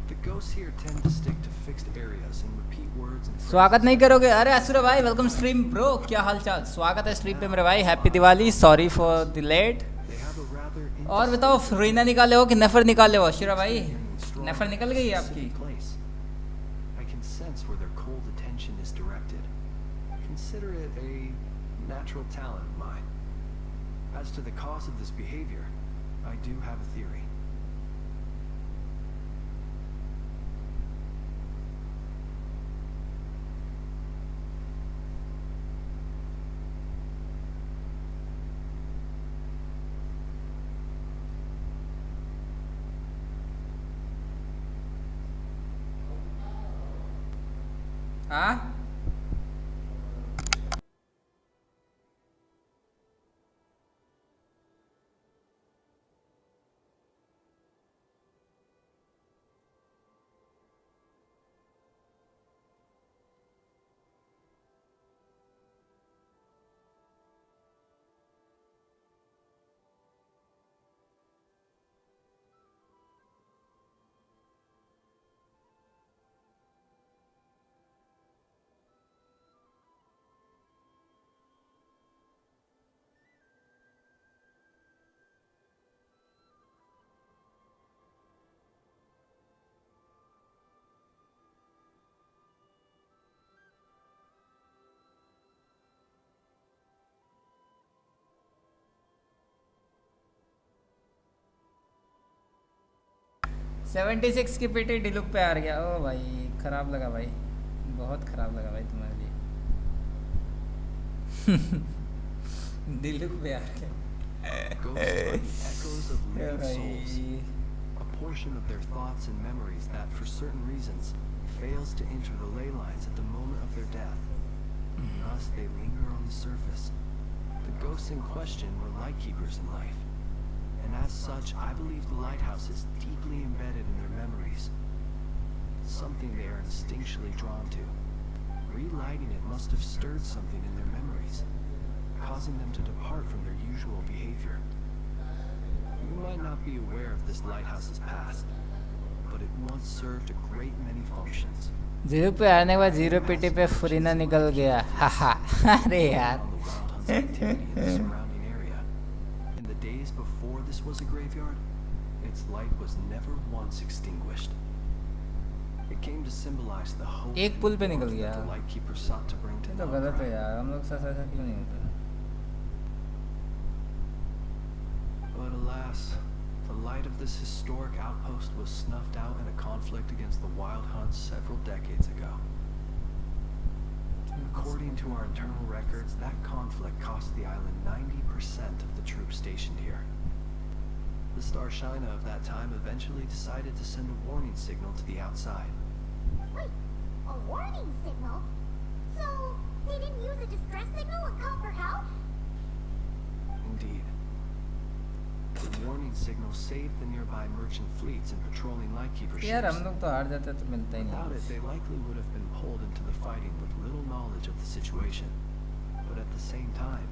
The ghosts here tend to stick to fixed areas and repeat words and phrases. स्वागत नहीं करोगे? अरे असुरा भाई welcome stream bro, क्या हाल चाल? स्वागत है stream पे मेरे भाई. Happy Diwali. Sorry for the late. और बताओ, रीना निकाले हो कि नेफर निकाले हो? असुरा भाई नेफर निकल गई है आपकी. I can sense where their cold attention is directed. Consider it a natural talent of mine. As to the cause of this behavior, I do have a theory. हाँ? सेवेंटी सिक्स की पीटी डिलुक पे आ गया. ओ भाई खराब लगा भाई, बहुत खराब लगा भाई तुम्हारे लिए. डिलुक पे आ गया. Ghosts are the echoes of living souls, a portion of their thoughts and memories that, for certain reasons, fails to enter the ley lines at the moment of their death. Thus, they linger on the surface. The ghosts in question were lightkeepers in life, and as such, I believe the lighthouse is deeply embedded in their memories. Something they are instinctually drawn to. Relighting it must have stirred something in their memories, causing them to depart from their usual behavior. You might not be aware of this lighthouse's past, but it once served a great many functions. 0 पे आने के बाद 0 पेटी पे फरीना निकल गया हाहा अरे यार Activity in the surrounding area. In the days before this was a graveyard, its light was never once extinguished. It came to symbolize the hope एक पुल पे निकल that गया the lightkeeper sought to bring to ये तो the गलत है यार हम लोग साथ ऐसा क्यों नहीं होता But alas, the light of this historic outpost was snuffed out in a conflict against the Wild Hunt several decades ago. According to our internal records, that conflict cost the island 90% of the troops stationed here. The Star Shina of that time eventually decided to send a warning signal to the outside. Wait, a warning signal? So, they didn't use a distress signal and call for help? Indeed. The warning signal saved the nearby merchant fleets and patrolling lightkeeper ships. यार हम लोग तो हार जाते तो मिलता ही Without it, नहीं they likely would have been pulled into the fighting with little knowledge of the situation. But at the same time,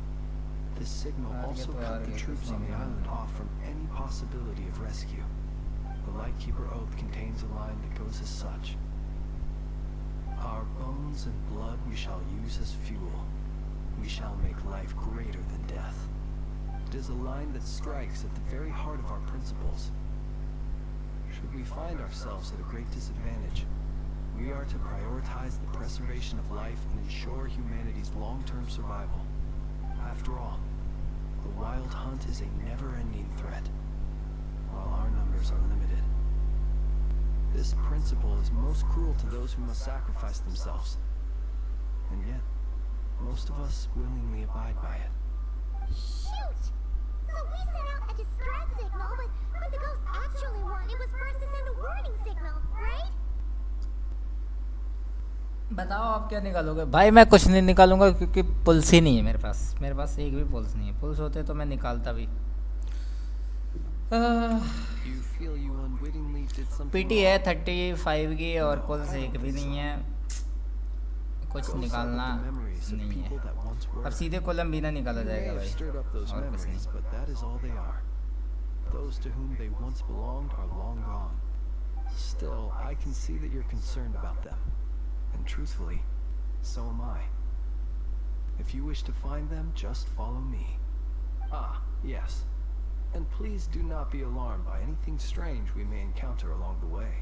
this signal also cut the troops on the island off from any possibility of rescue. The Lightkeeper Oath contains a line that goes as such. Our bones and blood we shall use as fuel. We shall make life greater than death. It is a line that strikes at the very heart of our principles. Should we find ourselves at a great disadvantage, we are to prioritize the preservation of life and ensure humanity's long-term survival. After all, the Wild Hunt is a never-ending threat, while our numbers are limited. This principle is most cruel to those who must sacrifice themselves, and yet, most of us willingly abide by it. Shoot! So we sent out a distress signal, but what the ghost actually wanted was for us to send a warning signal, right? बताओ आप क्या निकालोगे भाई मैं कुछ नहीं निकालूंगा क्योंकि पुल्स ही नहीं है मेरे पास एक भी पुल्स नहीं है पुल्स होते तो मैं निकालता भी You feel you unwittingly did something PT है 35 की और पुल्स एक भी नहीं है कुछ निकालना नहीं है अब सीधे कोलम्बीना निकाला जाएगा भाई और कुछ नहीं but that is all they are. Those to whom they once belonged are long gone. Still, I can see that you're concerned about them. And truthfully, so am I. If you wish to find them, just follow me. Ah, yes. And please do not be alarmed by anything strange we may encounter along the way.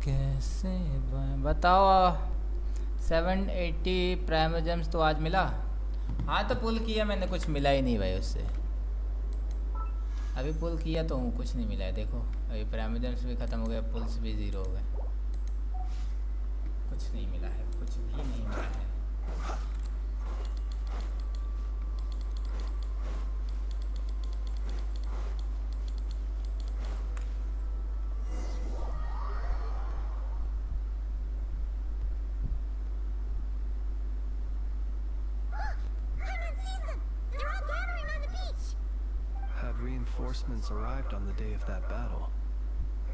कैसे बताओ 780 prime James तो आज मिला हाँ तो पुल किया मैंने कुछ मिला ही नहीं भाई उससे अभी पुल किया तो हूँ कुछ नहीं मिला है देखो अभी प्राइम जेम्स भी ख़त्म हो गया पुल्स भी ज़ीरो हो गए कुछ नहीं मिला है कुछ भी नहीं मिला है Reinforcements arrived on the day of that battle,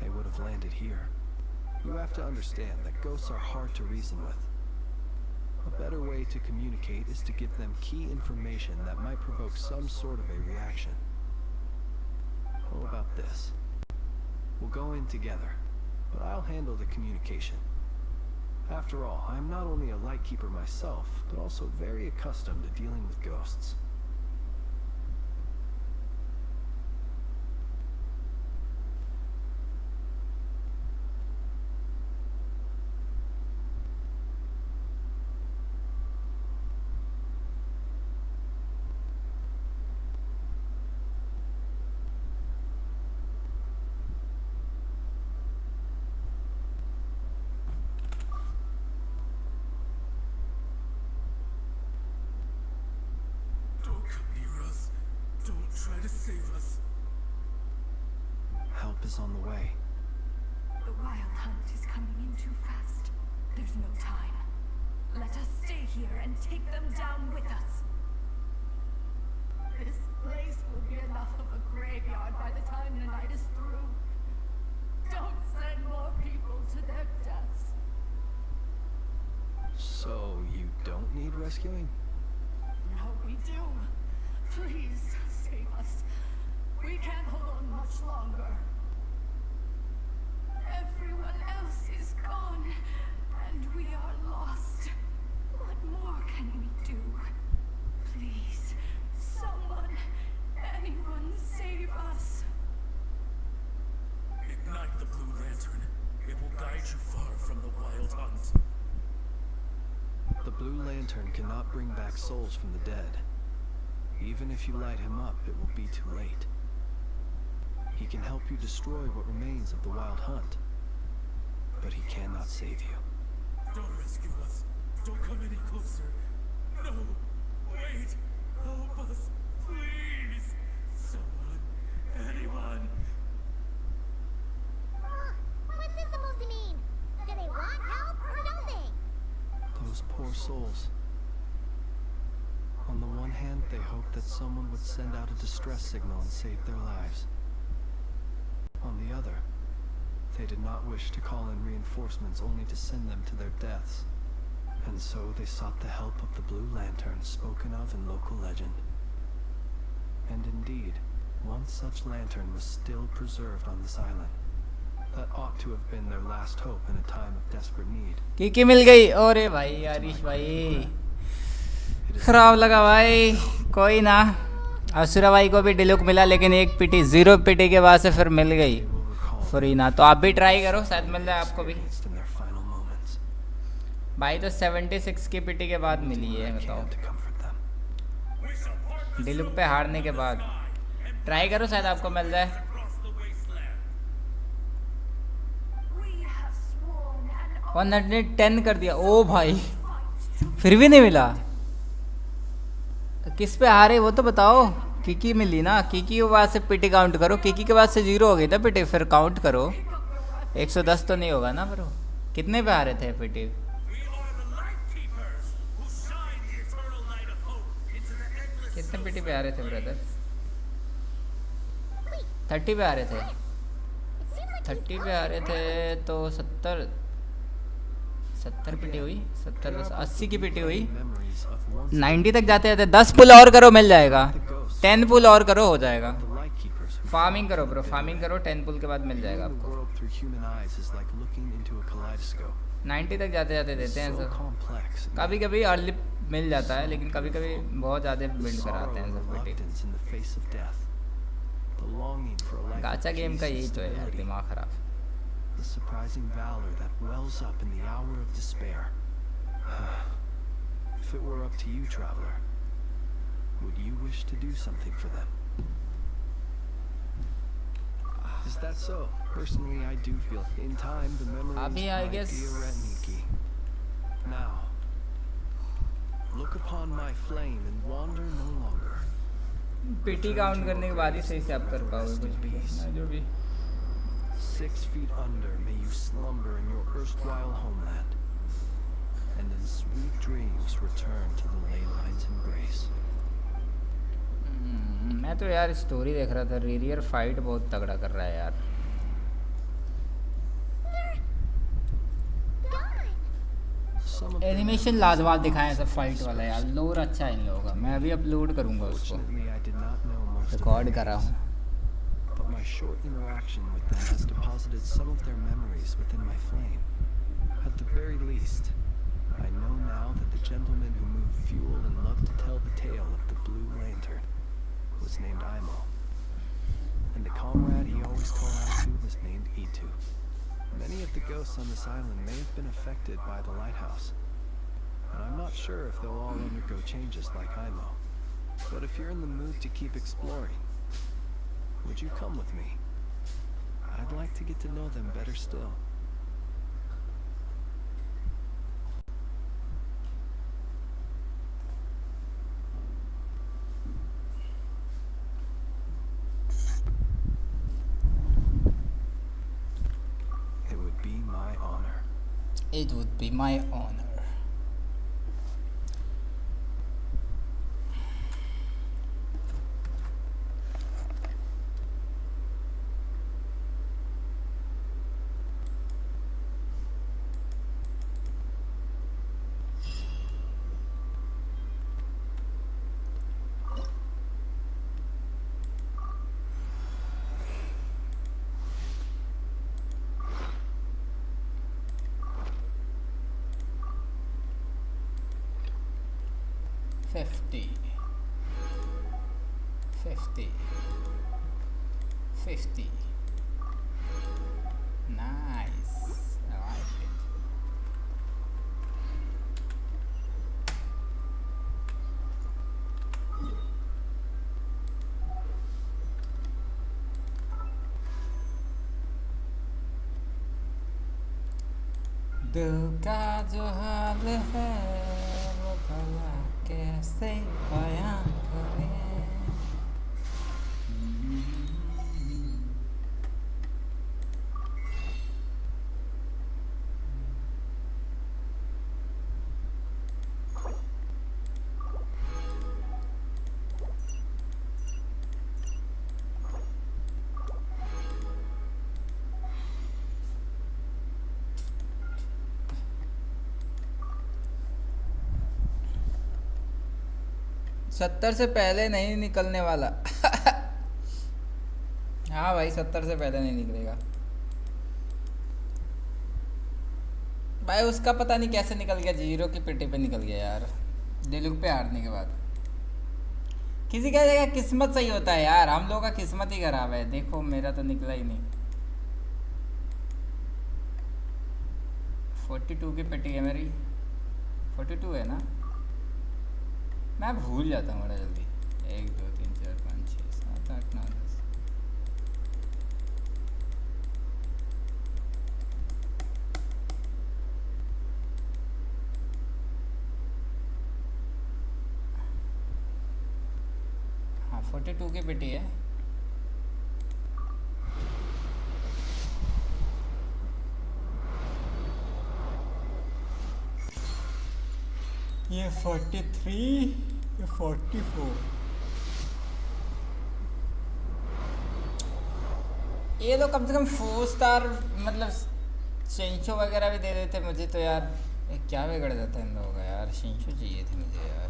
they would have landed here. You have to understand that ghosts are hard to reason with. A better way to communicate is to give them key information that might provoke some sort of a reaction. How about this? We'll go in together, but I'll handle the communication. After all, I am not only a lightkeeper myself, but also very accustomed to dealing with ghosts. Don't come near us. Don't try to save us. Help is on the way. The wild hunt is coming in too fast. There's no time. Let us stay here and take them down with us. This place will be enough of a graveyard by the time the night is through. Don't send more people to their deaths. So, you don't need rescuing? No, we do. Please save us. We can't hold on much longer. Everyone else is gone, and we are lost. What more can we do? Please, someone, anyone save us. Ignite the blue lantern. It will guide you far from the wild hunt. The blue lantern cannot bring back souls from the dead. Even if you light him up, it will be too late. He can help you destroy what remains of the wild hunt, but he cannot save you. Don't rescue us. Don't come any closer. No. Wait. Help us. Please. Someone. Anyone. What's this supposed to mean? Do they want help or don't they? Those poor souls. On the one hand, they hoped that someone would send out a distress signal and save their lives. On the other, they did not wish to call in reinforcements only to send them to their deaths. And so they sought the help of the Blue Lantern spoken of in local legend. And indeed, one such lantern was still preserved on this island. That ought to have been their last hope in a time of desperate need. की मिल गई। अरे भाई आरिश भाई खराब लगा भाई। कोई ना, असुरा भाई को भी डिलुक मिला, लेकिन एक पीटी 0 पीटी के बाद से फिर मिल गई फ्री ना। तो आप भी ट्राई करो, शायद मिल जाए आपको भी। भाई तो 76 की पीटी के बाद मिली है, बताओ। डिलुक पे हारने के बाद ट्राई करो, शायद आपको मिल जाए। 110 कर दिया। ओ भाई फिर भी नहीं मिला। किस पे हारे वो तो बताओ। किकी मिली ना, किकी के बाद से पीटी काउंट करो। किकी के बाद से 0 हो गई था पीटी, फिर काउंट करो। 110 तो नहीं होगा ना ब्रो। कितने पे हारे थे पीटी? कितने पीटी पे हारे थे ब्रदर? 30 पे हारे थे। 30 पे हारे थे तो 70 पीटी हुई। 80 की पीटी हुई। 90 तक जाते जाते 10 पुल और करो, मिल जाएगा। 10 पुल और करो, हो जाएगा। फार्मिंग करो ब्रो, फार्मिंग करो। 10 पुल के बाद मिल जाएगा आपको। 90 तक जाते जाते देते हैं सब। कभी कभी अर्ली मिल जाता है, लेकिन कभी कभी बहुत ज़्यादा बिल्ड कराते हैं सब पीटी। गाचा गेम का यही तो है यार, दिमाग खराब। The surprising valor that wells up in the hour of despair. If it were up to you, traveler, would you wish to do something for them? Is that so? Personally, I do feel in time the memories might be a Ratniki. Now, look upon my flame and wander no longer. PT count करने के बाद ही सही से आप कर पाओगे कुछ भी, जो भी। 6 feet under may you slumber in your erstwhile homeland, and in sweet dreams return to the ley line's embrace. मैं तो यार स्टोरी देख रहा था। रिरियर फाइट बहुत तगड़ा कर रहा है यार। एनिमेशन लाजवाब दिखाया सब फाइट वाला यार। लोर अच्छा है इन लोगों का। मैं अभी अपलोड करूँगा उसको, रिकॉर्ड कर रहा हूँ। But my short interaction with them has deposited some of their memories within my flame. At the very least, I know now that the gentleman who moved fuel and loved to tell the tale of the Blue Lantern was named Imo. And the comrade he always called out to was named Itu. Many of the ghosts on this island may have been affected by the lighthouse, and I'm not sure if they'll all undergo changes like Imo. But if you're in the mood to keep exploring, would you come with me? I'd like to get to know them better still. It would be my honor. It would be my honor. $50. Nice. I like it. दिल का जो हाल है वो भला कैसे बयां करें। सत्तर से पहले नहीं निकलने वाला। हाँ भाई 70 से पहले नहीं निकलेगा भाई। उसका पता नहीं कैसे निकल गया, जीरो की पेटी पे निकल गया यार, डिलुक पे हारने के बाद। किसी का जगह किस्मत सही होता है यार, हम लोगों का किस्मत ही खराब है। देखो मेरा तो निकला ही नहीं। 42 की पेटी है मेरी। 42 है ना, मैं भूल जाता हूँ बड़ा जल्दी। 1 2 3 4 5 6 7 8 9 10। हाँ 42 की पेटी है। ये 43, ये 44। ये लोग कम से कम 4 स्टार मतलब शेंशो वगैरह भी दे देते मुझे तो यार। ये क्या बिगड़ जाता है इन लोगों का यार। शेंशो चाहिए थे मुझे यार।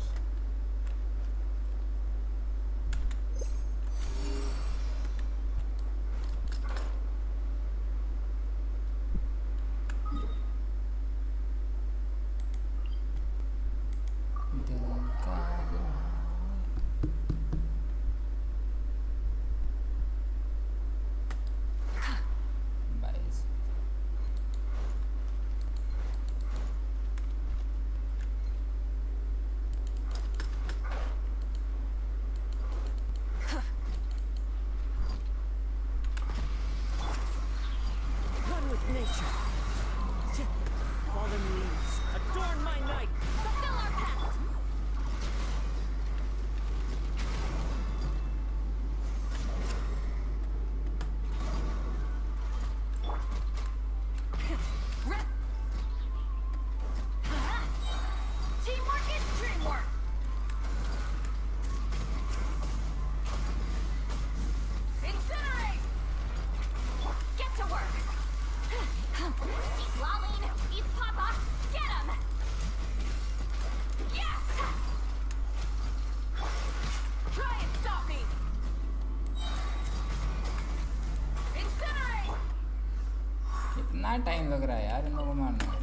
कितना टाइम लग रहा है यार इन लोगों को मारने में।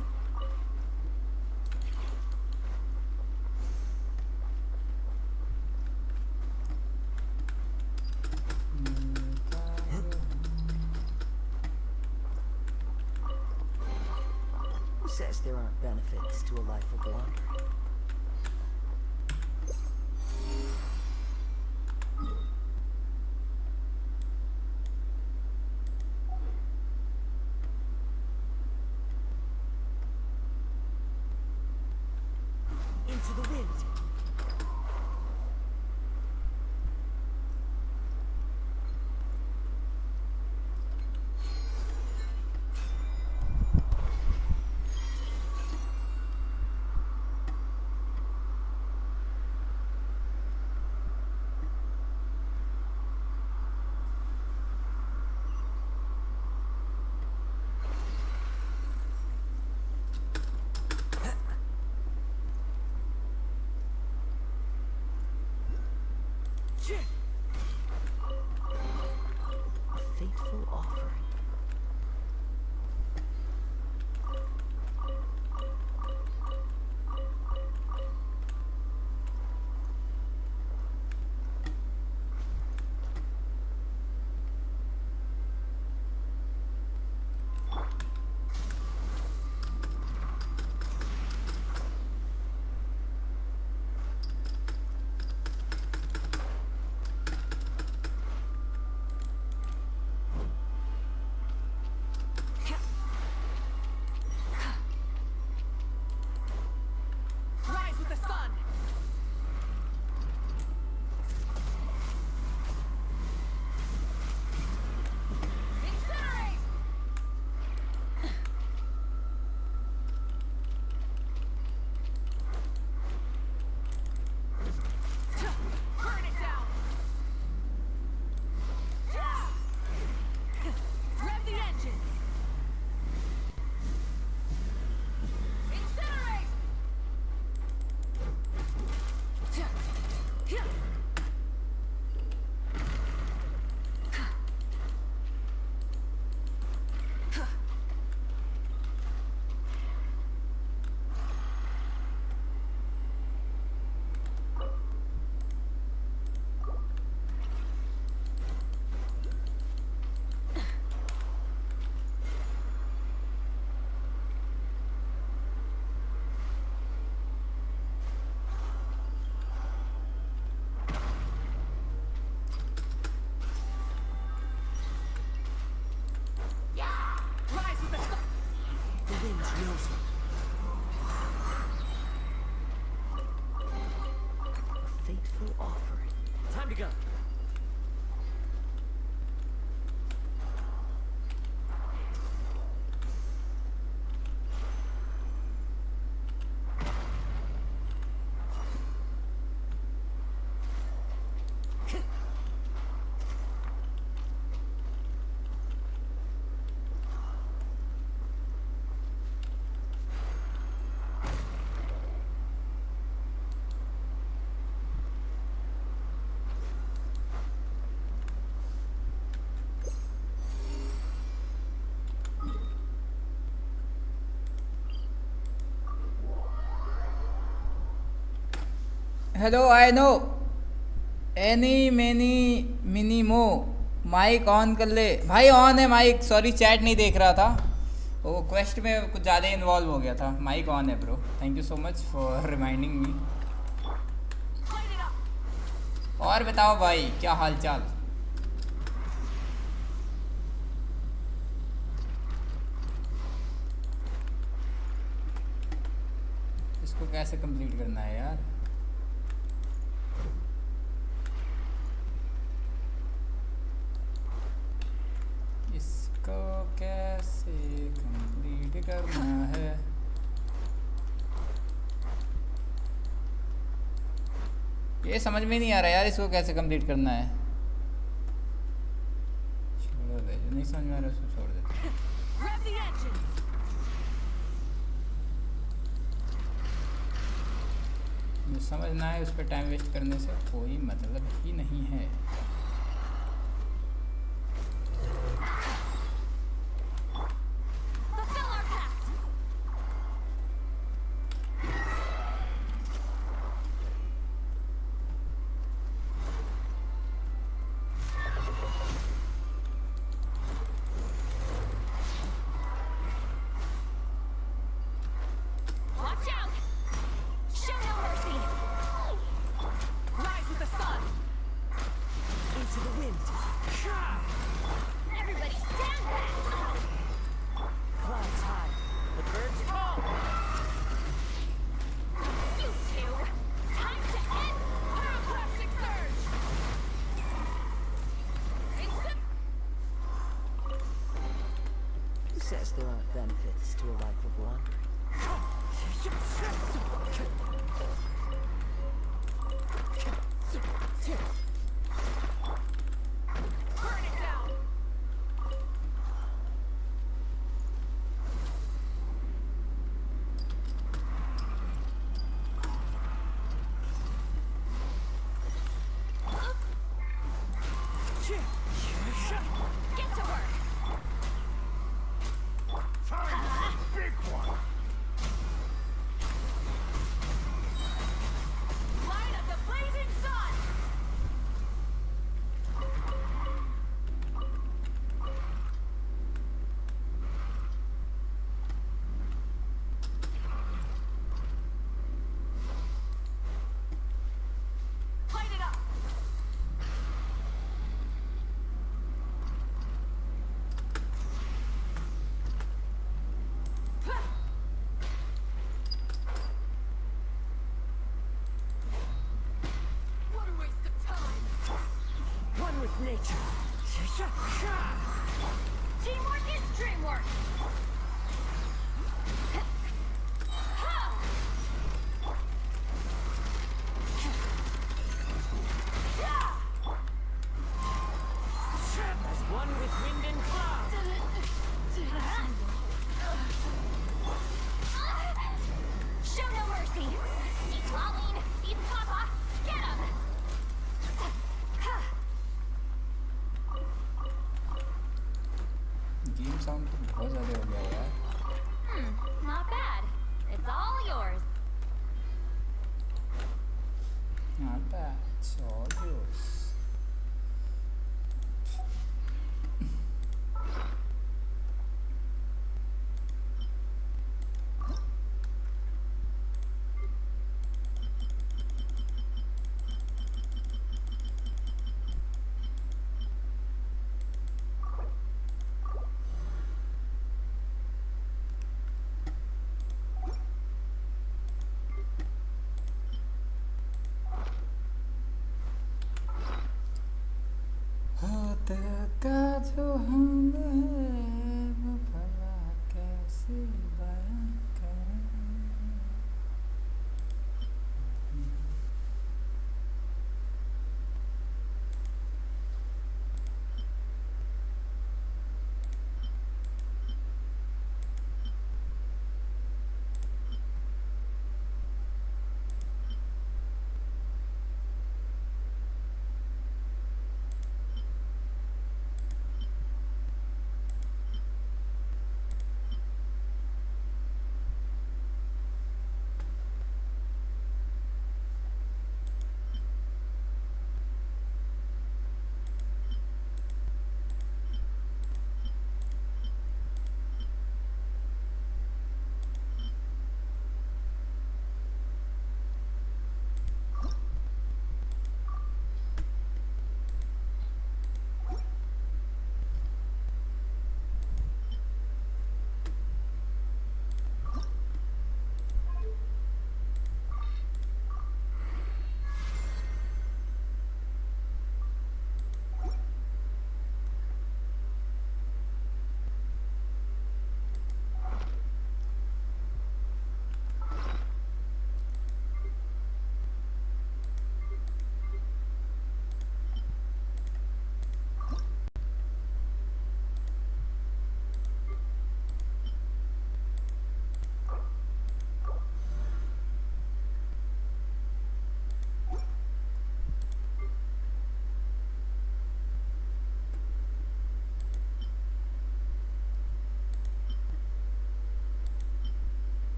says there aren't benefits to a life of wandering? Into the wind. A fateful offering. Rise with the sun. Incinerate. Burn it down. Rev the engines. Incinerate. Rise with the sun. The wind knows it. A fateful offering. Time to go. Hello I know eeny meeny miny moe mike ऑन कर ले भाई। On है mic, sorry chat नहीं देख रहा था, वो क्वेस्ट में कुछ ज़्यादा इन्वॉल्व हो गया था। माइक ऑन है bro, thank you so much for reminding me. और बताओ भाई क्या हाल चाल। इसको कैसे कंप्लीट करना है यार। इसको कैसे कंप्लीट करना है। ये समझ में नहीं आ रहा यार, इसको कैसे कंप्लीट करना है। छोड़ दे, जो नहीं समझ में आ रहा उसको छोड़ देते। जो समझना है उस पर टाइम वेस्ट करने से कोई मतलब ही नहीं है। says there aren't benefits to a life of wandering? Burn it down! Get to work! Big one! Light of the blazing sun! Light it up! What a waste of time! One with nature. Teamwork is dreamwork! As one with wind and cloud. Show no mercy. He's Pauline. He's Papa. Get him. Game sound तो बहुत ज़्यादा हो गया यार. Not bad. It's all yours. Not bad. It's all yours.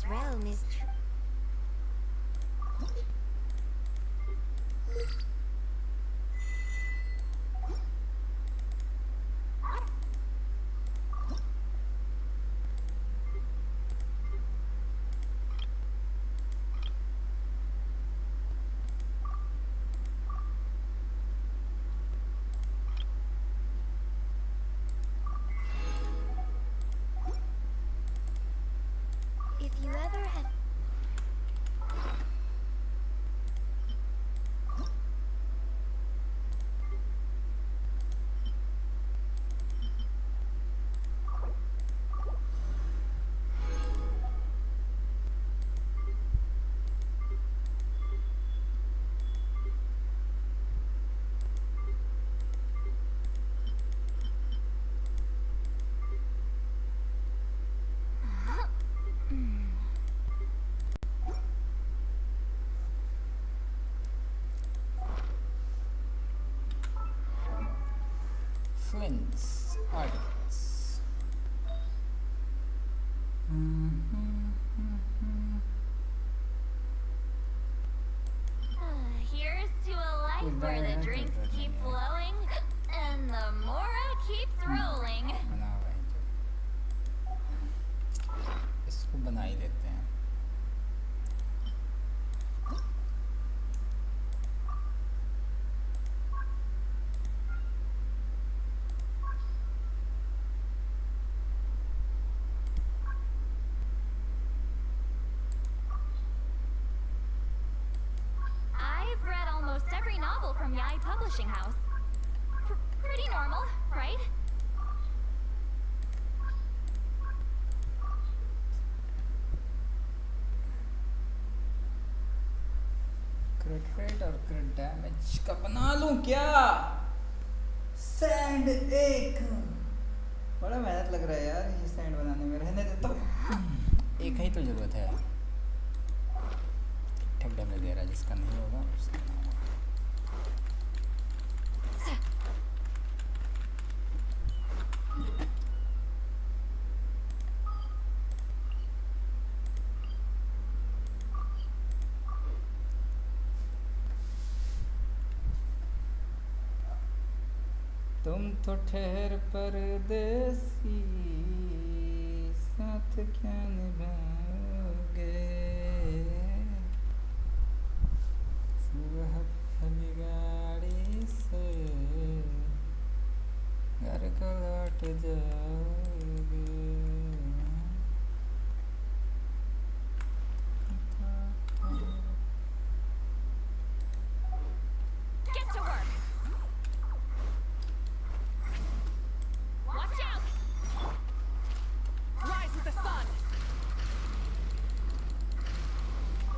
this realm is if you ever have Flints, artifacts. Here's to a life where the drinks keep flowing and the mora keeps rolling. बना हुआ है जो। इसको बना ही देते हैं। I've read almost every novel from Yai Publishing House. Pretty normal, right? क्रिट rate और क्रिट damage का बना लूं क्या? सैंड एक बड़ा मेहनत लग रहा है यार ये सैंड बनाने में। रहने देता हूँ। एक ही तो जरूरत है। ठीक ठाक डैमेज दे रहा है, जिसका नहीं होगा उसका ना होगा। तुम तो ठहर परदेसी, साथ क्या निभाओगे? सुबह पहली गाड़ी से घर को लौट जाओगे। Get to work! Watch out! Rise with the sun!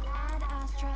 Ad Astra.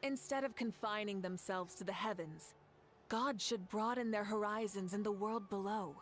Instead of confining themselves to the heavens, God should broaden their horizons in the world below.